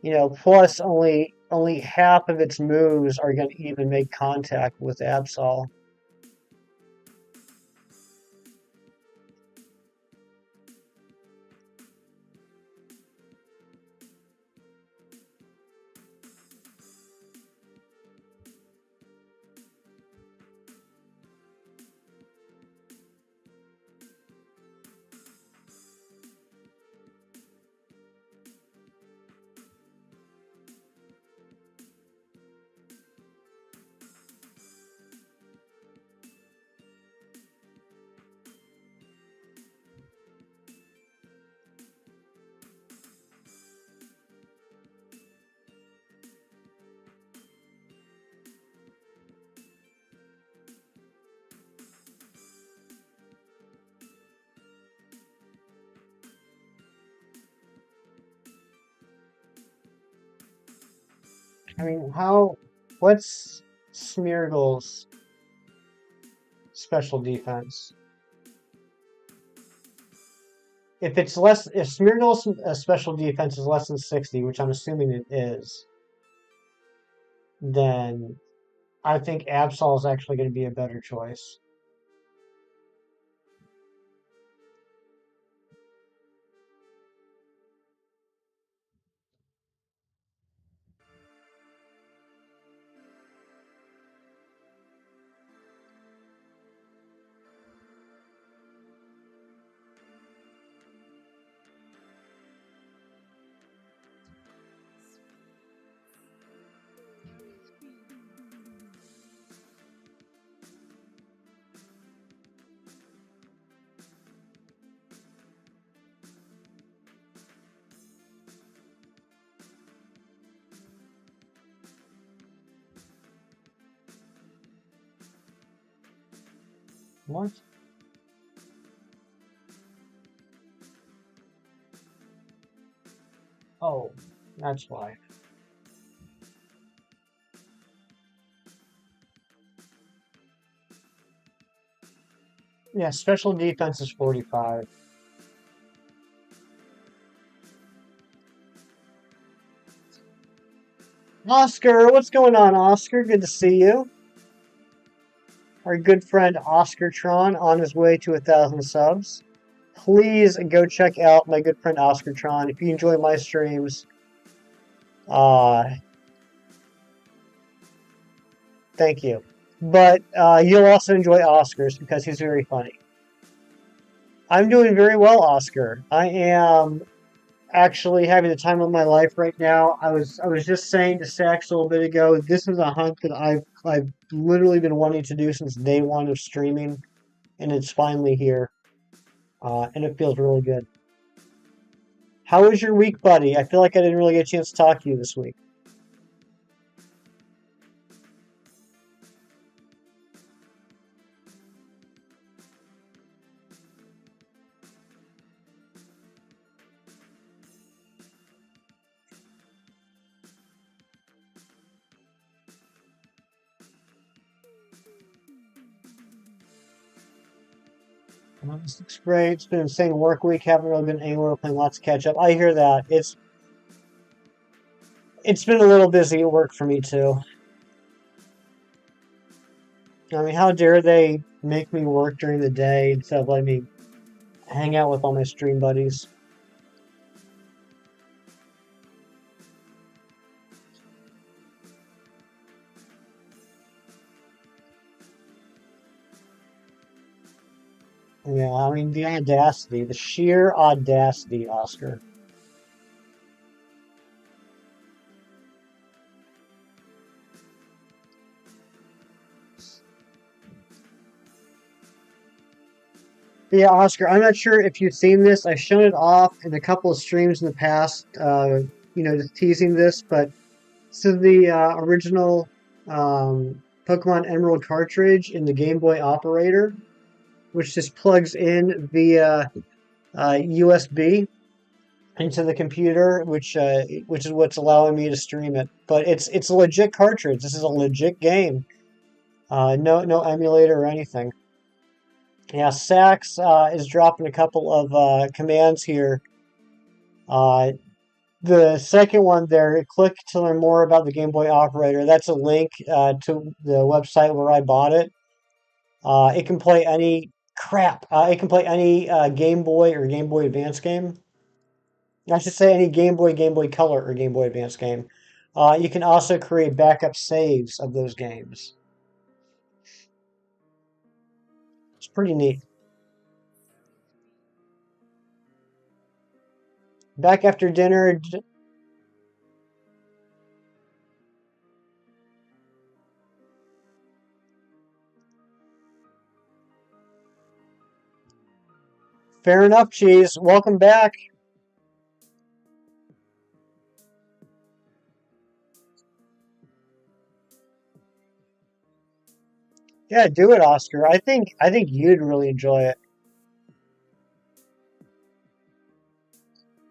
[SPEAKER 1] You know, plus only half of its moves are going to even make contact with Absol. I mean, what's Smeargle's special defense? If Smeargle's special defense is less than 60, which I'm assuming it is, then I think Absol is actually going to be a better choice. What? Oh, that's why. Yeah, special defense is 45. Oscar, what's going on, Oscar? Good to see you. Our good friend Oscar Tron on his way to 1,000 subs. Please go check out my good friend Oscar Tron. If you enjoy my streams, thank you. But you'll also enjoy Oscar's because he's very funny. I'm doing very well, Oscar. I am actually having the time of my life right now. I was just saying to Sax a little bit ago, this is a hunt that I've literally been wanting to do since day one of streaming, and it's finally here, and it feels really good. How was your week, buddy? I feel like I didn't really get a chance to talk to you this week. This looks great. It's been an insane work week. Haven't really been anywhere. Playing lots of catch up. I hear that. It's been a little busy at work for me too. I mean, how dare they make me work during the day instead of letting me hang out with all my stream buddies? Yeah, I mean, the audacity, the sheer audacity, Oscar. But yeah, Oscar, I'm not sure if you've seen this. I've shown it off in a couple of streams in the past, just teasing this, but this is the original Pokemon Emerald cartridge in the Game Boy operator, which just plugs in via USB into the computer, which is what's allowing me to stream it. But it's a legit cartridge. This is a legit game. No emulator or anything. Yeah, Sax is dropping a couple of commands here. The second one there, click to learn more about the Game Boy operator. That's a link to the website where I bought it. It can play any crap. It can play any Game Boy or Game Boy Advance game. I should say any Game Boy, Game Boy Color, or Game Boy Advance game. You can also create backup saves of those games. It's pretty neat. Back after dinner. Fair enough, Cheese. Welcome back. Yeah, do it, Oscar. I think you'd really enjoy it.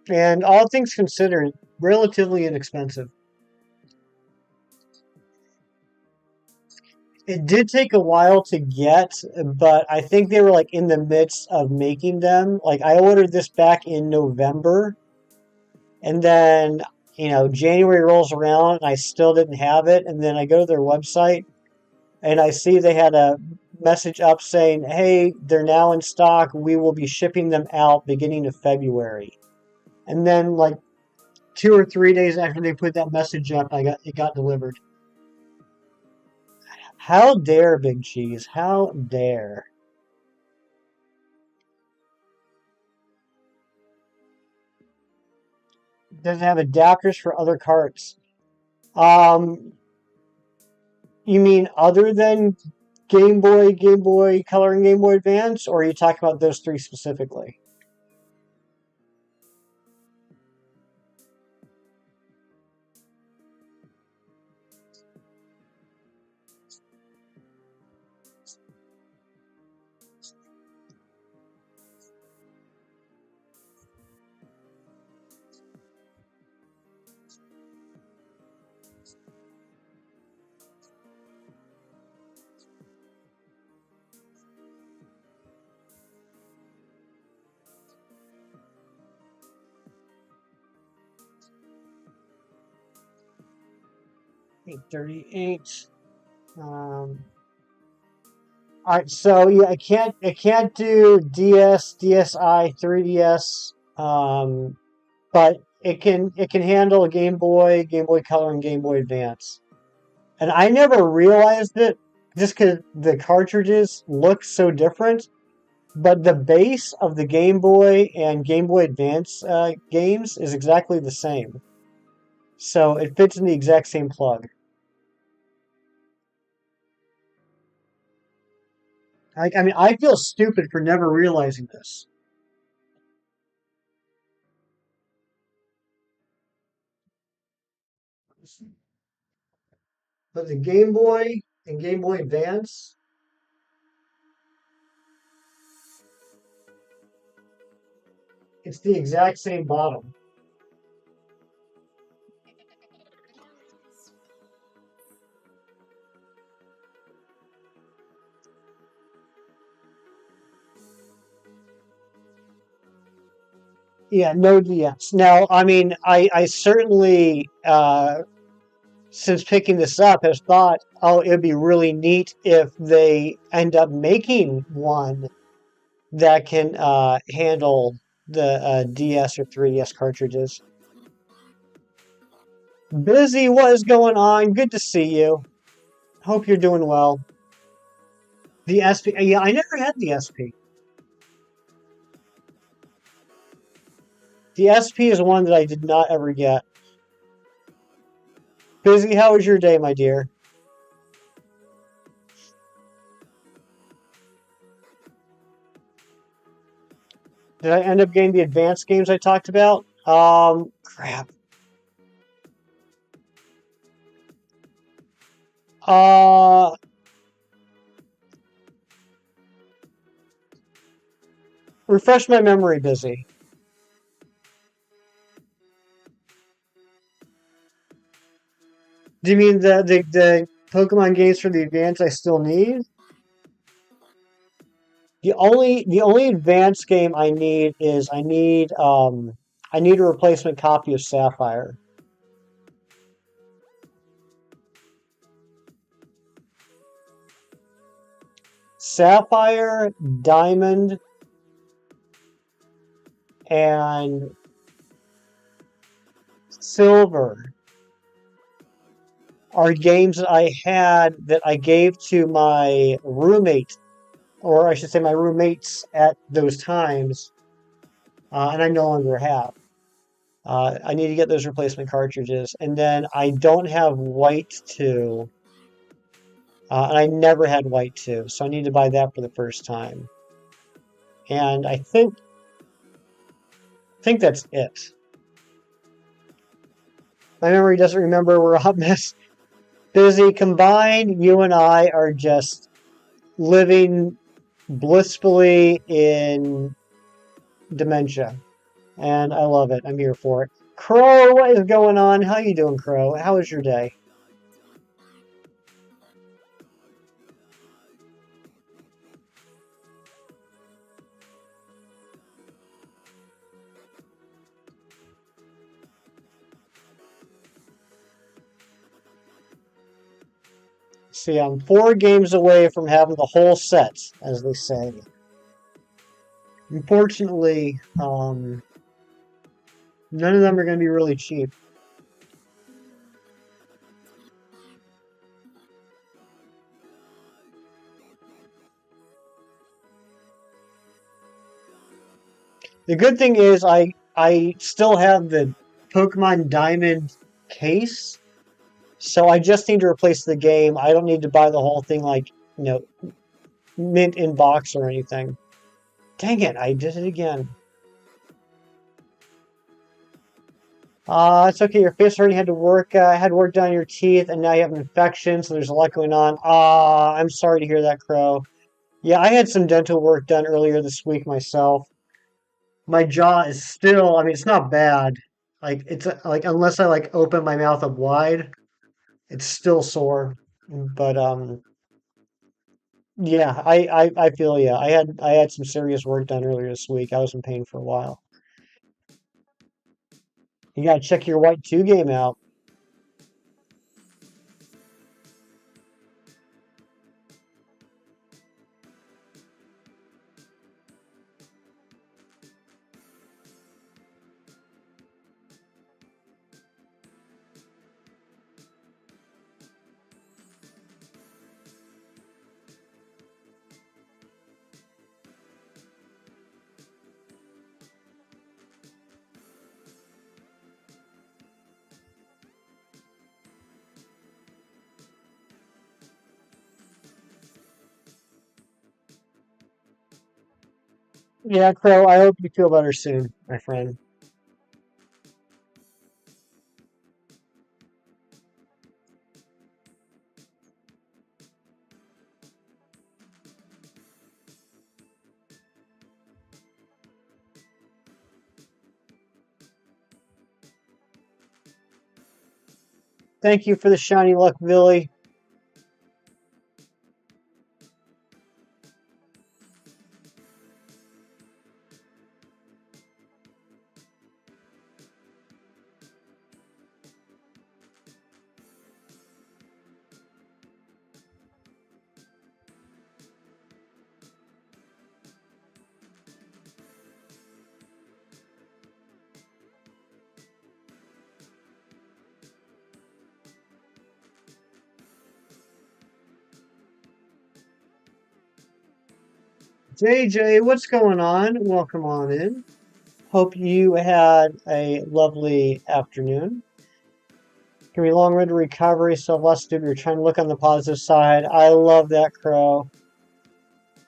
[SPEAKER 1] And all things considered, relatively inexpensive. It did take a while to get, but I think they were like in the midst of making them. Like I ordered this back in November, and then January rolls around and I still didn't have it, and then I go to their website and I see they had a message up saying, "Hey, they're now in stock. We will be shipping them out beginning of February." And then like 2 or 3 days after they put that message up, it got delivered. How dare Big Cheese? How dare? Doesn't have adapters for other carts. Um, you mean other than Game Boy Color, and Game Boy Advance, or are you talking about those three specifically? $838. All right, so yeah, I can't do DS, DSi, 3DS, but it can handle a Game Boy Color, and Game Boy Advance. And I never realized it just because the cartridges look so different. But the base of the Game Boy and Game Boy Advance games is exactly the same. So it fits in the exact same plug. I mean, I feel stupid for never realizing this. But the Game Boy and Game Boy Advance, it's the exact same bottom. Yeah, no DS. Now, I mean, I certainly, since picking this up, have thought, oh, it'd be really neat if they end up making one that can handle the DS or 3DS cartridges. Busy, what is going on? Good to see you. Hope you're doing well. The SP, yeah, I never had the SP. The SP is one that I did not ever get. Busy, how was your day, my dear? Did I end up getting the advanced games I talked about? Crap. Uh, Refresh my memory, Busy. Do you mean the Pokemon games for the advance I still need? The only advanced game I need is I need a replacement copy of Sapphire. Sapphire, Diamond, and Silver are games that I had that I gave to my roommate, or I should say my roommates at those times, and I no longer have. I need to get those replacement cartridges. And then I don't have White 2, and I never had White 2, so I need to buy that for the first time. And I think that's it. My memory doesn't remember. We're hot mess. Busy. Combined, you and I are just living blissfully in dementia. And I love it. I'm here for it. Crow, what is going on? How you doing, Crow? How was your day? See, I'm 4 games away from having the whole set, as they say. Unfortunately, none of them are going to be really cheap. The good thing is I still have the Pokemon Diamond case, so I just need to replace the game. I don't need to buy the whole thing like, mint in box or anything. Dang it, I did it again. It's okay. Your face already had to work. Had work done on your teeth, and now you have an infection. So there's a lot going on. I'm sorry to hear that, Crow. Yeah, I had some dental work done earlier this week myself. My jaw is still. I mean, it's not bad. Like it's like unless I like open my mouth up wide, it's still sore. But yeah, I feel yeah. I had some serious work done earlier this week. I was in pain for a while. You gotta check your White 2 game out. Yeah, Crow, I hope you feel better soon, my friend. Thank you for the shiny luck, Billy. JJ, what's going on? Welcome on in. Hope you had a lovely afternoon. Can be a long road to recovery, so less to do. You're trying to look on the positive side. I love that, Crow.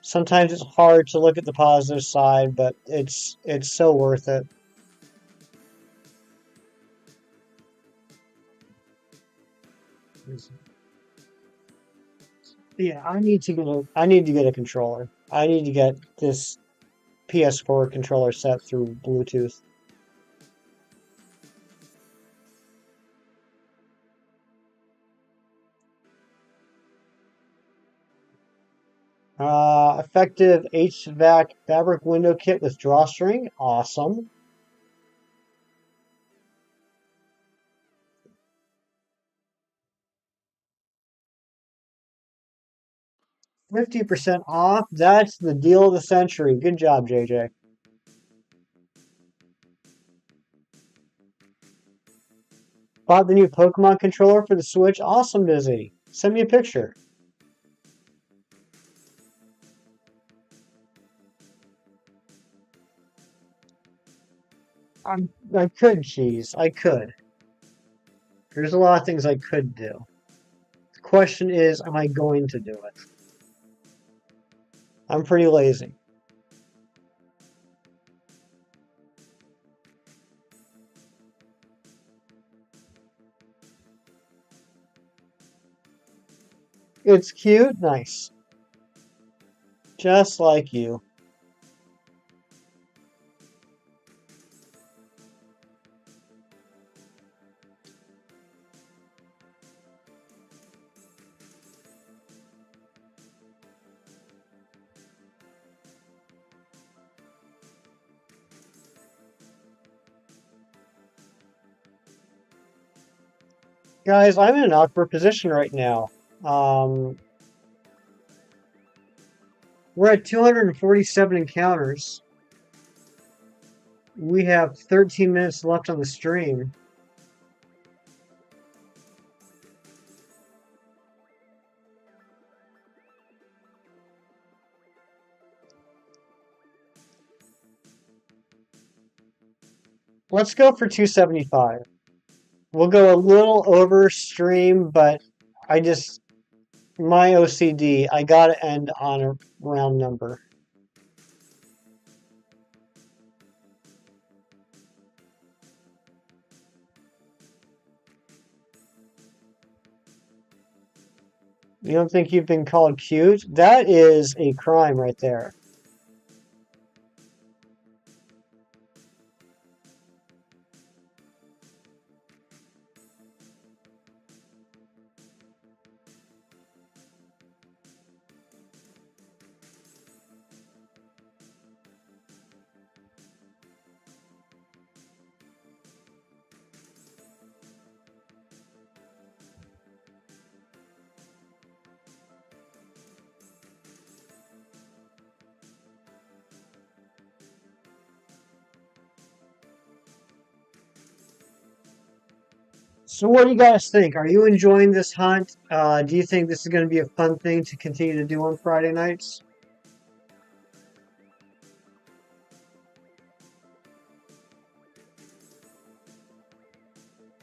[SPEAKER 1] Sometimes it's hard to look at the positive side, but it's so worth it. Yeah, I need to get a controller. I need to get this PS4 controller set through Bluetooth. Effective HVAC fabric window kit with drawstring. Awesome. 50% off. That's the deal of the century. Good job, JJ. Bought the new Pokemon controller for the Switch. Awesome, Dizzy. Send me a picture. I could cheese. I could. There's a lot of things I could do. The question is, am I going to do it? I'm pretty lazy. It's cute. Nice. Just like you. Guys, I'm in an awkward position right now. Um, we're at 247 encounters. We have 13 minutes left on the stream. Let's go for 275. We'll go a little over stream, but I just, my OCD, I gotta end on a round number. You don't think you've been called cute? That is a crime right there. So what do you guys think? Are you enjoying this hunt? Do you think this is going to be a fun thing to continue to do on Friday nights?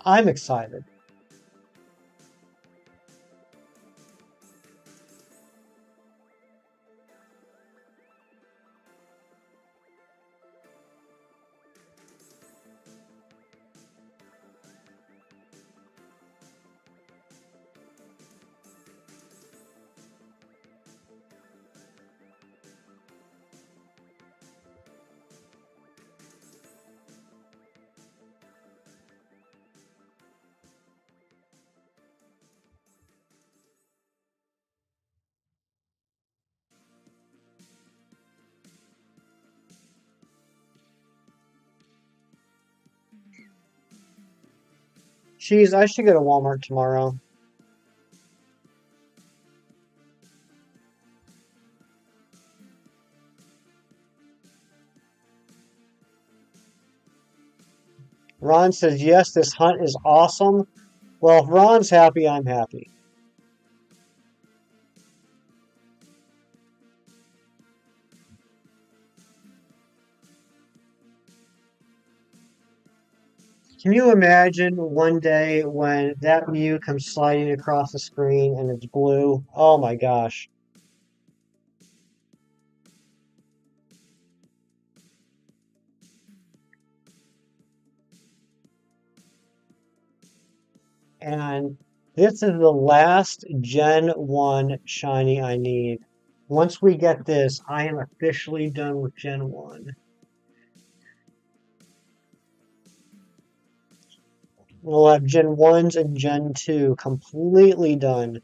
[SPEAKER 1] I'm excited. Jeez, I should go to Walmart tomorrow. Ron says, yes, this hunt is awesome. Well, if Ron's happy, I'm happy. Can you imagine one day when that Mew comes sliding across the screen and it's blue? Oh my gosh. And this is the last Gen 1 shiny I need. Once we get this, I am officially done with Gen 1. We'll have Gen 1s and Gen 2 completely done.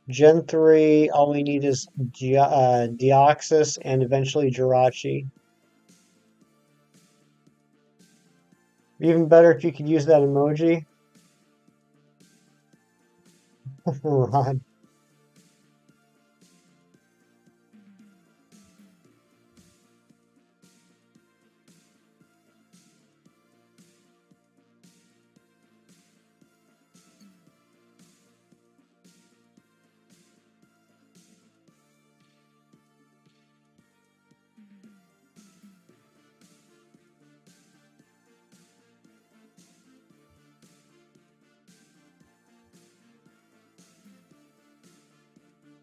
[SPEAKER 1] Gen 3, all we need is Deoxys and eventually Jirachi. Even better if you could use that emoji. Ron.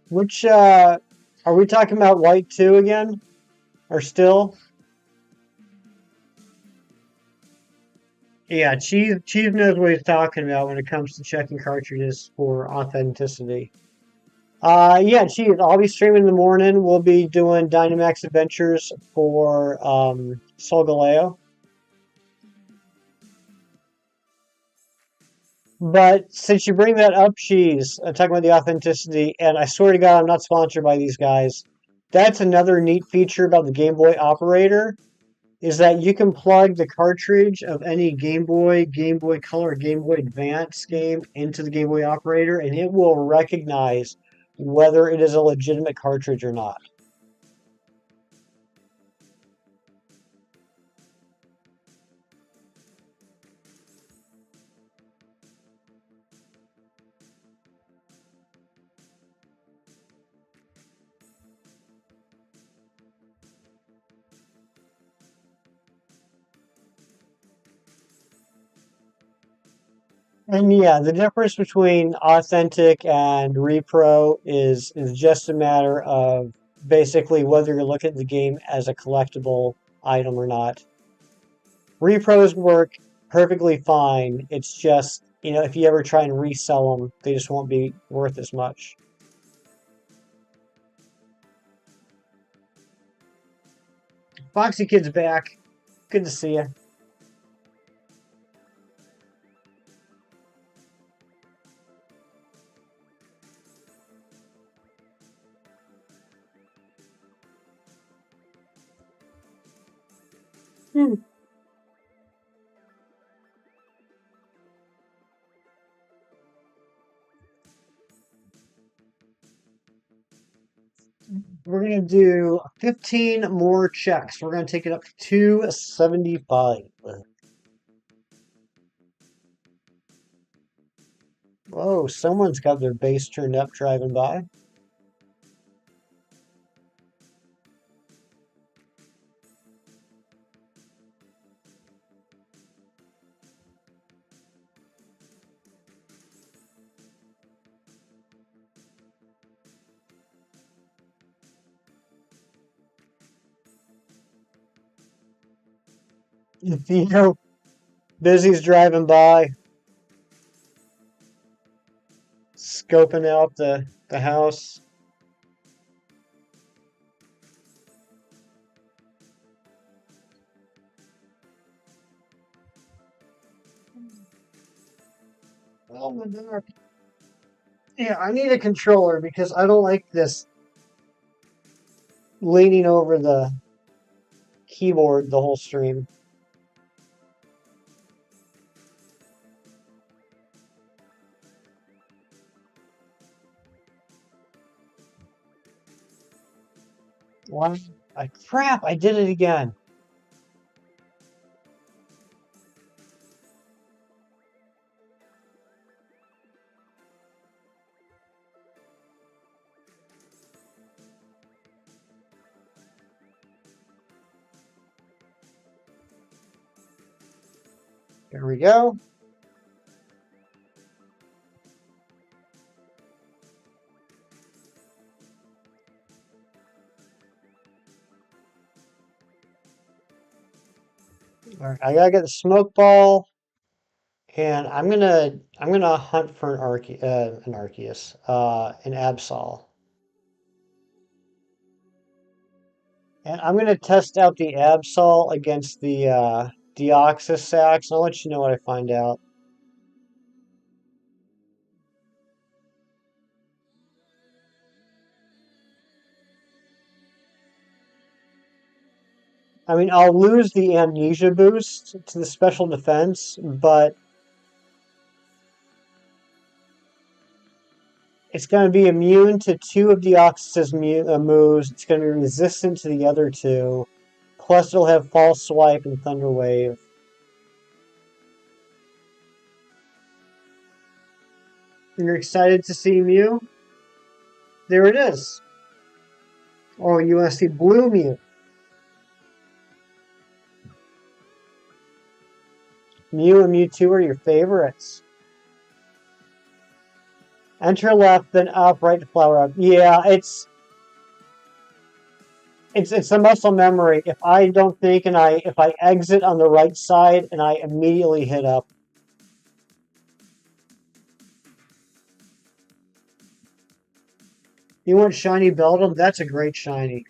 [SPEAKER 1] Which, are we talking about White 2 again? Or still? Yeah, Chief knows what he's talking about when it comes to checking cartridges for authenticity. Yeah, Chief, I'll be streaming in the morning. We'll be doing Dynamax Adventures for Solgaleo. But since you bring that up, Cheese, talking about the authenticity, and I swear to God, I'm not sponsored by these guys. That's another neat feature about the Game Boy operator, is that you can plug the cartridge of any Game Boy, Game Boy Color, Game Boy Advance game into the Game Boy operator, and it will recognize whether it is a legitimate cartridge or not. And yeah, the difference between authentic and repro is just a matter of basically whether you're looking at the game as a collectible item or not. Repros work perfectly fine. It's just, if you ever try and resell them, they just won't be worth as much. Foxy Kid's back. Good to see you. Hmm. We're going to do 15 more checks. We're going to take it up to 275. Whoa, someone's got their bass turned up driving by. Busy's driving by, scoping out the house. Oh my God. Yeah, I need a controller because I don't like this leaning over the keyboard the whole stream. Why? Crap, I did it again. There we go. All right, I gotta get the smoke ball, and I'm gonna hunt for an Arceus, an Absol, and I'm gonna test out the Absol against the Deoxys Sax. I'll let you know what I find out. I mean, I'll lose the amnesia boost to the special defense, but it's going to be immune to two of Deoxys' moves. It's going to be resistant to the other two. Plus, it'll have False Swipe and Thunder Wave. You're excited to see Mew? There it is. Oh, you want to see Blue Mew? Mew and Mewtwo are your favorites. Enter left, then up, right to flower up. Yeah, it's a muscle memory. If I don't think and if I exit on the right side and I immediately hit up. You want shiny Beldum? That's a great shiny.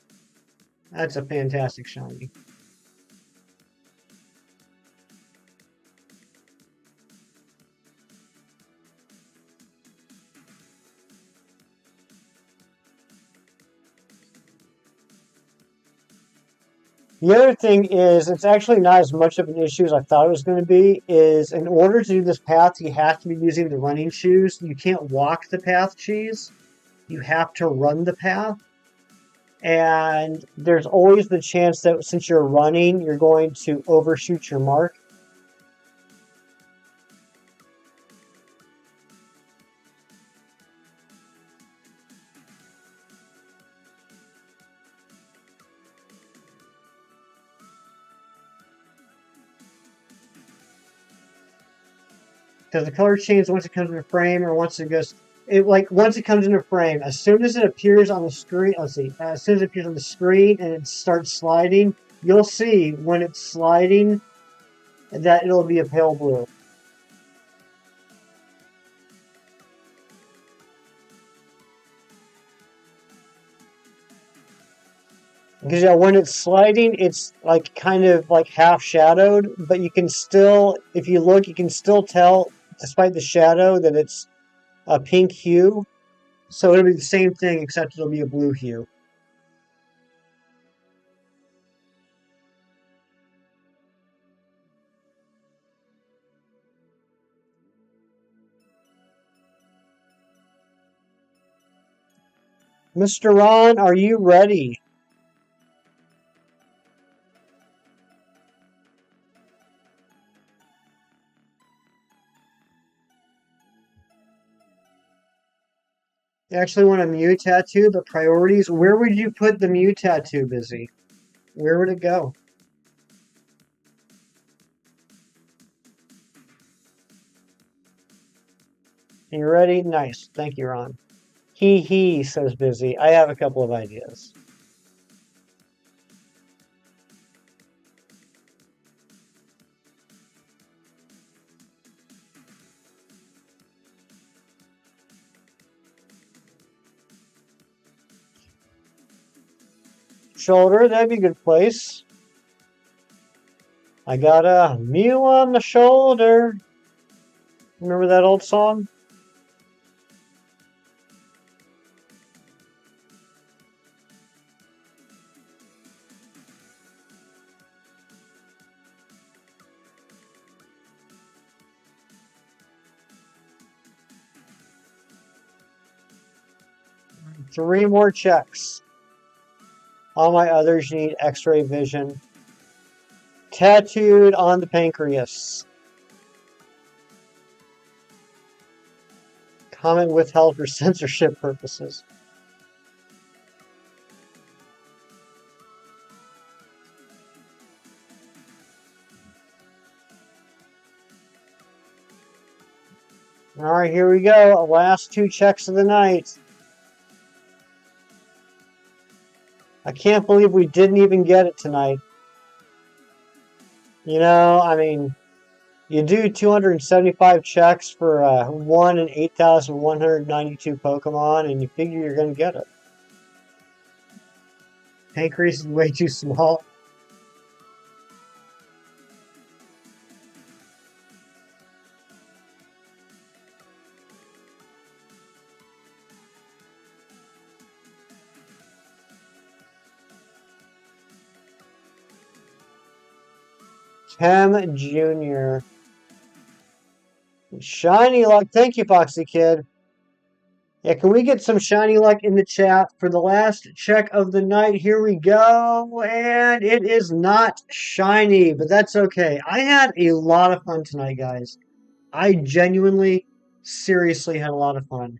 [SPEAKER 1] That's a fantastic shiny. The other thing is, it's actually not as much of an issue as I thought it was going to be, is in order to do this path, you have to be using the running shoes. You can't walk the path cheese. You have to run the path. And there's always the chance that since you're running, you're going to overshoot your mark. Because the color changes once it comes in a frame or once it goes. Once it comes in a frame, as soon as it appears on the screen, let's see, as soon as it appears on the screen and it starts sliding, you'll see when it's sliding that it'll be a pale blue. Because yeah, when it's sliding, it's like kind of like half shadowed, but you can still, if you look, you can still tell, despite the shadow, that it's a pink hue. So it'll be the same thing, except it'll be a blue hue. Mr. Ron, are you ready? You actually want a Mew tattoo, but priorities, where would you put the Mew tattoo, Busy? Where would it go? You ready? Nice. Thank you, Ron. He, says Busy. I have a couple of ideas. Shoulder, that'd be a good place. I got a Mew on the shoulder. Remember that old song? Three more checks. All my others need x-ray vision. Tattooed on the pancreas. Comment withheld for censorship purposes. All right, here we go. Last two checks of the night. I can't believe we didn't even get it tonight. You know, I mean, you do 275 checks for 1 in 8,192 Pokemon, and you figure you're going to get it. Pancreas is way too small. Chem Jr. Shiny luck. Thank you, Foxy Kid. Yeah, can we get some shiny luck in the chat for the last check of the night? Here we go. And it is not shiny, but that's okay. I had a lot of fun tonight, guys. I genuinely, seriously had a lot of fun.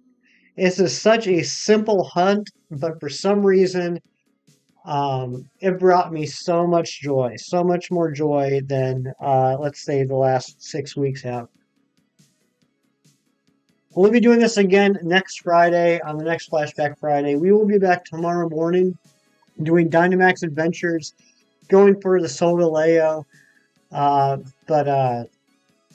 [SPEAKER 1] This is such a simple hunt, but for some reason, it brought me so much joy, so much more joy than, let's say, the last 6 weeks have. We'll be doing this again next Friday, on the next Flashback Friday. We will be back tomorrow morning doing Dynamax Adventures, going for the Solgaleo. But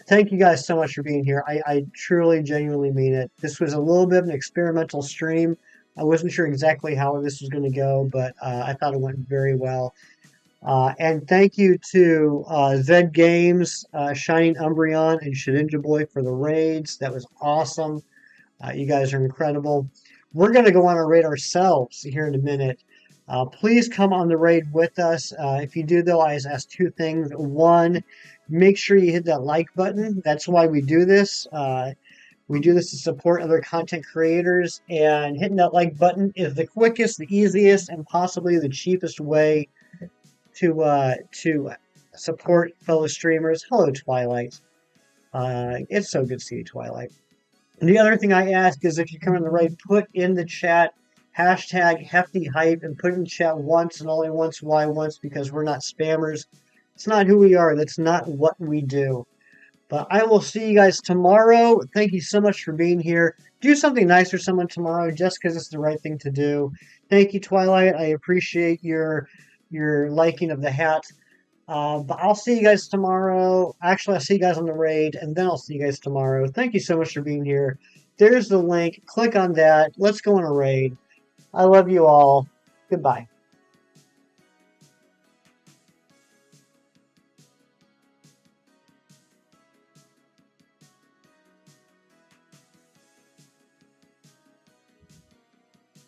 [SPEAKER 1] thank you guys so much for being here. I truly, genuinely mean it. This was a little bit of an experimental stream. I wasn't sure exactly how this was going to go, but I thought it went very well. And thank you to Zed Games, Shining Umbreon, and Shedinja Boy for the raids. That was awesome. You guys are incredible. We're going to go on a raid ourselves here in a minute. Please come on the raid with us. If you do, though, I ask two things. One, make sure you hit that like button. That's why we do this. We do this to support other content creators, and hitting that like button is the quickest, the easiest, and possibly the cheapest way to support fellow streamers. Hello, Twilight. It's so good to see you, Twilight. And the other thing I ask is if you come in the raid, put in the chat hashtag hefty hype and put in chat once and only once. Why once? Because we're not spammers. It's not who we are. That's not what we do. But I will see you guys tomorrow. Thank you so much for being here. Do something nice for someone tomorrow just because it's the right thing to do. Thank you, Twilight. I appreciate your liking of the hat. But I'll see you guys tomorrow. Actually, I'll see you guys on the raid, and then I'll see you guys tomorrow. Thank you so much for being here. There's the link. Click on that. Let's go on a raid. I love you all. Goodbye.